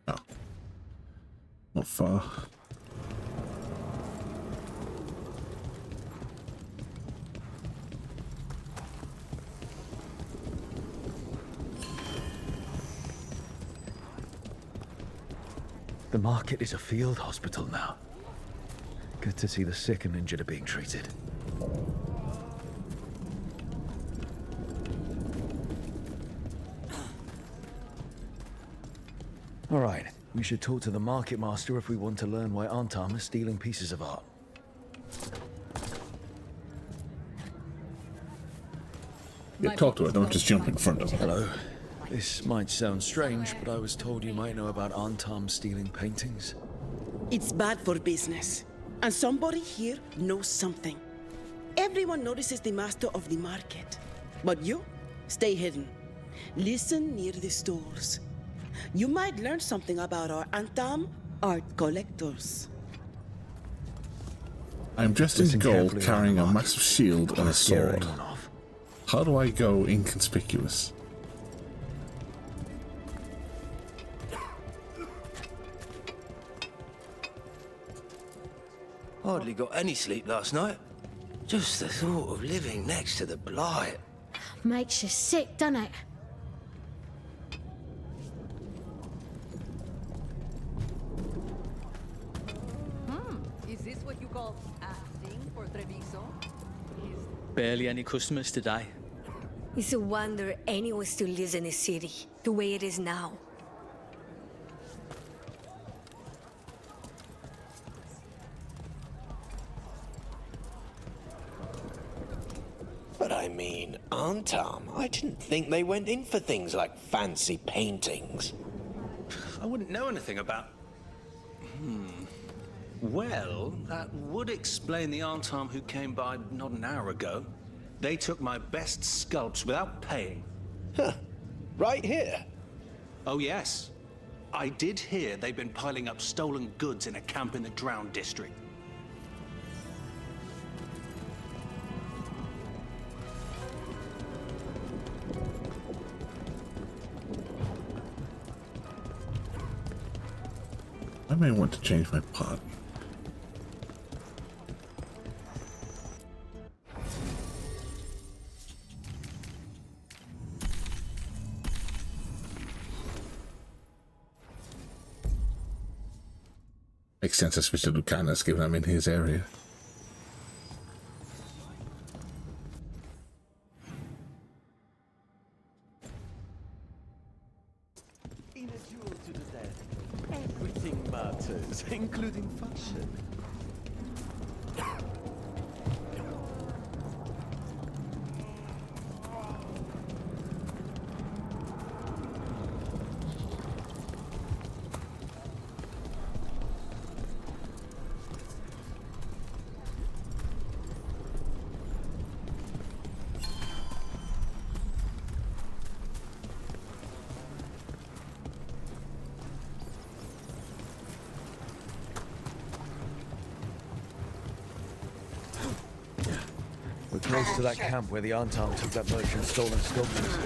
No. Not far. The market is a field hospital now. Good to see the sick and injured are being treated. All right, we should talk to the market master if we want to learn why Antam is stealing pieces of art. Yeah, talk to her, don't just jump in front of her. Hello. This might sound strange, but I was told you might know about Antam stealing paintings. It's bad for business. And somebody here knows something. Everyone notices the master of the market. But you, stay hidden. Listen near the stores. You might learn something about our Antam art collectors. I'm dressed in gold, carrying a massive shield and a sword. How do I go inconspicuous? Hardly got any sleep last night. Just the thought of living next to the blight. Makes you sick, doesn't it? Is this what you call acting for Treviso? Barely any customers today. It's a wonder anyone still lives in the city, the way it is now. But I mean, Antam, I didn't think they went in for things like fancy paintings. I wouldn't know anything about... Well, that would explain the Antam who came by not an hour ago. They took my best sculpts without paying. Huh. Right here? Oh, yes. I did hear they've been piling up stolen goods in a camp in the Drowned district. I may want to change my party. Makes sense I switched to Lucanus given I'm in his area. In a duel to the death, everything matters, including fashion. We're close to that camp where the Antam took that merchant's stolen sculptures.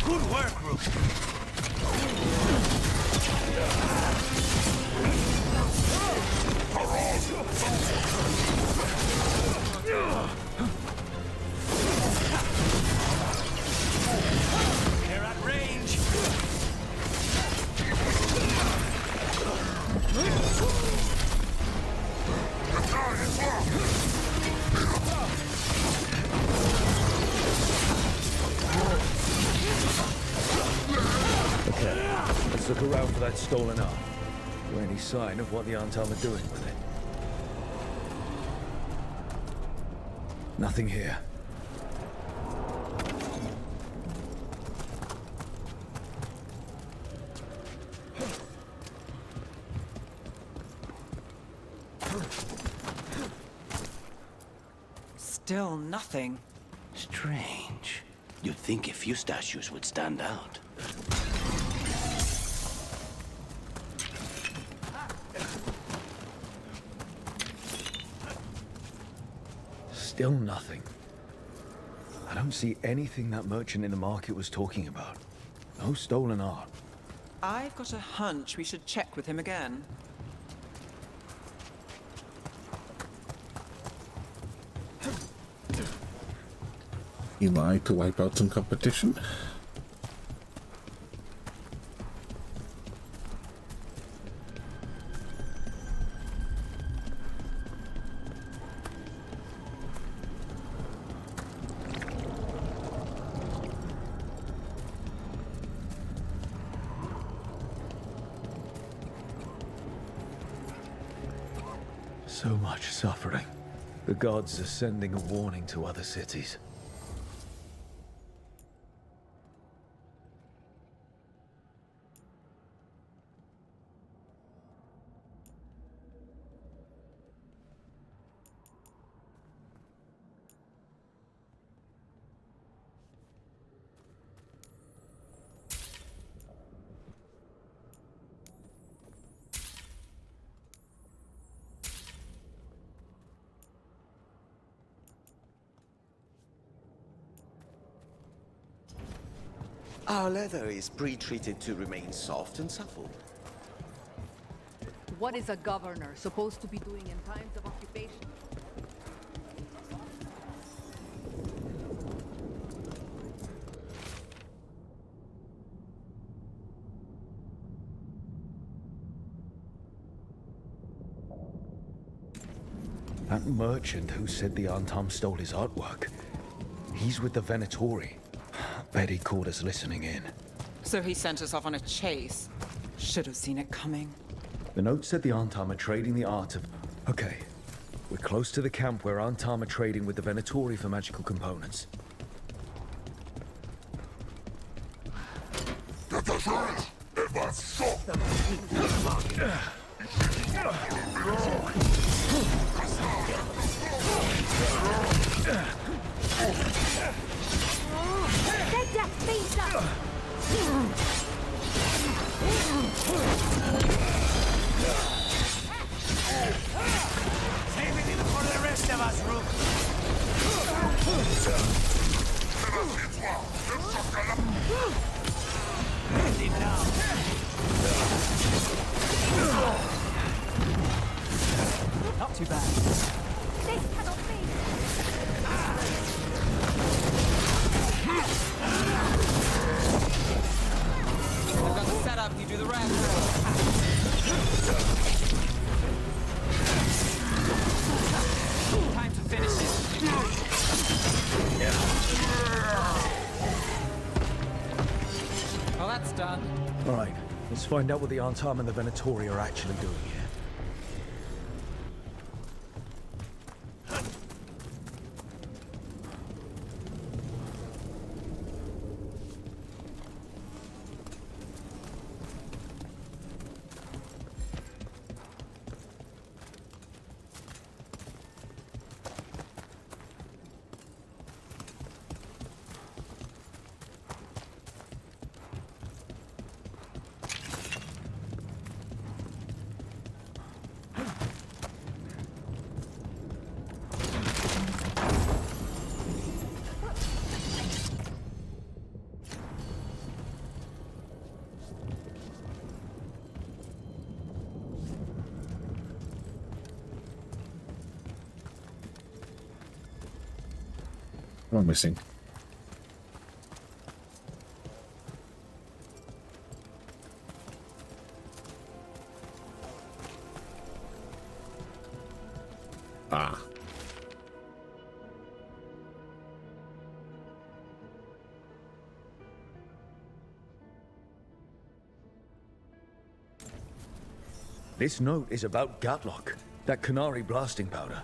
Good work, Rook. They're at range. Okay, let's look around for that stolen art. Or any sign of what the Antam are doing with it. Nothing here. Still nothing. Strange. You'd think a few statues would stand out. Still nothing. I don't see anything that merchant in the market was talking about. No stolen art. I've got a hunch we should check with him again. He lied to wipe out some competition. So much suffering. The gods are sending a warning to other cities. Our leather is pre-treated to remain soft and supple. What is a governor supposed to be doing in times of occupation? That merchant who said the Antam stole his artwork. He's with the Venatori. Bet he caught us listening in. So he sent us off on a chase. Should have seen it coming. The note said the Antam are trading the art of... Okay. We're close to the camp where Antam are trading with the Venatori for magical components. Saving it for the rest of us, Rook. Ready now. Not too bad. This cannot be. I've got the setup, you do the rest. Time to finish it. Well, that's done. All right, let's find out what the Antam and the Venatori are actually doing here. What am I missing? Ah. This note is about Gatlock, that Canary blasting powder.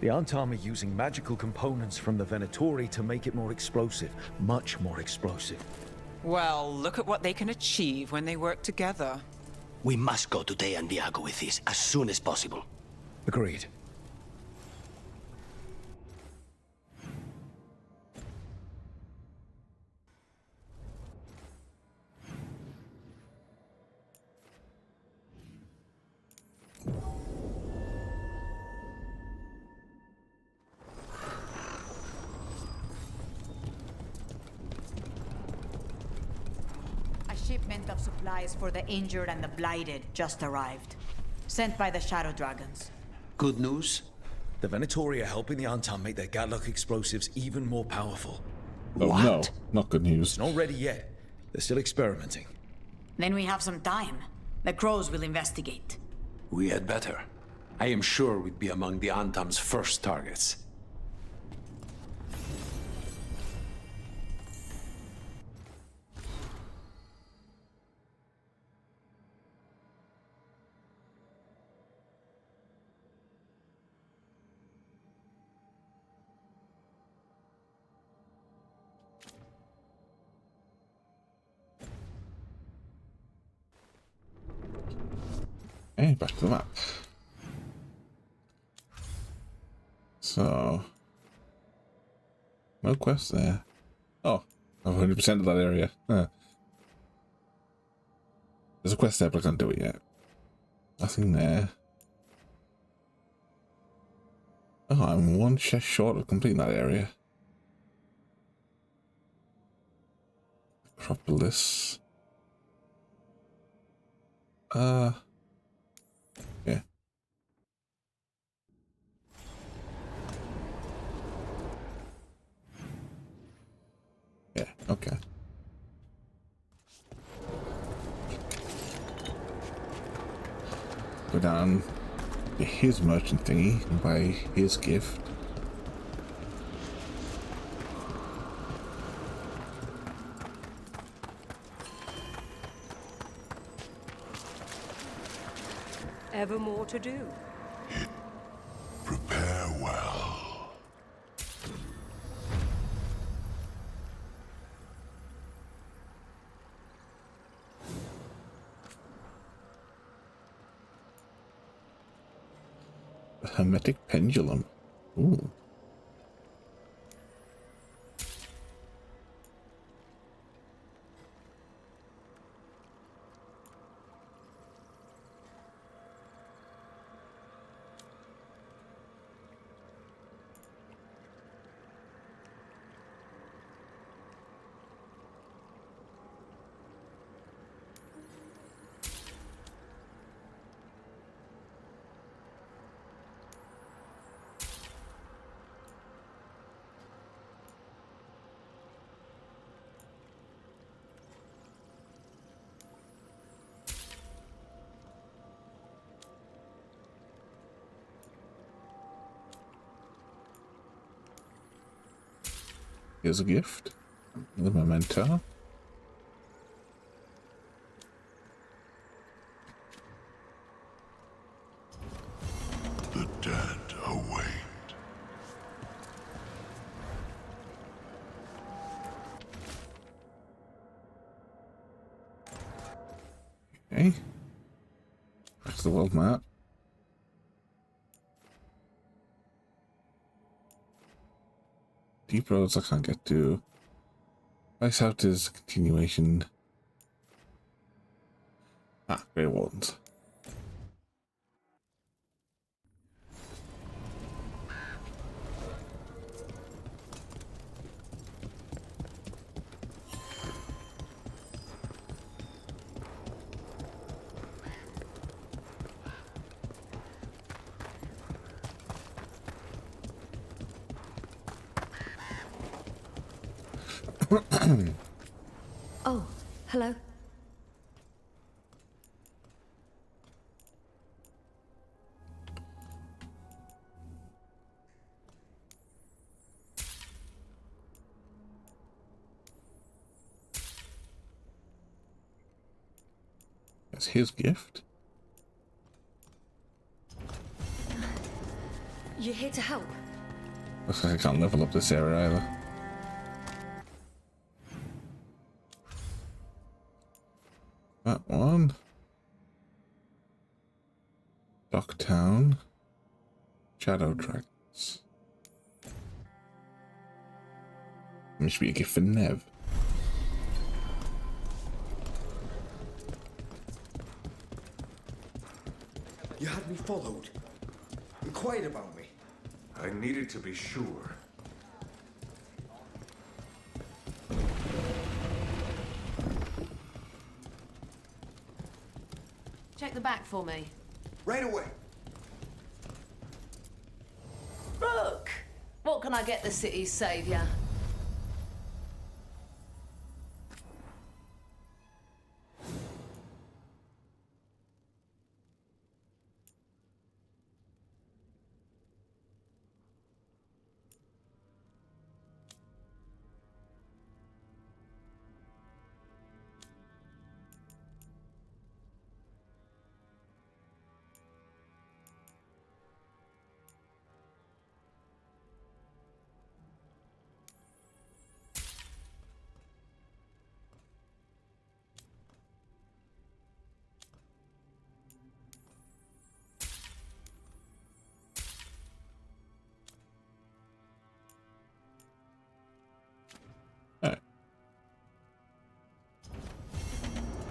The Antam are using magical components from the Venatori to make it more explosive. Much more explosive. Well, look at what they can achieve when they work together. We must go to Te Andiago with this as soon as possible. Agreed. A shipment of supplies for the injured and the blighted just arrived. Sent by the Shadow Dragons. Good news? The Venatori are helping the Antam make their Gatlock explosives even more powerful. Oh no, not good news. Not ready yet. They're still experimenting. Then we have some time. The Crows will investigate. We had better. I am sure we'd be among the Antam's first targets. Hey, back to the map. So, no quest there. Oh, I've 100% of that area. Huh. There's a quest there, but I can't do it yet. Nothing there. Oh, I'm one chest short of completing that area. Acropolis. Yeah. Yeah, okay. Go down to his merchant thingy and buy his gift. Ever more to do. Prepare well. The Hermetic Pendulum. Ooh. Here's a gift. The memento. The dead await. Okay. Back to the world map. Deep roads I can't get to. Ice out is continuation. Ah, Grey Wardens. Oh, hello. That's his gift. You're here to help? Looks like I can't level up this area either. That one. Docktown. Shadow Dragons. Must be a gift for Nev. You had me followed. Inquired about me. I needed to be sure. Check the back for me. Right away. Rook! What can I get the city's saviour?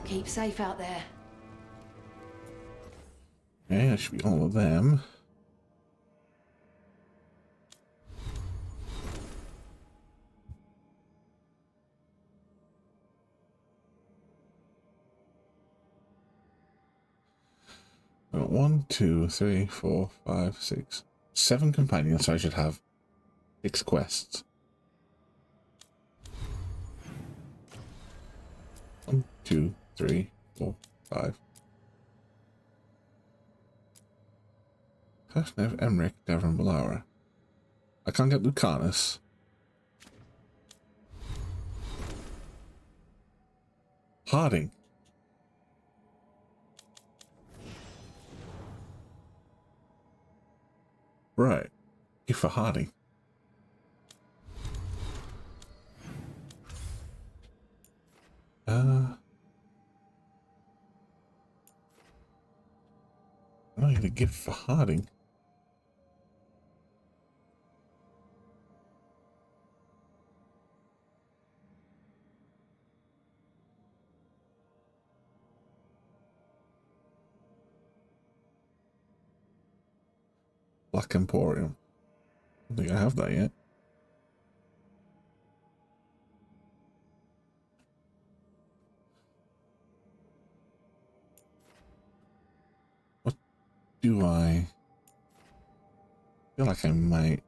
Keep safe out there. Okay, that should be all of them. I've got 1, 2, 3, 4, 5, 6, 7 companions, so I should have 6 quests. 1, 2, 3, 4, 5. Nev, Emmerich, Devon, Balara. I can't get Lucanus. Harding. Right. If for Harding. I'm not gonna gift for Harding. Black Emporium. I don't think I have that yet. What do I feel like I might?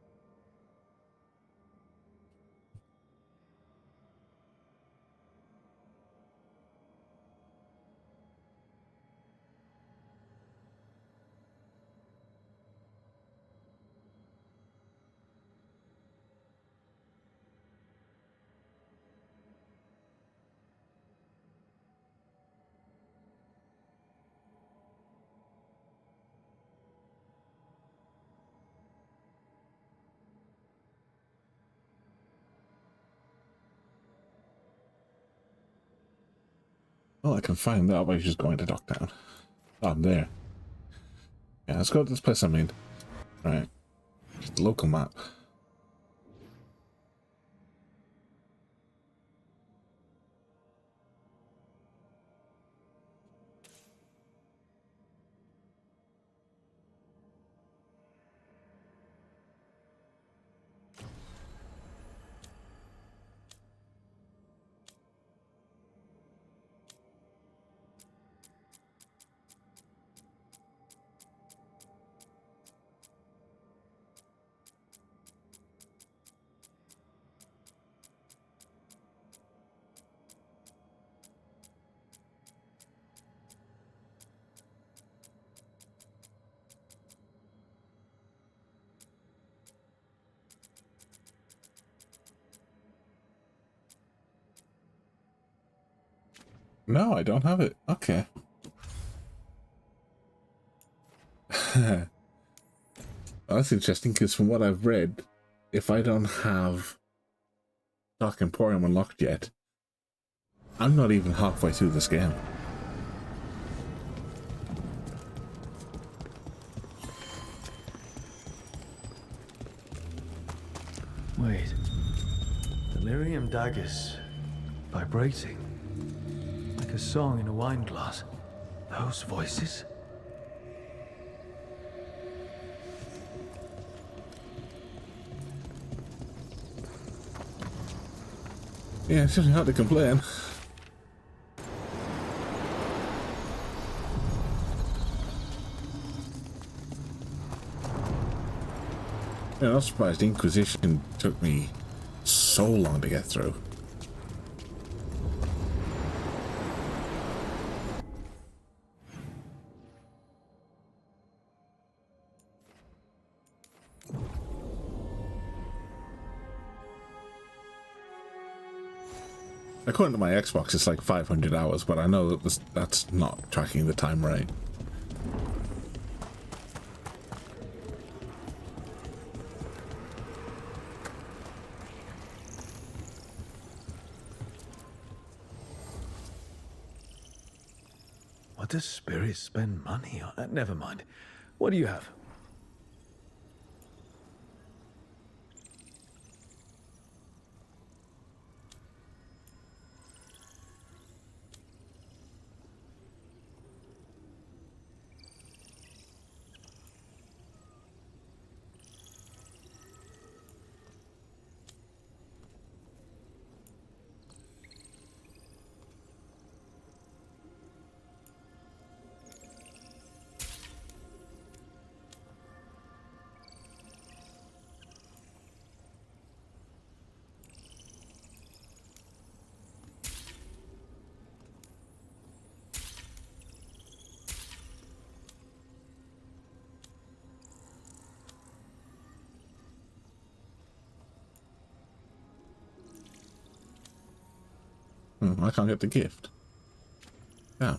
Well, I can find out by just going to Docktown. Oh, I'm there. Yeah, let's go to this place I'm in. Right. Just the local map. No, I don't have it. Okay. That's interesting, because from what I've read, if I don't have Dark Emporium unlocked yet, I'm not even halfway through this game. Wait. Delirium daggers vibrating like a song in a wine glass. Those voices? Yeah, it's really hard to complain. Yeah, I'm surprised Inquisition took me so long to get through. According to my Xbox, it's like 500 hours, but I know that that's not tracking the time right. What does Spirit spend money on? Never mind. What do you have? I can't get the gift. Yeah.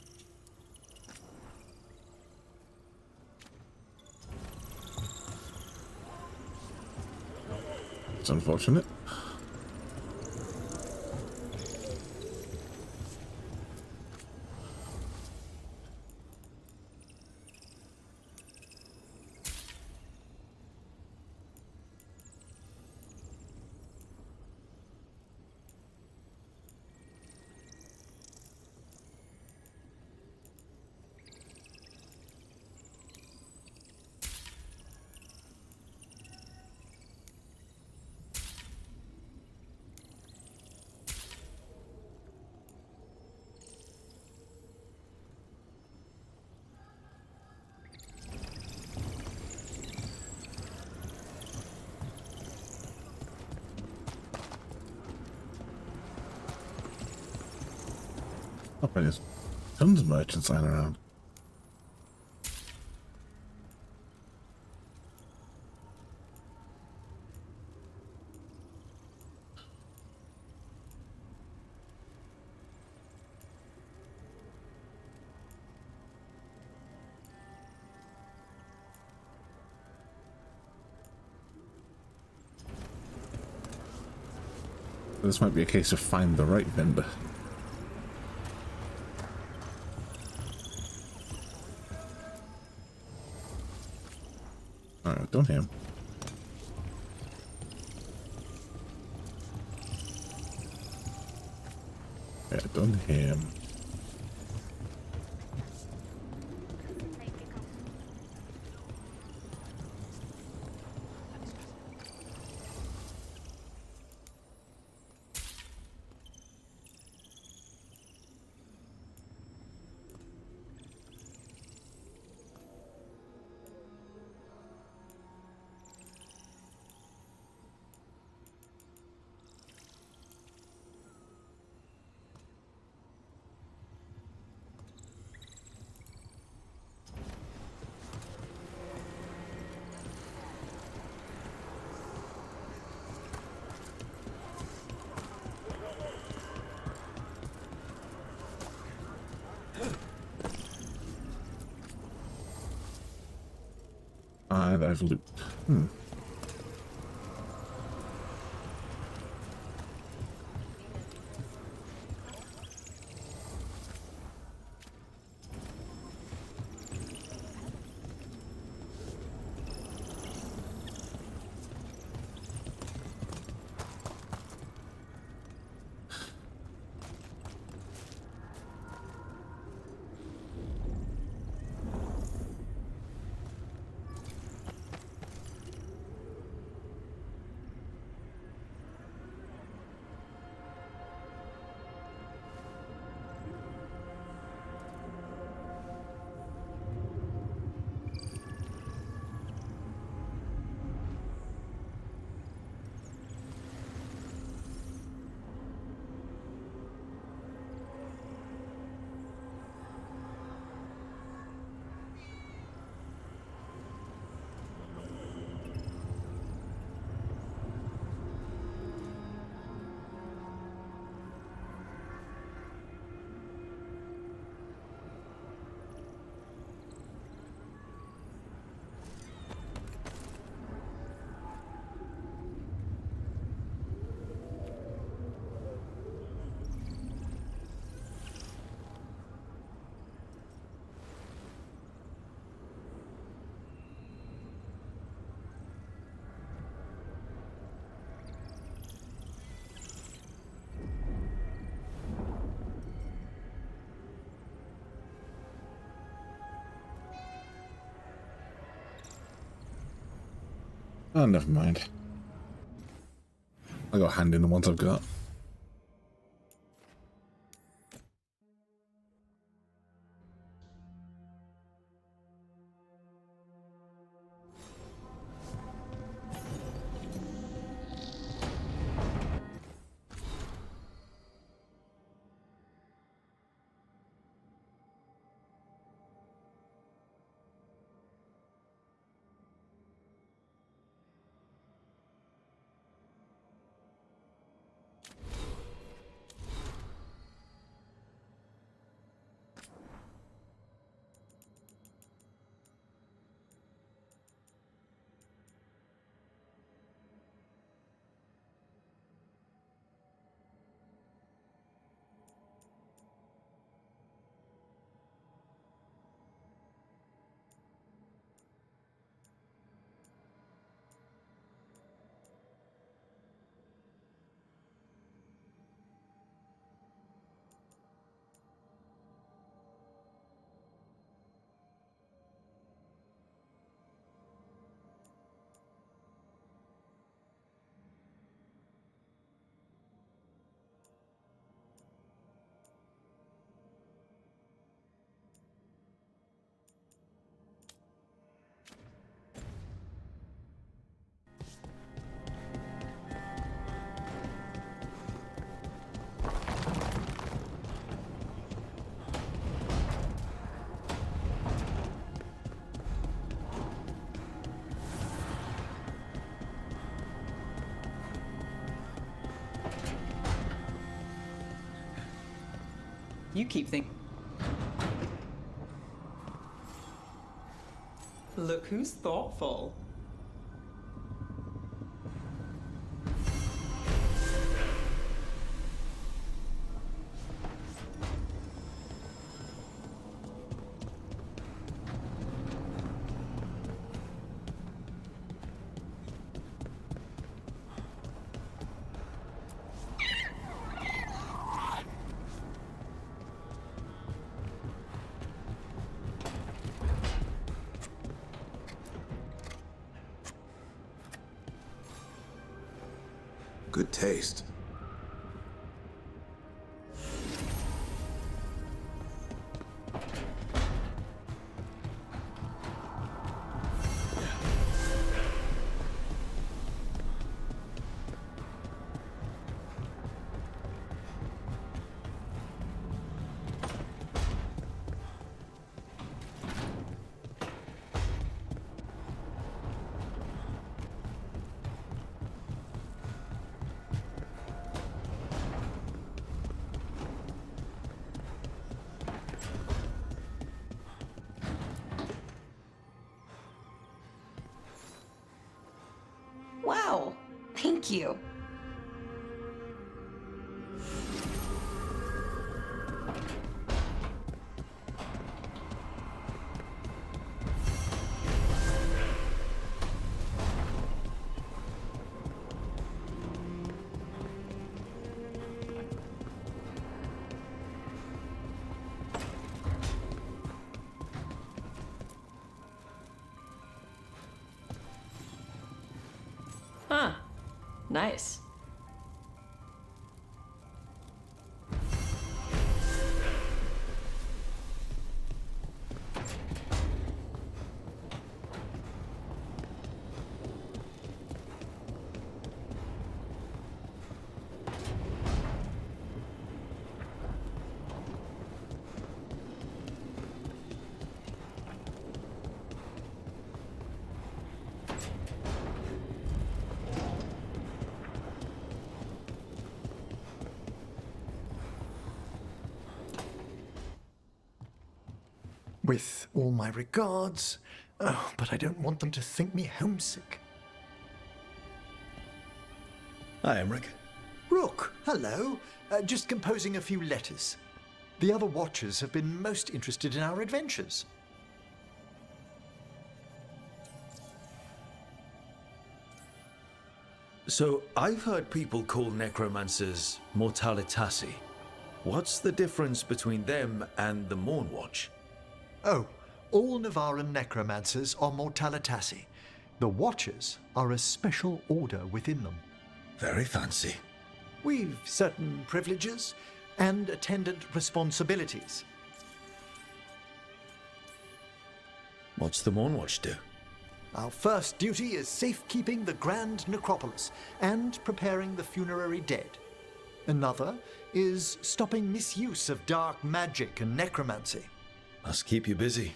It's unfortunate. Oh, there's tons of merchants lying around. This might be a case of find the right vendor. Alright, don't him. Yeah, don't him. that I've looped. Oh, never mind. I got hand in the ones I've got. You keep thinking. Look who's thoughtful. Good taste. you. Huh. Nice. With all my regards, but I don't want them to think me homesick. Hi, Emmerich. Rook, hello. Just composing a few letters. The other Watchers have been most interested in our adventures. So, I've heard people call necromancers mortalitasi. What's the difference between them and the Mornwatch? Oh, all Navaran necromancers are mortalitasi. The Watchers are a special order within them. Very fancy. We've certain privileges and attendant responsibilities. What's the Mornwatch do? Our first duty is safekeeping the Grand Necropolis and preparing the funerary dead. Another is stopping misuse of dark magic and necromancy. Must keep you busy.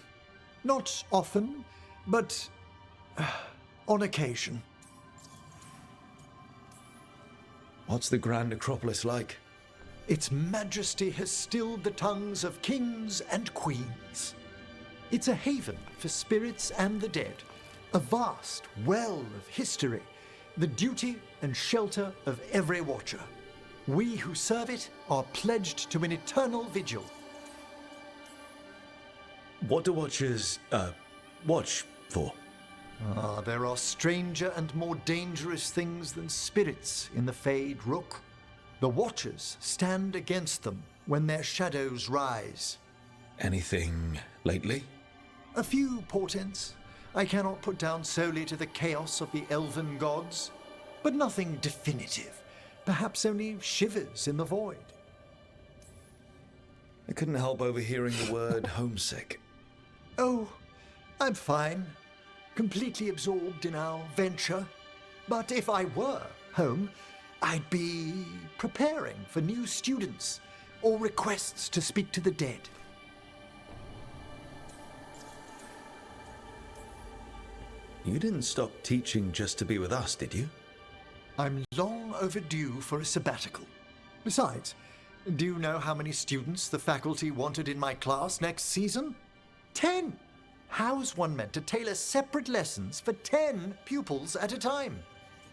Not often, but on occasion. What's the Grand Necropolis like? Its majesty has stilled the tongues of kings and queens. It's a haven for spirits and the dead, a vast well of history, the duty and shelter of every Watcher. We who serve it are pledged to an eternal vigil. What do Watchers, watch for? There are stranger and more dangerous things than spirits in the Fade, Rook. The Watchers stand against them when their shadows rise. Anything lately? A few portents I cannot put down solely to the chaos of the elven gods, but nothing definitive. Perhaps only shivers in the void. I couldn't help overhearing the word homesick. Oh, I'm fine. Completely absorbed in our venture. But if I were home, I'd be preparing for new students or requests to speak to the dead. You didn't stop teaching just to be with us, did you? I'm long overdue for a sabbatical. Besides, do you know how many students the faculty wanted in my class next season? 10! How's one meant to tailor separate lessons for 10 pupils at a time?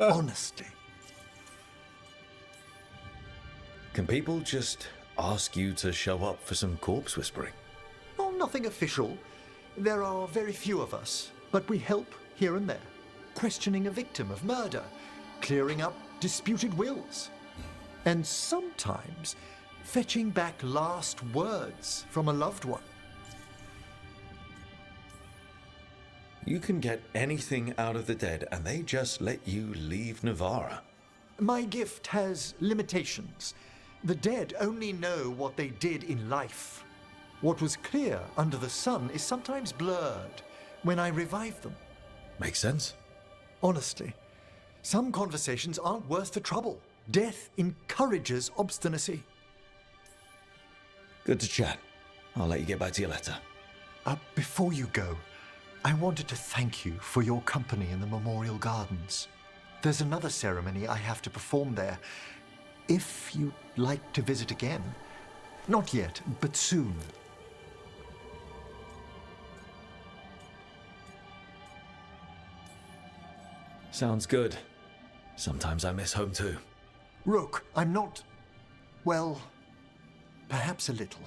Honestly. Can people just ask you to show up for some corpse whispering? Oh, nothing official. There are very few of us, but we help here and there. Questioning a victim of murder, clearing up disputed wills, and sometimes fetching back last words from a loved one. You can get anything out of the dead, and they just let you leave Navarra. My gift has limitations. The dead only know what they did in life. What was clear under the sun is sometimes blurred when I revive them. Makes sense. Honestly, some conversations aren't worth the trouble. Death encourages obstinacy. Good to chat. I'll let you get back to your letter. Before you go, I wanted to thank you for your company in the Memorial Gardens. There's another ceremony I have to perform there. If you'd like to visit again. Not yet, but soon. Sounds good. Sometimes I miss home too. Rook, I'm not... well, perhaps a little.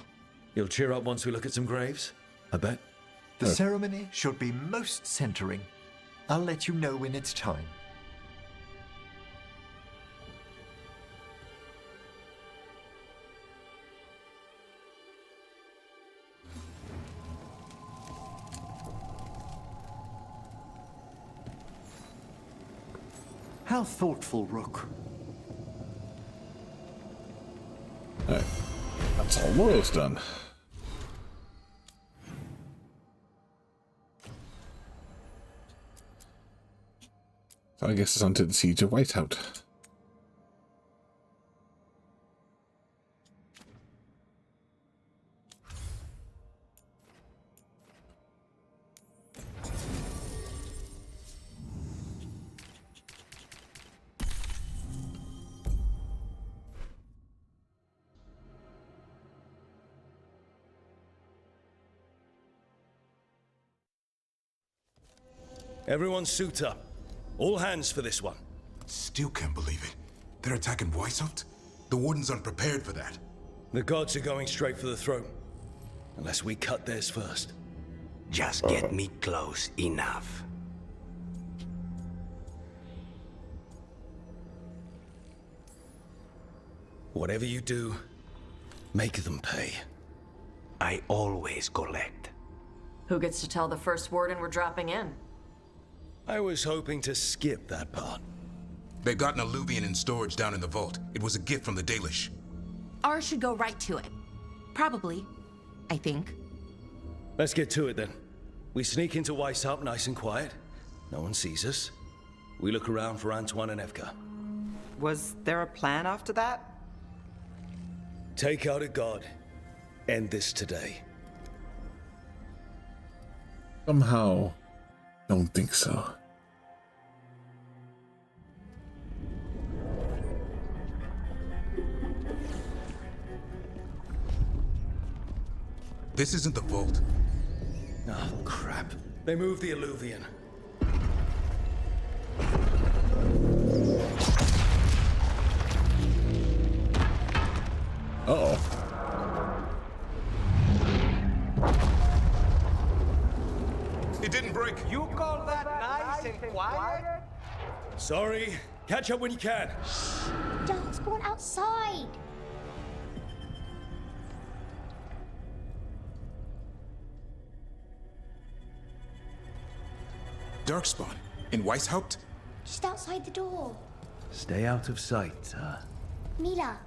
You'll cheer up once we look at some graves, I bet. The ceremony should be most centering. I'll let you know when it's time. How thoughtful, Rook. Alright. That's all Royal's done. So I guess it's on to the siege of Whiteout. Everyone suit up. All hands for this one. Still can't believe it. They're attacking Weishaupt? The Wardens aren't prepared for that. The gods are going straight for the throne. Unless we cut theirs first. Just get me close enough. Whatever you do, make them pay. I always collect. Who gets to tell the first warden we're dropping in? I was hoping to skip that part. They've got an alluvian in storage down in the vault. It was a gift from the Dalish. Ours should go right to it. Probably. I think. Let's get to it then. We sneak into Weishaupt nice and quiet. No one sees us. We look around for Antoine and Evka. Was there a plan after that? Take out a god. End this today. Somehow, don't think so. This isn't the vault. Oh, crap. They moved the alluvian. Uh-oh. It didn't break. You call that nice and quiet? Sorry. Catch up when you can. Darkspawn outside. Darkspawn? In Weishaupt? Just outside the door. Stay out of sight, Mila.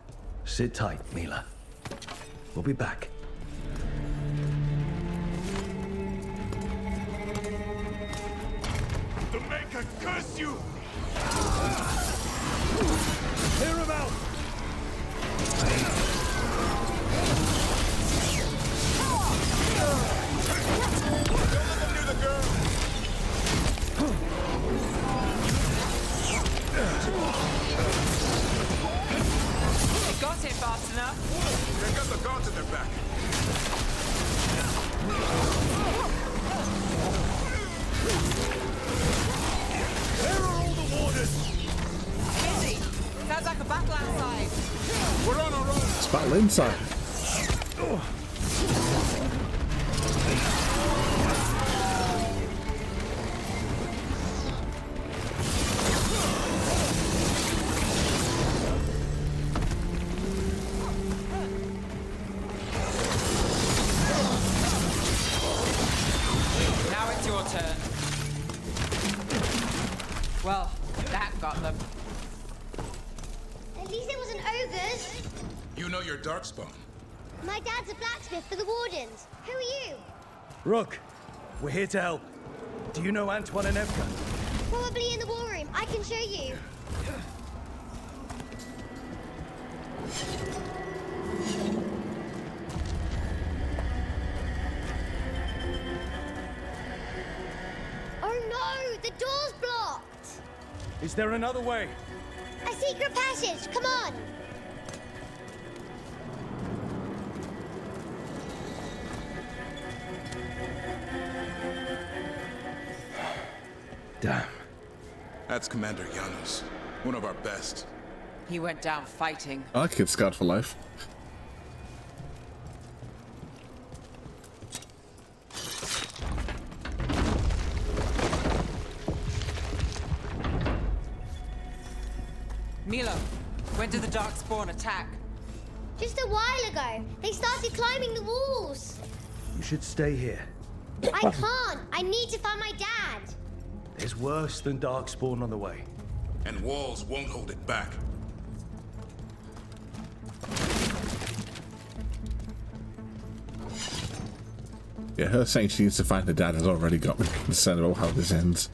Sit tight, Mila. We'll be back. The Maker curse you! Clear him out! They got it fast enough. They got the gods at their back. Where are all the wardens? Busy. Sounds like a battle outside. We're on our own. It's battle inside. Now it's your turn. Well, that got them. At least it wasn't ogres. You know your Darkspawn. My dad's a blacksmith for the Wardens. Who are you? Rook, we're here to help. Do you know Antoine and Evka? Probably in the war room. I can show you. Oh no! The door's blocked! Is there another way? A secret passage! Come on! Damn. That's Commander Janos. One of our best. He went down fighting. I like Kid Scarred for life. Milo, when did the Darkspawn attack? Just a while ago. They started climbing the walls. You should stay here. I can't. I need to find my dad. There's worse than Darkspawn on the way. And walls won't hold it back. Yeah, her saying she needs to find her dad has already got me concerned about how this ends.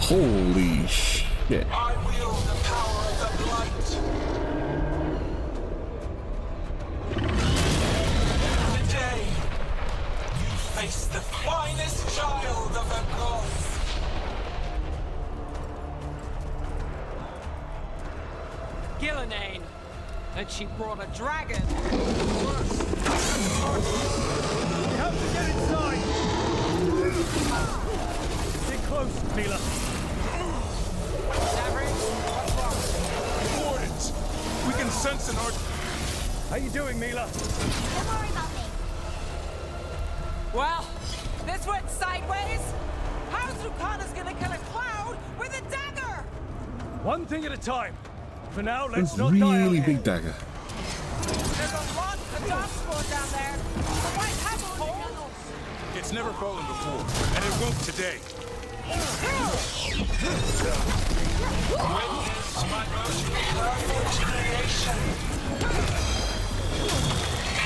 Holy shit. I wield the power of the blight. Today, you face the finest child of the gods. Gillenane. And she brought a dragon. We have to get inside. Stay close, Mila. Wardens! We can sense an art. How you doing, Mila? Don't worry about me. Well, this went sideways. How's Lucana's gonna kill a cloud with a dagger? One thing at a time. For now, let's It's not die out really here. big dagger. There's a lot of Darkspawn down there. The white has holes. It's never fallen before, and it won't today. Witness my most perfect creation.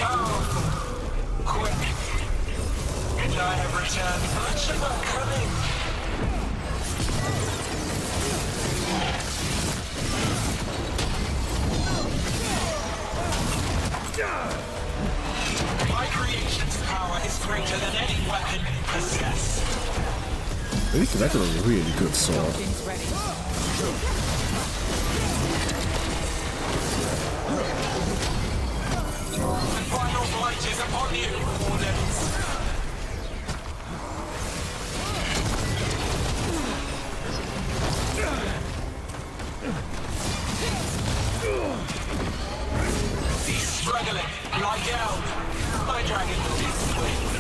Powerful, quick, and I have returned much of my cunning. My creation's power is greater than any weapon you possess. I think that's a really good sword. The final blight is upon you, Wardens. Be struggling. Lie down. My dragon will be swift.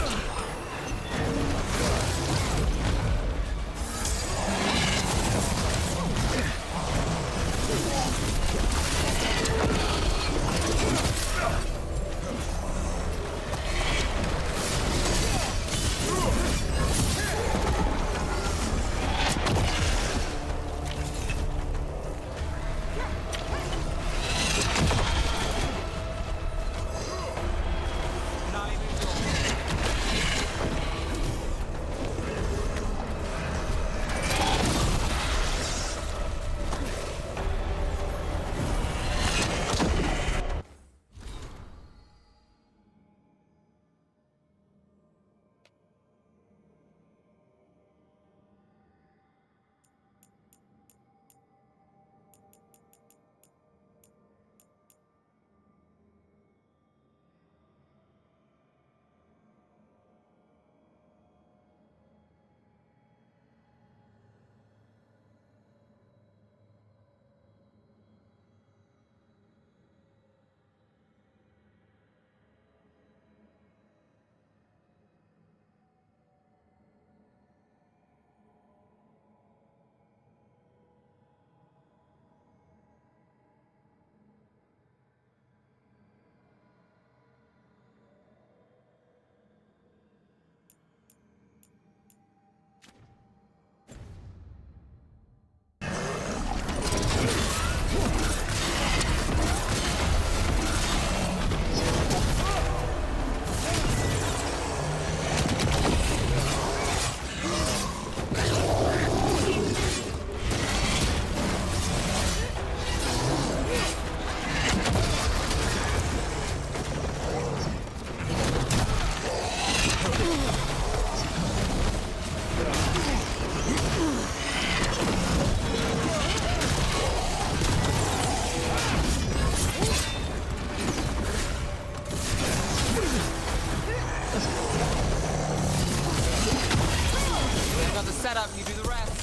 Got the setup, you do the rest.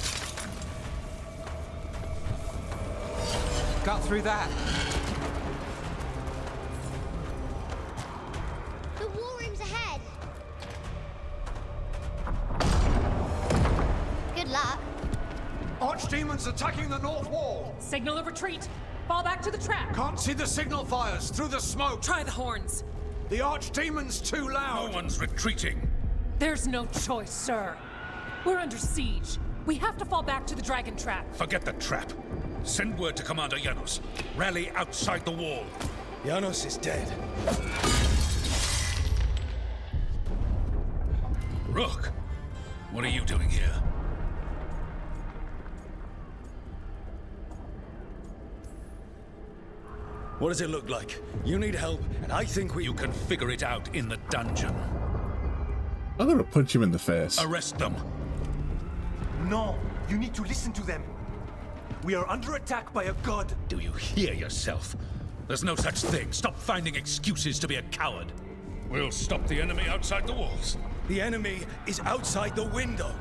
Got through that. The war room's ahead. Good luck. Archdemons attacking the north wall. Signal of retreat. Fall back to the trap. Can't see the signal fires through the smoke. Try the horns. The Archdemon's too loud. No one's retreating. There's no choice, sir. We're under siege. We have to fall back to the dragon trap. Forget the trap. Send word to Commander Janos. Rally outside the wall. Janos is dead. Rook, what are you doing here? What does it look like? You need help, and I think we... You can figure it out in the dungeon. I'm gonna punch him in the face. Arrest them. No, you need to listen to them. We are under attack by a god. Do you hear yourself? There's no such thing. Stop finding excuses to be a coward. We'll stop the enemy outside the walls. The enemy is outside the window.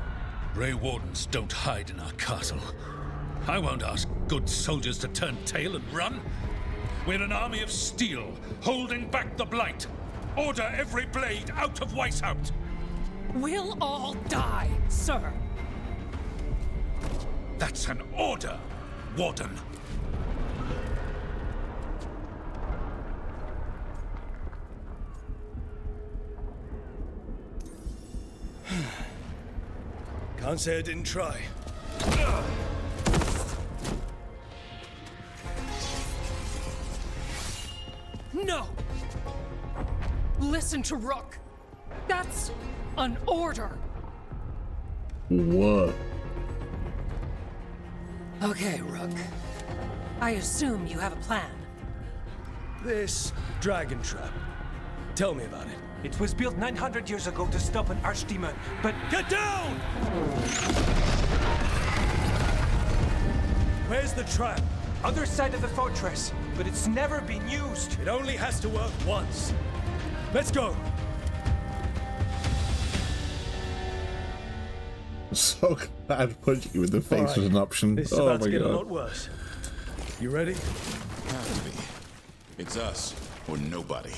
Grey Wardens don't hide in our castle. I won't ask good soldiers to turn tail and run. We're an army of steel, holding back the blight. Order every blade out of Weishaupt. We'll all die, sir. That's an order, Warden. Can't say I didn't try. No! Listen to Rook. That's an order. What? Okay, Rook. I assume you have a plan. This dragon trap. Tell me about it. It was built 900 years ago to stop an archdemon, but... Get down! Where's the trap? Other side of the fortress, but it's never been used. It only has to work once. Let's go. So glad punching you in the face was an option. This is Oh about my to get a god. lot worse. You ready? Has to be. It's us or nobody.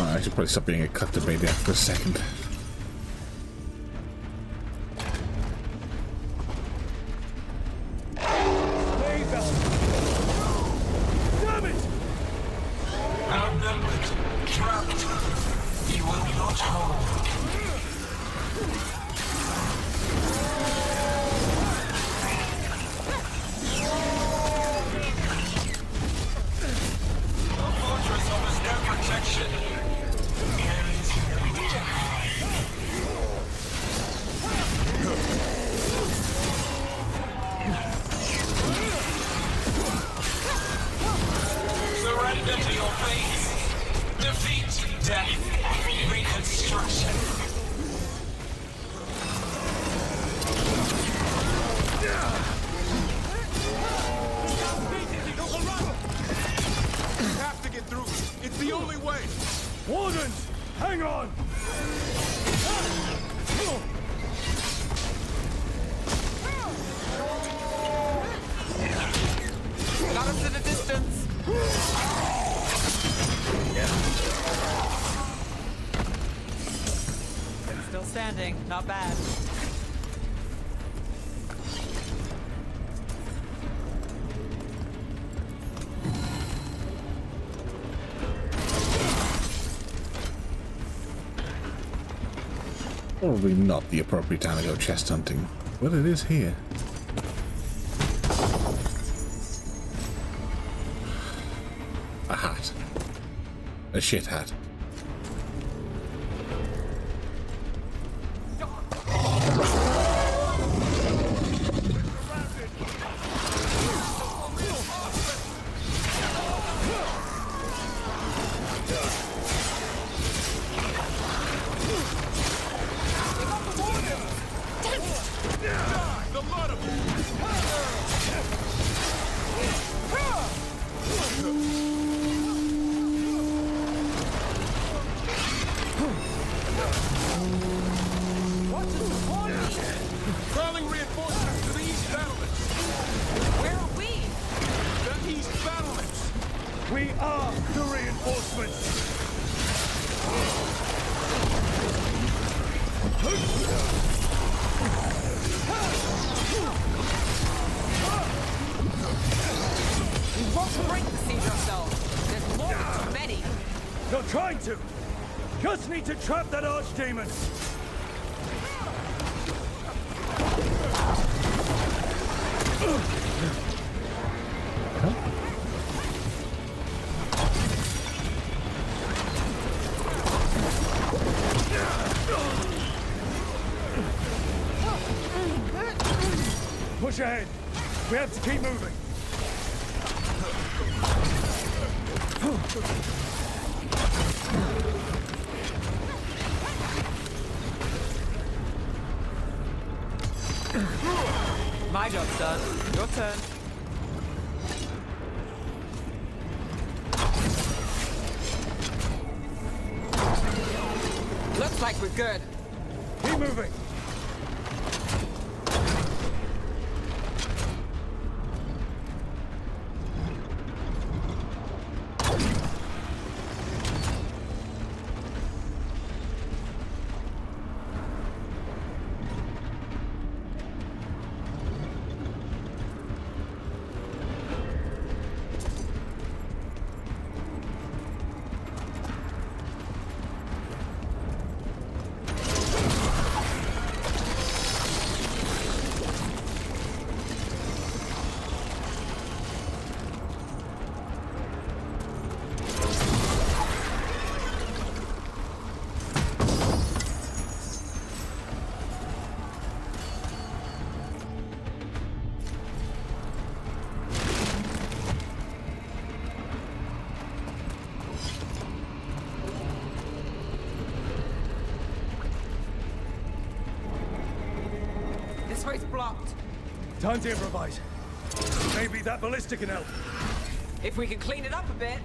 I should probably stop being a cut to baby after a second. Damn it! Outnumbered, trapped. You will not hold. The fortress offers no protection. Surrender to your fate. Defeat, death, reconstruction. We have to get through. It's the only way. Wardens, hang on! Got us in the distance. Still standing. Not bad. Probably not the appropriate time to go chest hunting, but it is here. A hat. A shit hat. Calling reinforcements to the east battlements. Where are we? The east battlements. We are the reinforcements. We won't break the siege ourselves. There's more than too many. Not trying to. Just need to trap that archdemon. Push ahead. We have to keep moving. My job's done. Your turn. Looks like we're good. Keep moving. This way's blocked. Time to improvise. Maybe that ballista can help. If we can clean it up a bit.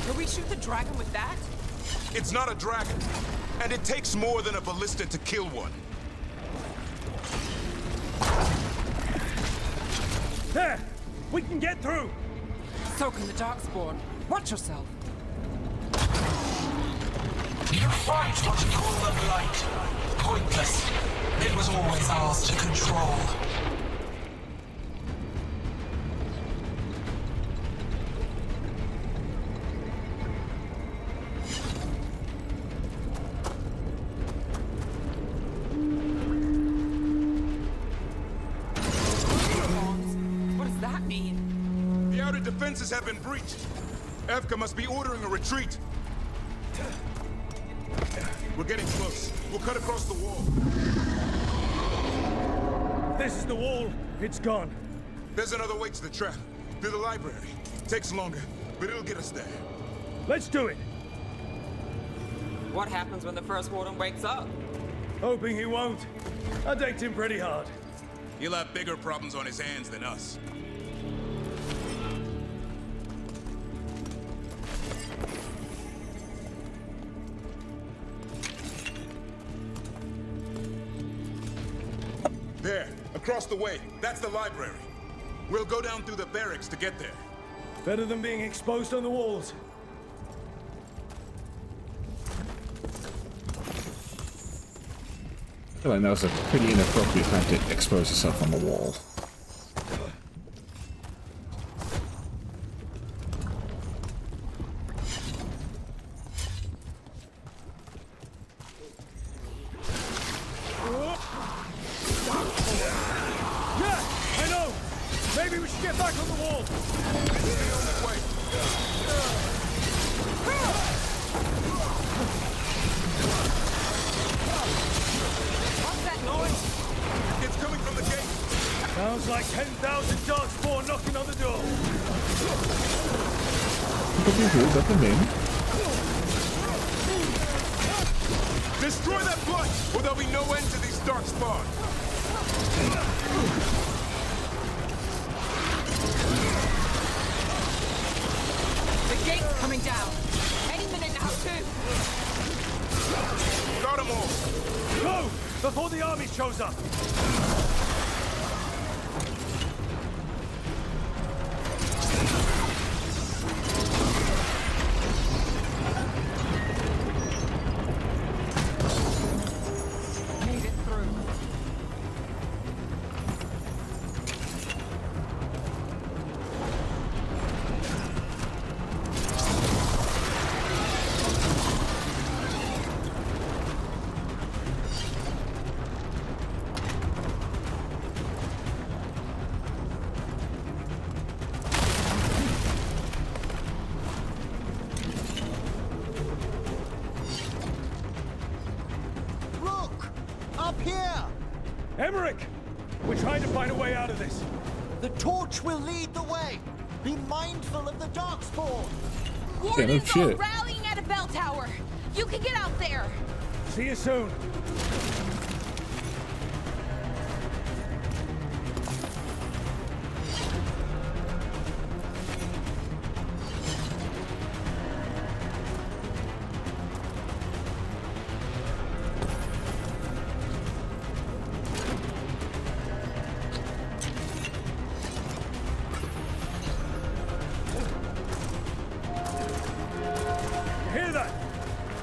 Can we shoot the dragon with that? It's not a dragon, and it takes more than a ballista to kill one. There! We can get through! So can the Darkspawn. Watch yourself. You fight what you call the Blight. Pointless. It was always ours to control. What does that mean? The outer defenses have been breached. Evka must be ordering a retreat. We're getting close. We'll cut across the wall. This is the wall. It's gone. There's another way to the trap. Through the library. Takes longer, but it'll get us there. Let's do it. What happens when the First Warden wakes up? Hoping he won't. I decked him pretty hard. He'll have bigger problems on his hands than us. There, across the way. That's the library. We'll go down through the barracks to get there. Better than being exposed on the walls. I feel like that was a pretty inappropriate time to expose yourself on the wall. Sounds like 10,000 darkspawn knocking on the door. Destroy that blood, or there'll be no end to these darkspawn. The gate's coming down. Any minute now, too. Got them all. Go! Before the army shows up. We're trying to find a way out of this. The torch will lead the way. Be mindful of the darkspawn. Wardens are rallying at a bell tower. You can get out there. See you soon.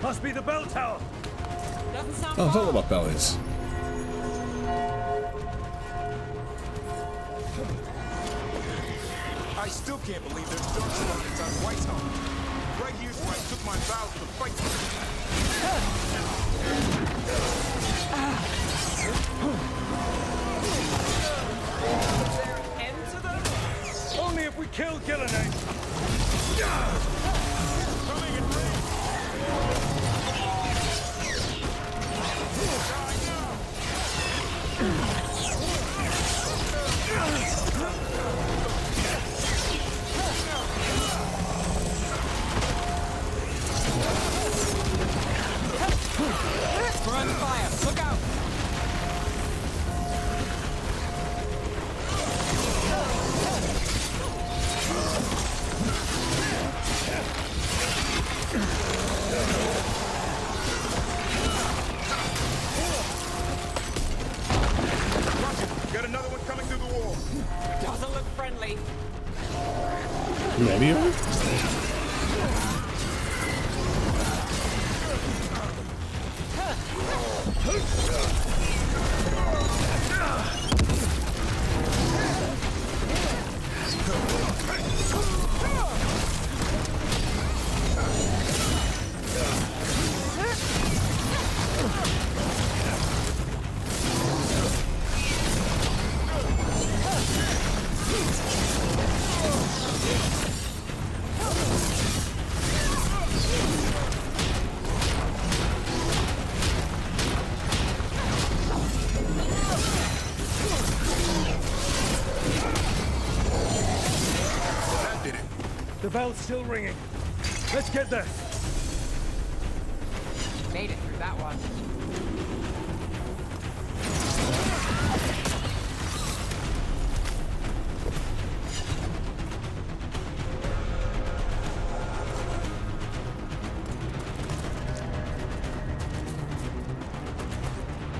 Must be the bell tower. Doesn't sound Oh, I thought about bellies. I still can't believe there's darkspawn inside Whitehall. Right here's where I took my vows to fight Only if we kill Gillenay. Coming in range. We're under fire. Look out. Got another one coming through the wall. Doesn't look friendly. Ready? The bell's still ringing. Let's get there. Made it through that one.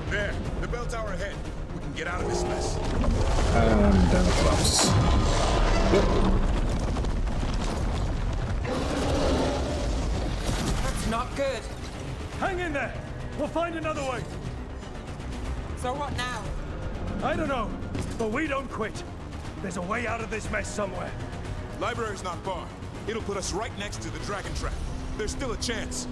There, the bell tower ahead. We can get out of this mess. And down it collapses. That's not good. Hang in there! We'll find another way! So what now? I don't know, but we don't quit. There's a way out of this mess somewhere. Library's not far. It'll put us right next to the dragon trap. There's still a chance.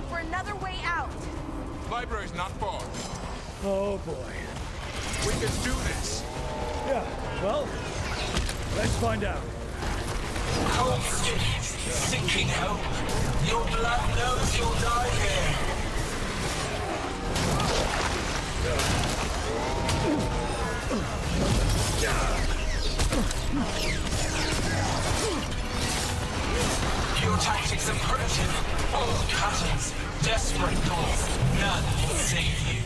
For another way out. Library's not far. Oh boy. We can do this. Yeah, well, let's find out. Cold skin, sinking hope. Your blood knows you'll die here. Your tactics are primitive. Old patterns, desperate thoughts. None will save you.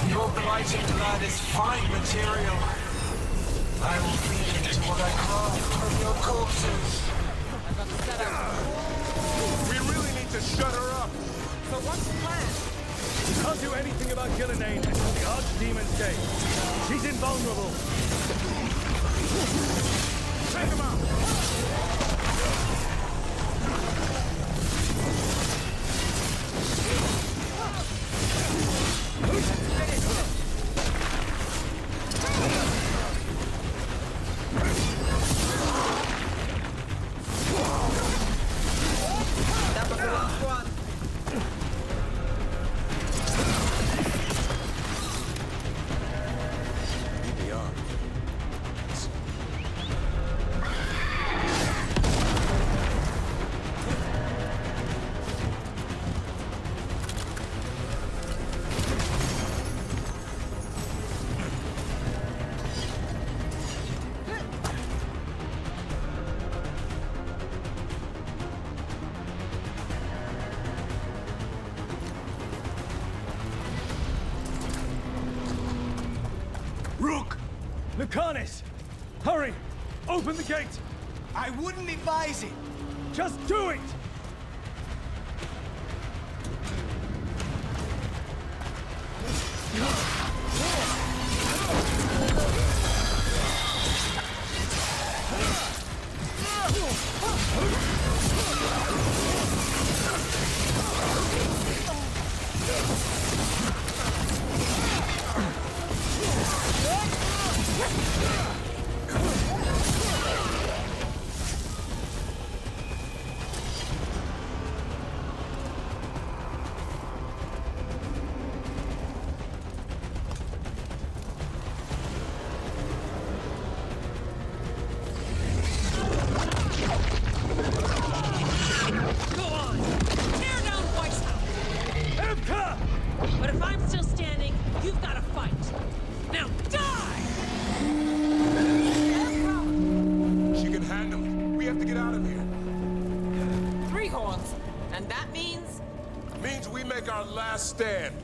Your blighted blood is fine material. I will feed it to what I craft from your corpses. We really need to shut her up. So what's the plan? We can't do anything about Gillenane until the Archdemon's Gate. She's invulnerable. Take him out. That was the last one. Lucanus! Hurry! Open the gate! I wouldn't advise it! Just do it! But if I'm still standing, you've got to fight. Now die! She can handle it. We have to get out of here. 3 horns. And that means? Means we make our last stand.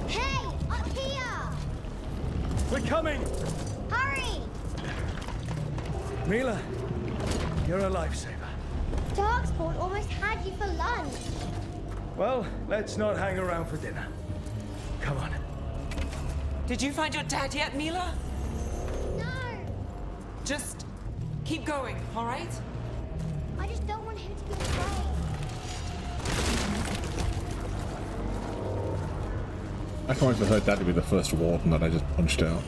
Hey, up here! We're coming! Hurry! Mila, you're a lifesaver. Darkspawn almost had you for lunch. Well, let's not hang around for dinner. Come on. Did you find your dad yet, Mila? No! Just keep going, all right? I just don't want him to be afraid. I can't wait for her dad to be the first warden that I just punched out.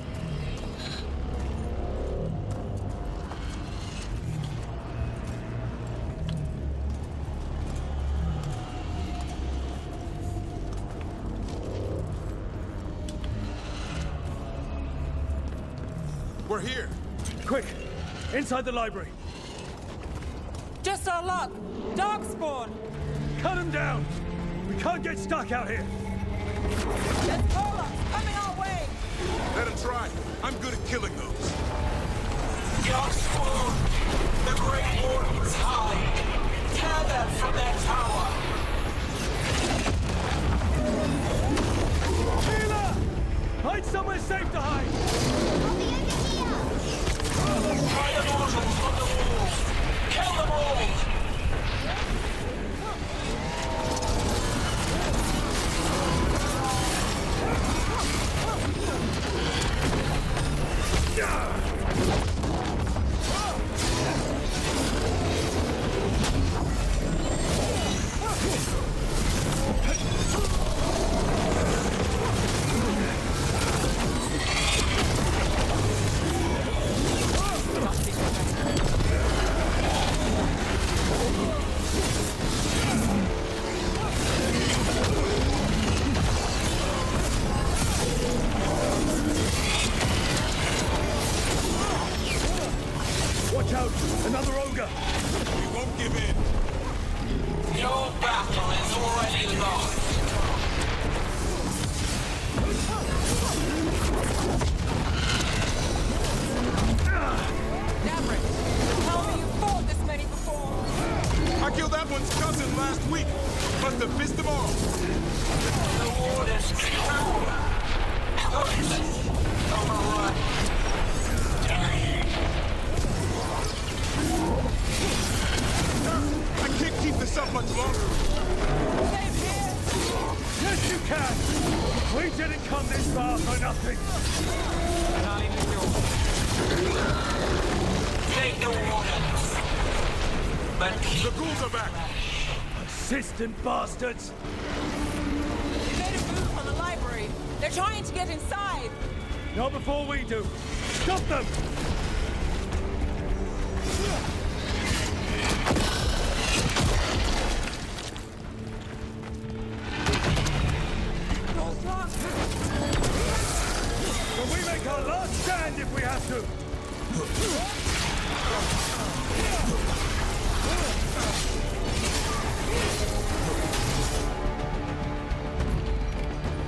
We're here. Quick! Inside the library. Just our luck. Darkspawn. Cut him down! We can't get stuck out here! There's Pollock coming our way. Let him try. I'm good at killing those. Darkspawn! The Great Wardens hide! Tear them from their tower! Mila! Hide somewhere safe to hide! I'll be over here! Find the mortals from the walls! Kill them all! Watch out! Another ogre! We won't give in. Your battle is already lost! Davrik, tell me you fought this many before. I killed that one's cousin last week. Must have pissed them off. The Warden's true! Pointless! Overrun! I can't keep this up much longer. Same here. Yes, you can! We didn't come this far for nothing! Take the Wardens! But keep The ghouls are back. Persistent bastards! They made a move on the library. They're trying to get inside. Not before we do! Stop them! Door's locked. But we make our last stand if we have to!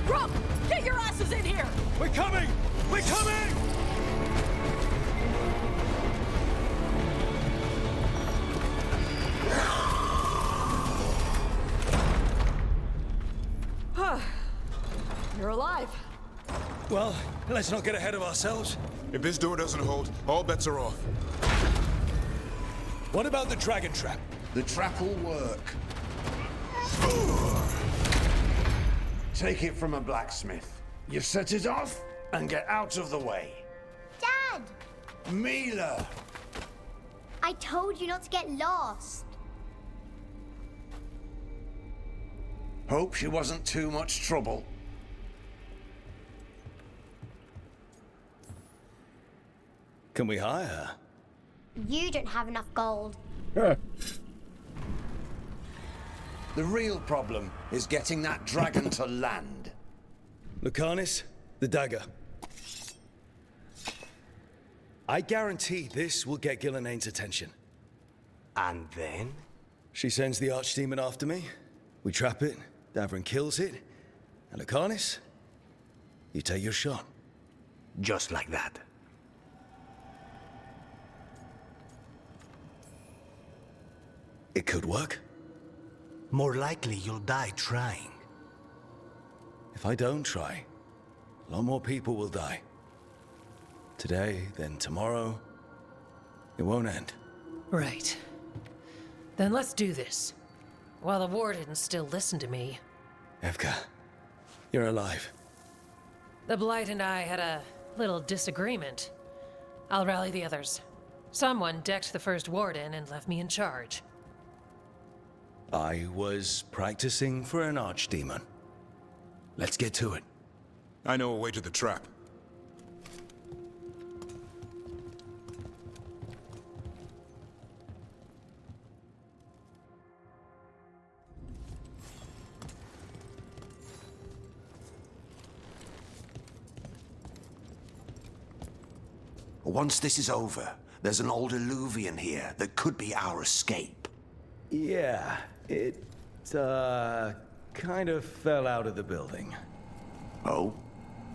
Grump, get your asses in here. We're coming! We're coming! You're alive. Well, let's not get ahead of ourselves. If this door doesn't hold, all bets are off. What about the dragon trap? The trap will work. Take it from a blacksmith. You set it off and get out of the way. Dad! Mila! I told you not to get lost. Hope she wasn't too much trouble. Can we hire her? You don't have enough gold. The real problem is getting that dragon to land. Lucanis, the dagger. I guarantee this will get Gillenane's attention. And then? She sends the archdemon after me. We trap it, Davrin kills it, and Lucanis, you take your shot. Just like that. It could work. More likely you'll die trying. If I don't try, a lot more people will die. Today, then tomorrow. It won't end. Right. Then let's do this. While the Wardens still listen to me. Evka, you're alive. The Blight and I had a little disagreement. I'll rally the others. Someone decked the first Warden and left me in charge. I was practicing for an archdemon. Let's get to it. I know a way to the trap. Once this is over, there's an old Illuvian here that could be our escape. Yeah, it, kind of fell out of the building. Oh?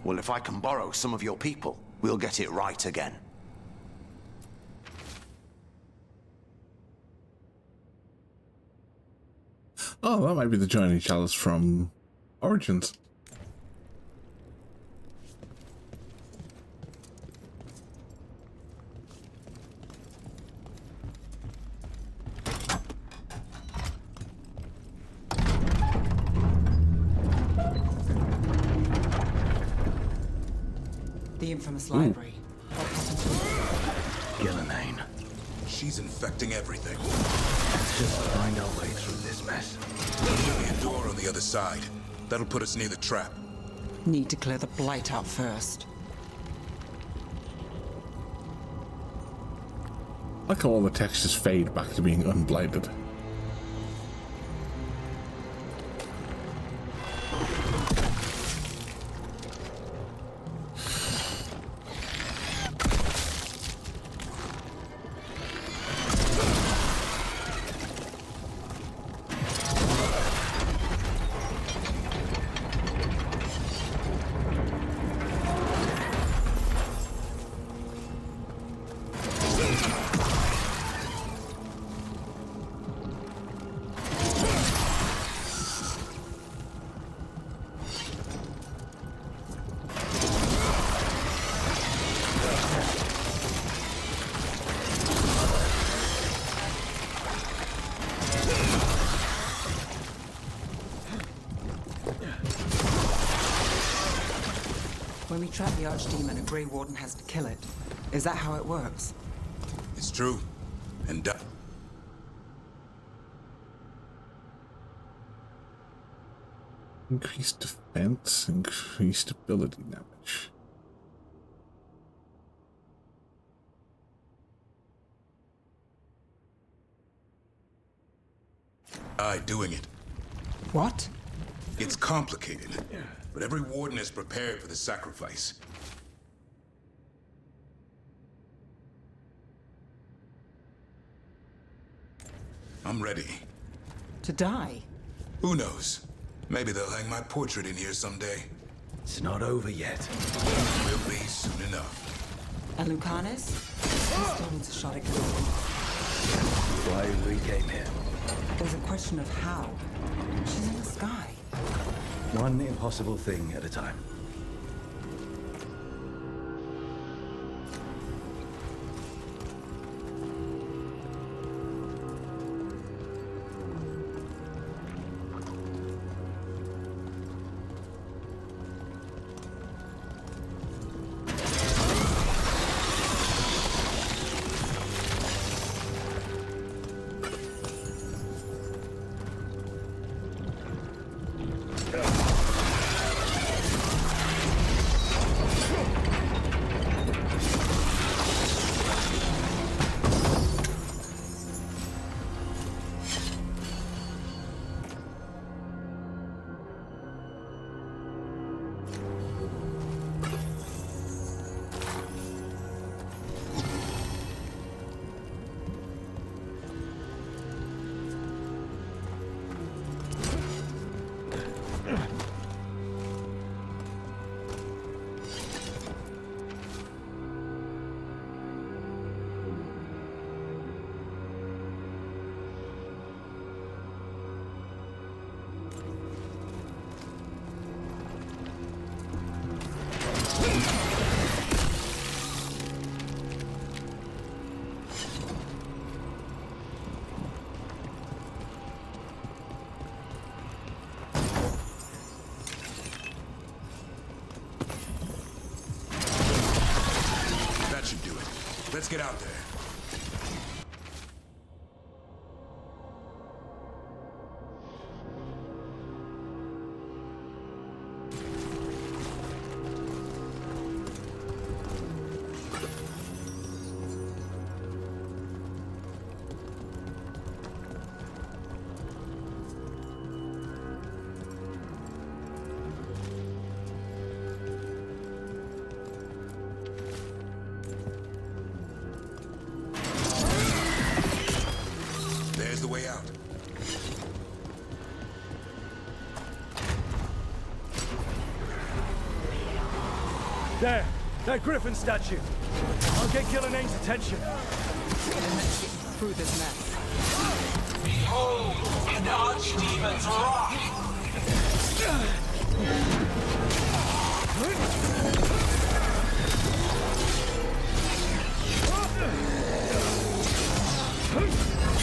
Well, if I can borrow some of your people, we'll get it right again. Oh, that might be the Joining Chalice from Origins. The infamous library. Gillenane. She's infecting everything. Let's just find our way through this mess. There'll be a door on the other side. That'll put us near the trap. Need to clear the Blight out first. I like how all the textures fade back to being unblighted. When we trap the Archdemon, a Grey Warden has to kill it. Is that how it works? It's true. And Increased defense, increased ability damage. doing it. What? It's complicated, but every warden is prepared for the sacrifice. I'm ready. To die? Who knows? Maybe they'll hang my portrait in here someday. It's not over yet. Will be soon enough. And Lucanus? He still needs a shot at killing him. Why we came here. There's a question of how. She's in the sky. One impossible thing at a time. Let's get out there. There's the way out. There! That griffin statue! I'll get Gillenane's attention. Through this mess. Behold, an archdemon's wrath!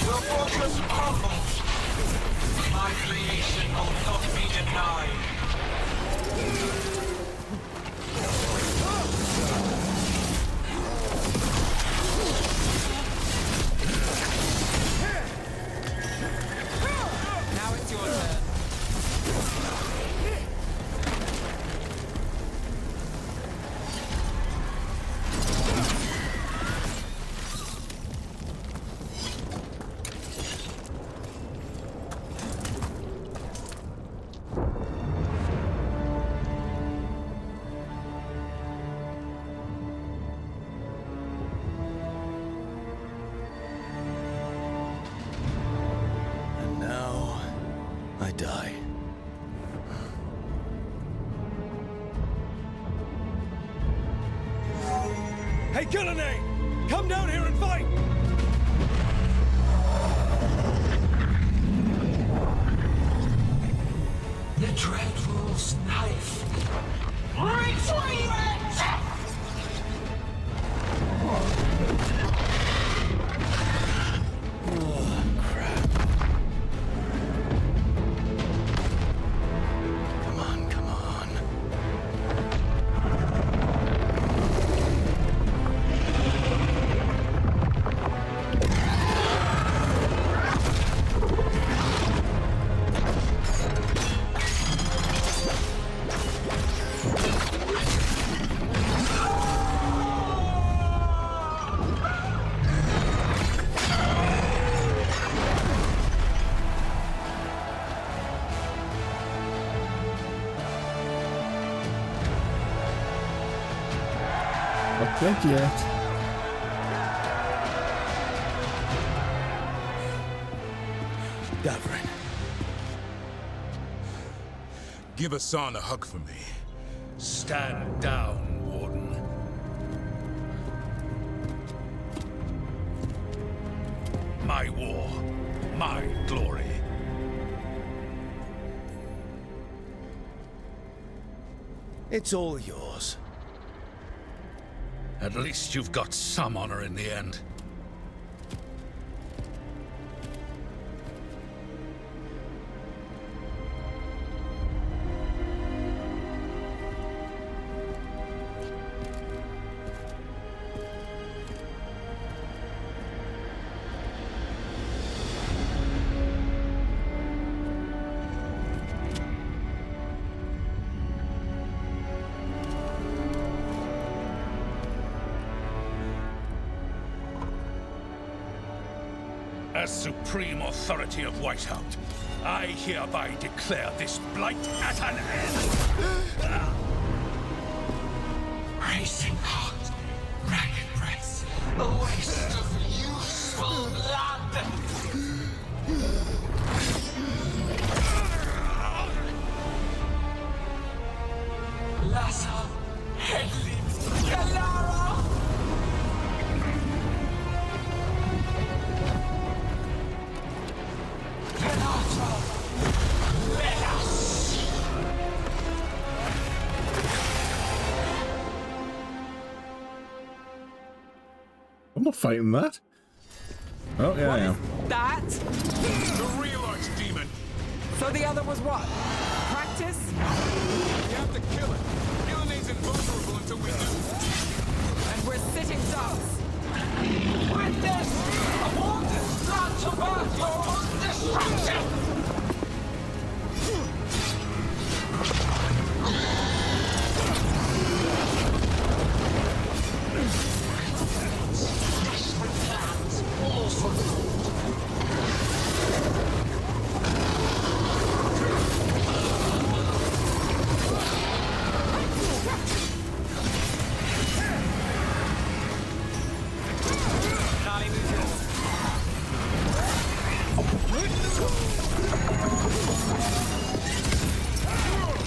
Your fortress crumbles. My creation will not be denied. Now it's your turn. And now, I die. Hey, Gillenane! Come down here and fight! The Dreadwolf's knife. Retrieve it! Come on, come on. Not dead yet. Davrin. Give Hassan a hug for me. Stand down, Warden. My war, my glory. It's all yours. At least you've got some honor in the end. As supreme authority of Whitehound, I hereby declare this blight at an end. Racing heart, ragged breath, a waste of useful blood. Lassa, Hedlin, Galara. I'm not fighting that. Oh, yeah, I am. That? The real archdemon. So the other was what? Practice? You have to kill it. Gillenane's invulnerable until we do. And we're sitting ducks. Witness! A wanted blood to birth your own destruction! Desperate plans, all for food.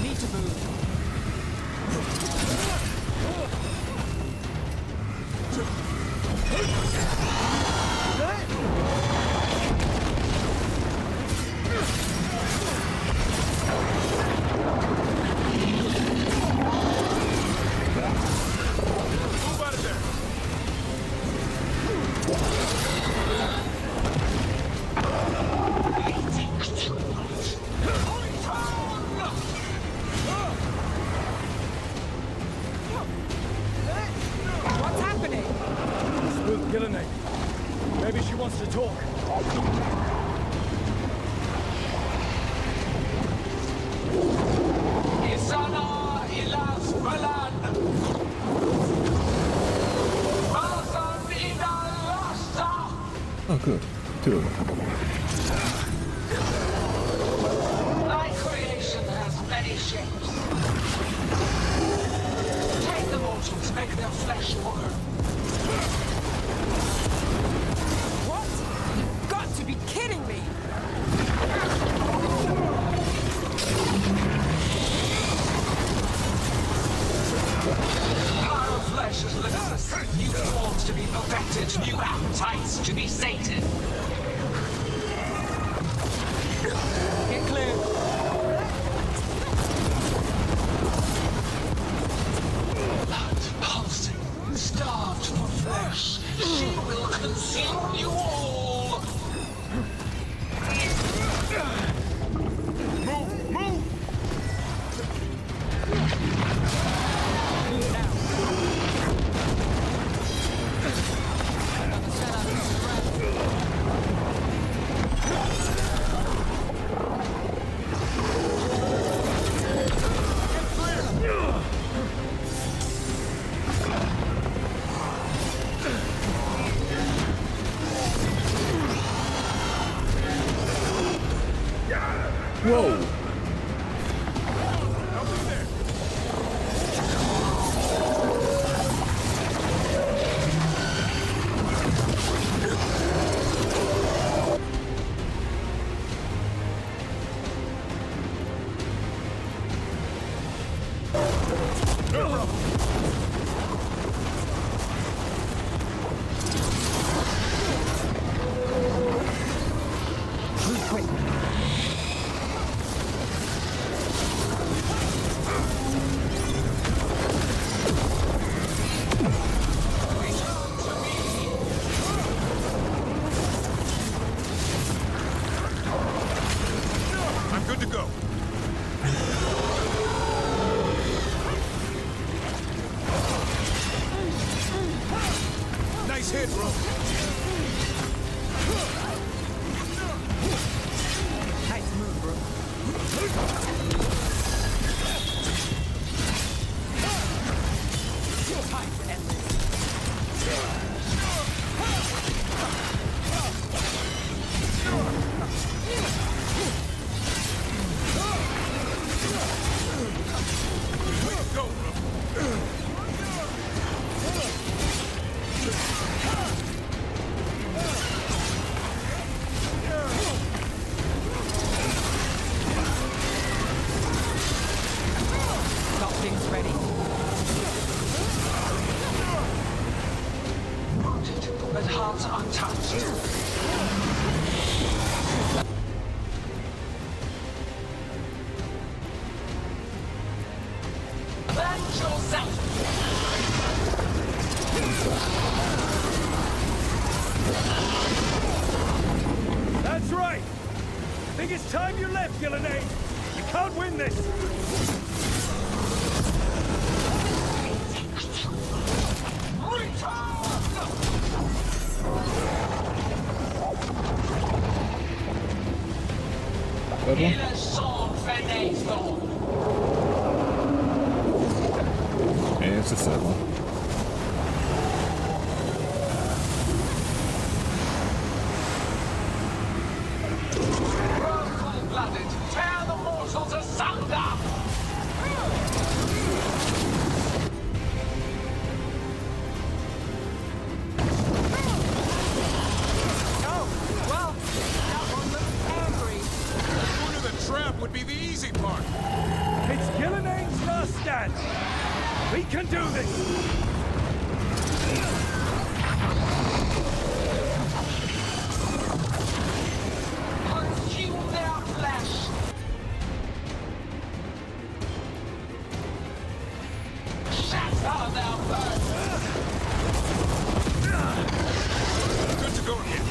Need to move. Move out of there. What's happening? Smooth Gillenay. Maybe she wants to talk. Isana ilas balan. Balsan idalasta. Oh, good. Two of them. Thy creation has many shapes. Take the mortals, make their flesh warm. What? You've got to be kidding me! Power of flesh is limitless. New forms to be perfected, new appetites to be sated. Get clear. Blood pulsing, starved for flesh. She will consume you all. Move! Move! Move now. Another setup is ready. Whoa! I'm good to go. Nice hit, bro. Nice move, bro. Time to end this. Go, bro. Got things ready. Wounded, but hearts untouched. Avenge yourself! That's right! Think it's time you left, Gillenay! You can't win this! Return! third one? Yeah, it's the third one. Cold-blooded, tear the mortals asunder! Trap would be the easy part. It's Gillian's last stand. We can do this. Consume their flesh. Shatter their burden. Good to go again.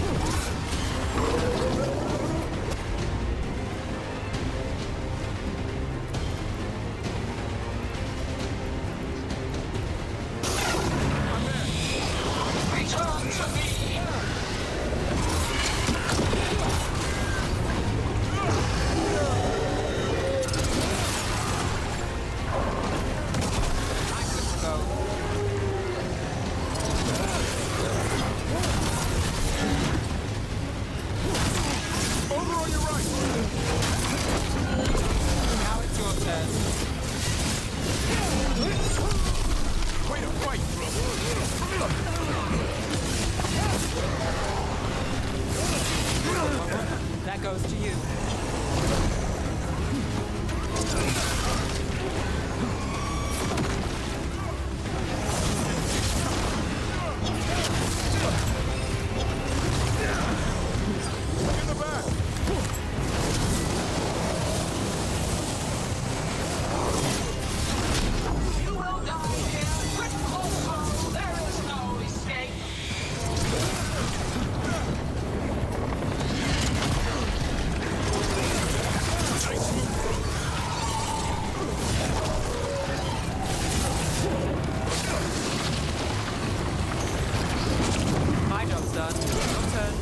That goes to you. You will die here with Coldflow. There is no escape. My job's done. Your turn.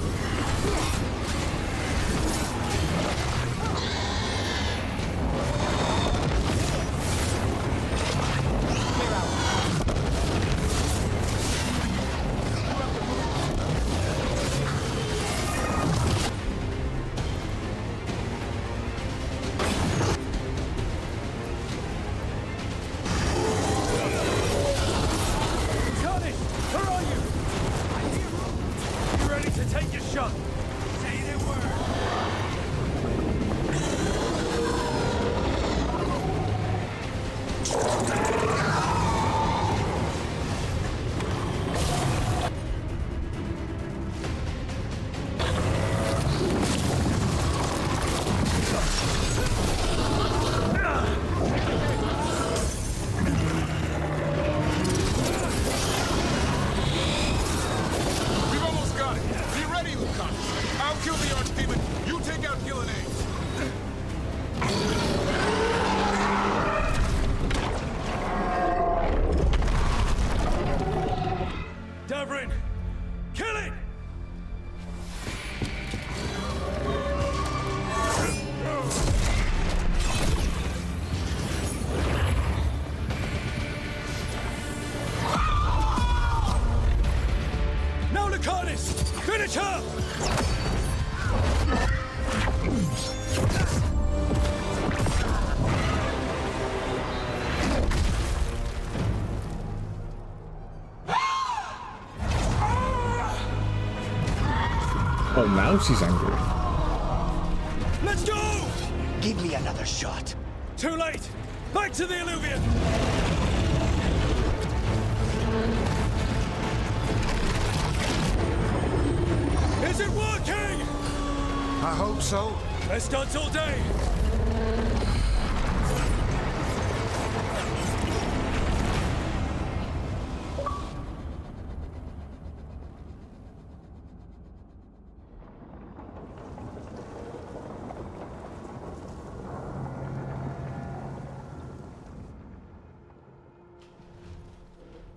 Johnny, where are you? You ready to take your shot? Say the word. We've almost got it. Be ready, Lucan. I'll kill the Archdemon. You take out Gillian. Davrin, kill it! Now, Lucanus! Finish her! Oh, now she's angry. Let's go! Give me another shot. Too late! Back to the Illuvian! Is it working? I hope so. Best stunts all day!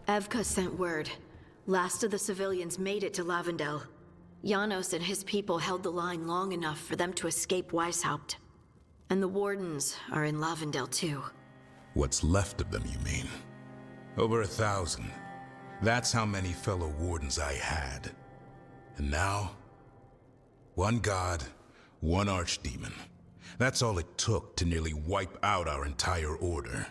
Evka sent word. Last of the civilians made it to Lavendel. Janos and his people held the line long enough for them to escape Weishaupt. And the Wardens are in Lavendale too. What's left of them, you mean? Over 1,000. That's how many fellow Wardens I had. And now, one god, one archdemon. That's all it took to nearly wipe out our entire order.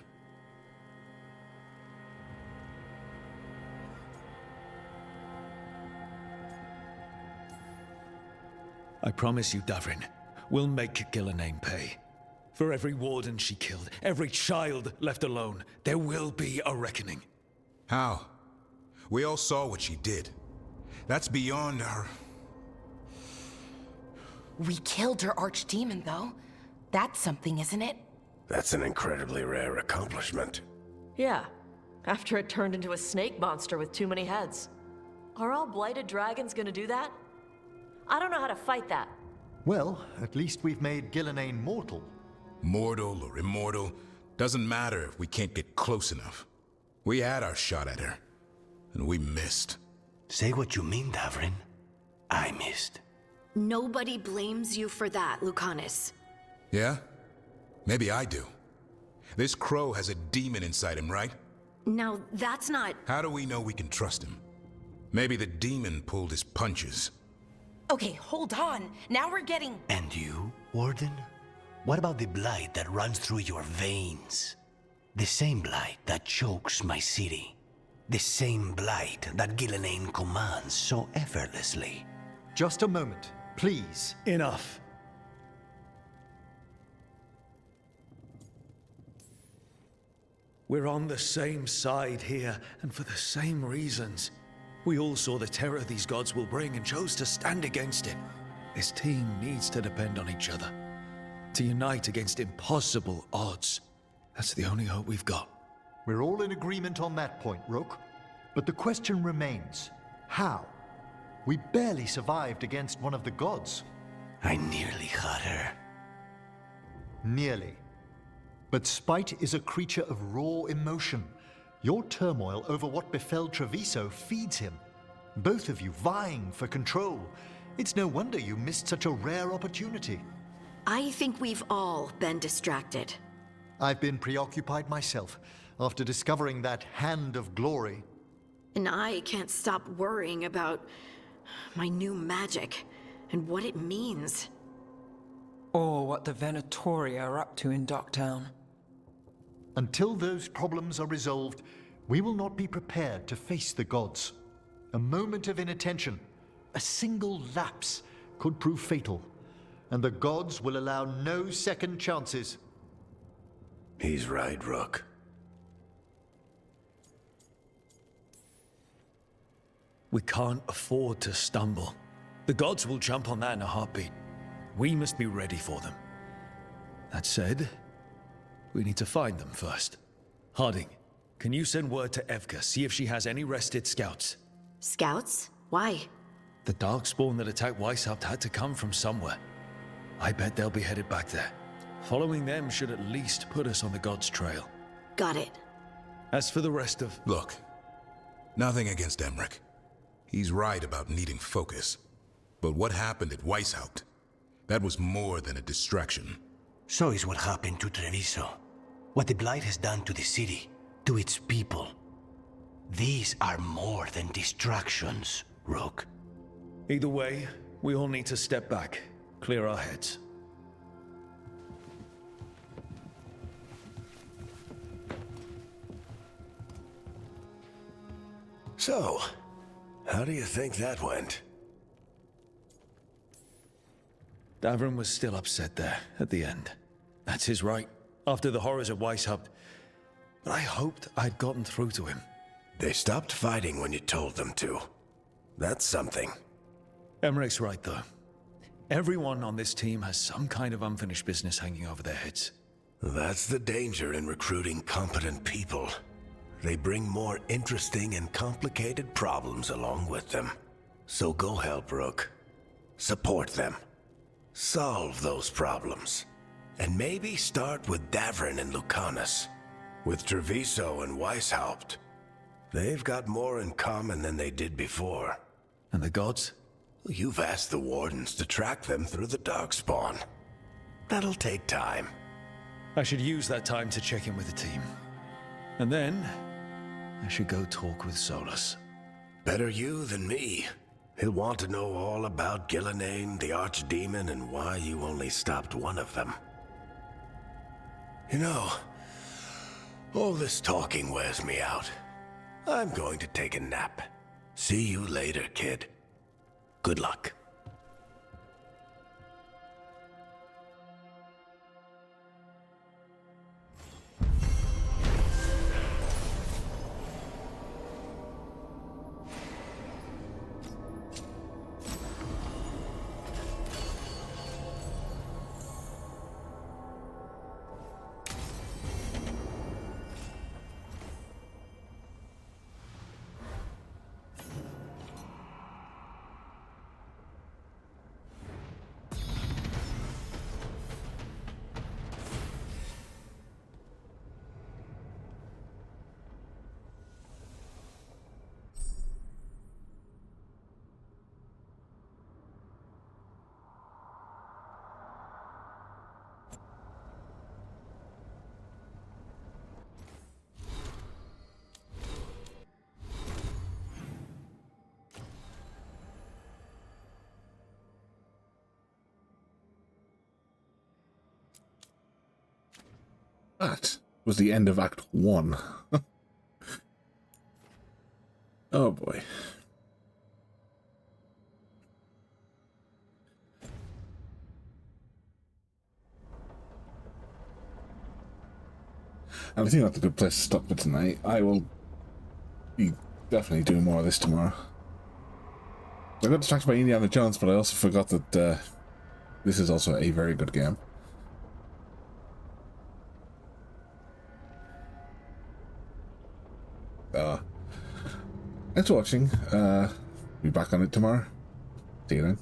I promise you, Davrin, we'll make Gillenane pay. For every warden she killed, every child left alone, there will be a reckoning. How? We all saw what she did. That's beyond our... We killed her archdemon, though. That's something, isn't it? That's an incredibly rare accomplishment. Yeah, after it turned into a snake monster with too many heads. Are all blighted dragons gonna do that? I don't know how to fight that. Well, at least we've made Gillenane mortal. Mortal or immortal, doesn't matter if we can't get close enough. We had our shot at her, and we missed. Say what you mean, Davrin. I missed. Nobody blames you for that, Lucanus. Yeah? Maybe I do. This crow has a demon inside him, right? Now, that's not... How do we know we can trust him? Maybe the demon pulled his punches. Okay, hold on. Now we're getting... And you, Warden? What about the blight that runs through your veins? The same blight that chokes my city. The same blight that Gillenane commands so effortlessly. Just a moment, please. Enough. We're on the same side here, and for the same reasons. We all saw the terror these gods will bring and chose to stand against it. This team needs to depend on each other. To unite against impossible odds. That's the only hope we've got. We're all in agreement on that point, Rook. But the question remains, how? We barely survived against one of the gods. I nearly had her. Nearly. But spite is a creature of raw emotion. Your turmoil over what befell Treviso feeds him. Both of you vying for control. It's no wonder you missed such a rare opportunity. I think we've all been distracted. I've been preoccupied myself after discovering that hand of glory. And I can't stop worrying about my new magic and what it means. Or what the Venatori are up to in Docktown. Until those problems are resolved, we will not be prepared to face the gods. A moment of inattention, a single lapse, could prove fatal, and the gods will allow no second chances. He's right, Rook. We can't afford to stumble. The gods will jump on that in a heartbeat. We must be ready for them. That said, we need to find them first. Harding, can you send word to Evka, see if she has any rested scouts? Scouts? Why? The Darkspawn that attacked Weishaupt had to come from somewhere. I bet they'll be headed back there. Following them should at least put us on the gods' trail. Got it. As for the rest of... Look, nothing against Emmerich. He's right about needing focus. But what happened at Weishaupt? That was more than a distraction. So is what happened to Treviso. What the Blight has done to the city, to its people. These are more than distractions, Rook. Either way, we all need to step back, clear our heads. So, how do you think that went? Davrin was still upset there, at the end. That's his right, after the horrors of Weishaupt. But I hoped I'd gotten through to him. They stopped fighting when you told them to. That's something. Emmerich's right, though. Everyone on this team has some kind of unfinished business hanging over their heads. That's the danger in recruiting competent people. They bring more interesting and complicated problems along with them. So go help, Rook. Support them. Solve those problems. And maybe start with Davrin and Lucanus. With Treviso and Weishaupt. They've got more in common than they did before. And the gods? You've asked the Wardens to track them through the Darkspawn. That'll take time. I should use that time to check in with the team. And then, I should go talk with Solus. Better you than me. He'll want to know all about Gillenane, the Archdemon, and why you only stopped one of them. You know, all this talking wears me out. I'm going to take a nap. See you later, kid. Good luck. That was the end of Act 1. Oh boy. And I think that's a good place to stop for tonight. I will be definitely doing more of this tomorrow. I got distracted by Indiana Jones, but I also forgot that this is also a very good game. Thanks for watching. Be back on it tomorrow. See you then.